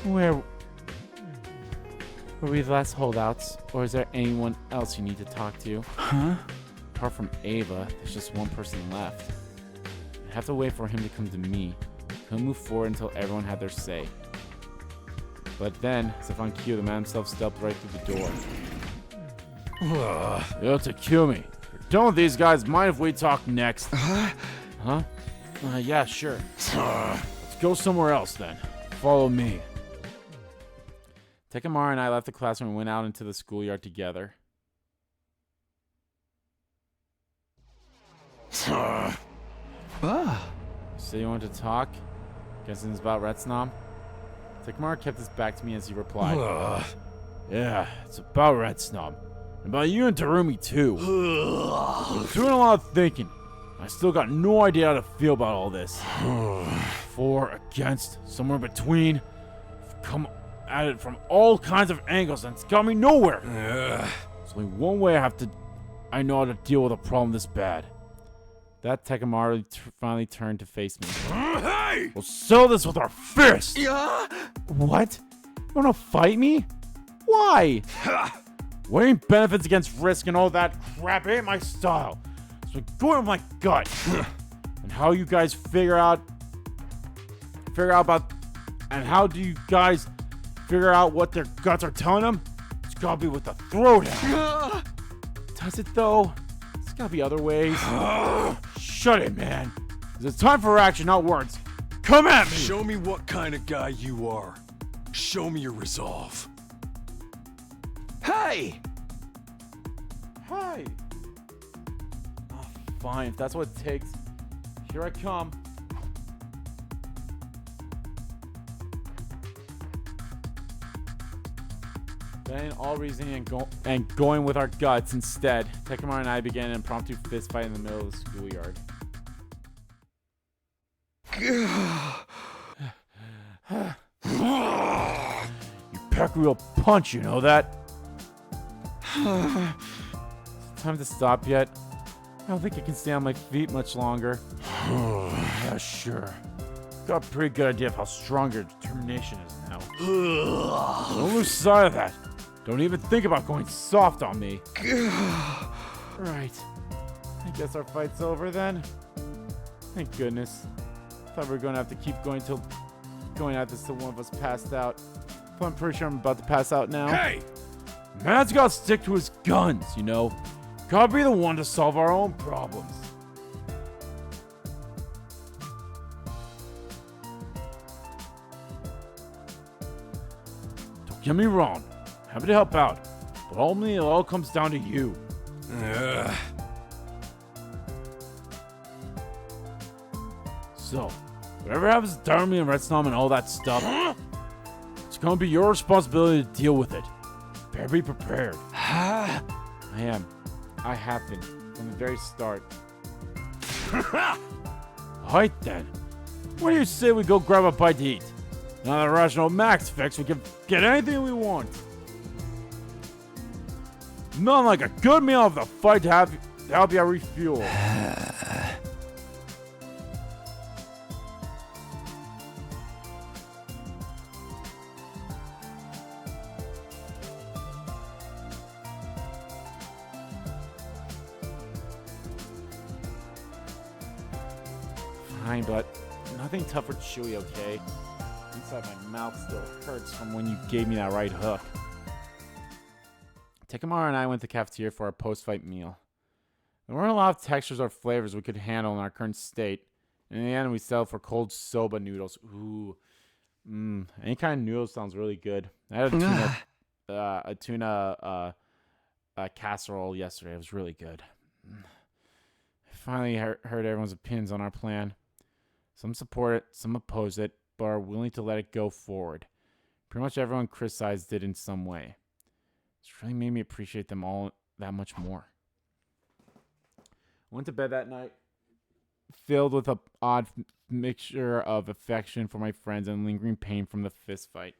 Where were we the last holdouts, or is there anyone else you need to talk to? Apart from Ava, there's just one person left. I have to wait for him to come to me. He'll move forward until everyone had their say. But then, as if on cue, the man himself stepped right through the door. Yo, Takumi, we're done with these guys. Mind if we talk next? Huh? Yeah, sure. Let's go somewhere else then. Follow me. Takemura and I left the classroom and went out into the schoolyard together. So you wanted to talk? Guessing it's about Red Snom? Takemura kept his back to me as he replied. Yeah, it's about Red Snom. And about you and Darumi too. I'm doing a lot of thinking. I still got no idea how to feel about all this. For, against, somewhere between. I've come at it from all kinds of angles and it's got me nowhere. There's only one way I know how to deal with a problem this bad. That Takemura finally turned to face me. Hey! We'll settle this with our fists! What? You wanna fight me? Why? Weighing benefits against risk and all that crap ain't my style. So I'm going with my gut. And how you guys figure out about, and how do you guys figure out what their guts are telling them? It's gotta be with the throwdown. Does it though? There's gotta be other ways. Shut it, man. It's time for action, not words. Come at me! Show me what kind of guy you are. Show me your resolve. Hey! Hi! Oh, fine, if that's what it takes. Here I come. Then all reasoning and going with our guts instead, Takemura and I began an impromptu fist fight in the middle of the schoolyard. You pack a real punch, you know that? Time to stop yet? I don't think I can stay on my feet much longer. Yeah, sure. Got a pretty good idea of how strong your determination is now. Don't lose sight of that. Don't even think about going soft on me. Right. I guess our fight's over then. Thank goodness. Thought we were going to have to keep going at this till one of us passed out. But I'm pretty sure I'm about to pass out now. Hey! Man's gotta stick to his guns, you know? Gotta be the one to solve our own problems. Don't get me wrong. Happy to help out. But ultimately, it all comes down to you. So, whatever happens to Darumi and Red Snom and all that stuff, it's gonna be your responsibility to deal with it. Better be prepared. I am. I have been from the very start. Alright then. What do you say we go grab a bite to eat? Now that Rational Max fixed, we can get anything we want. Nothing like a good meal of the fight to help you refuel. fine, but nothing tough or chewy, okay? Inside my mouth still hurts from when you gave me that right hook. Takuma and I went to the cafeteria for our post-fight meal. There weren't a lot of textures or flavors we could handle in our current state. In the end, we settled for cold soba noodles. Ooh. Any kind of noodle sounds really good. I had a tuna casserole yesterday. It was really good. I finally heard everyone's opinions on our plan. Some support it, some oppose it, but are willing to let it go forward. Pretty much everyone criticized it in some way. It's really made me appreciate them all that much more. I went to bed that night filled with an odd mixture of affection for my friends and lingering pain from the fist fight.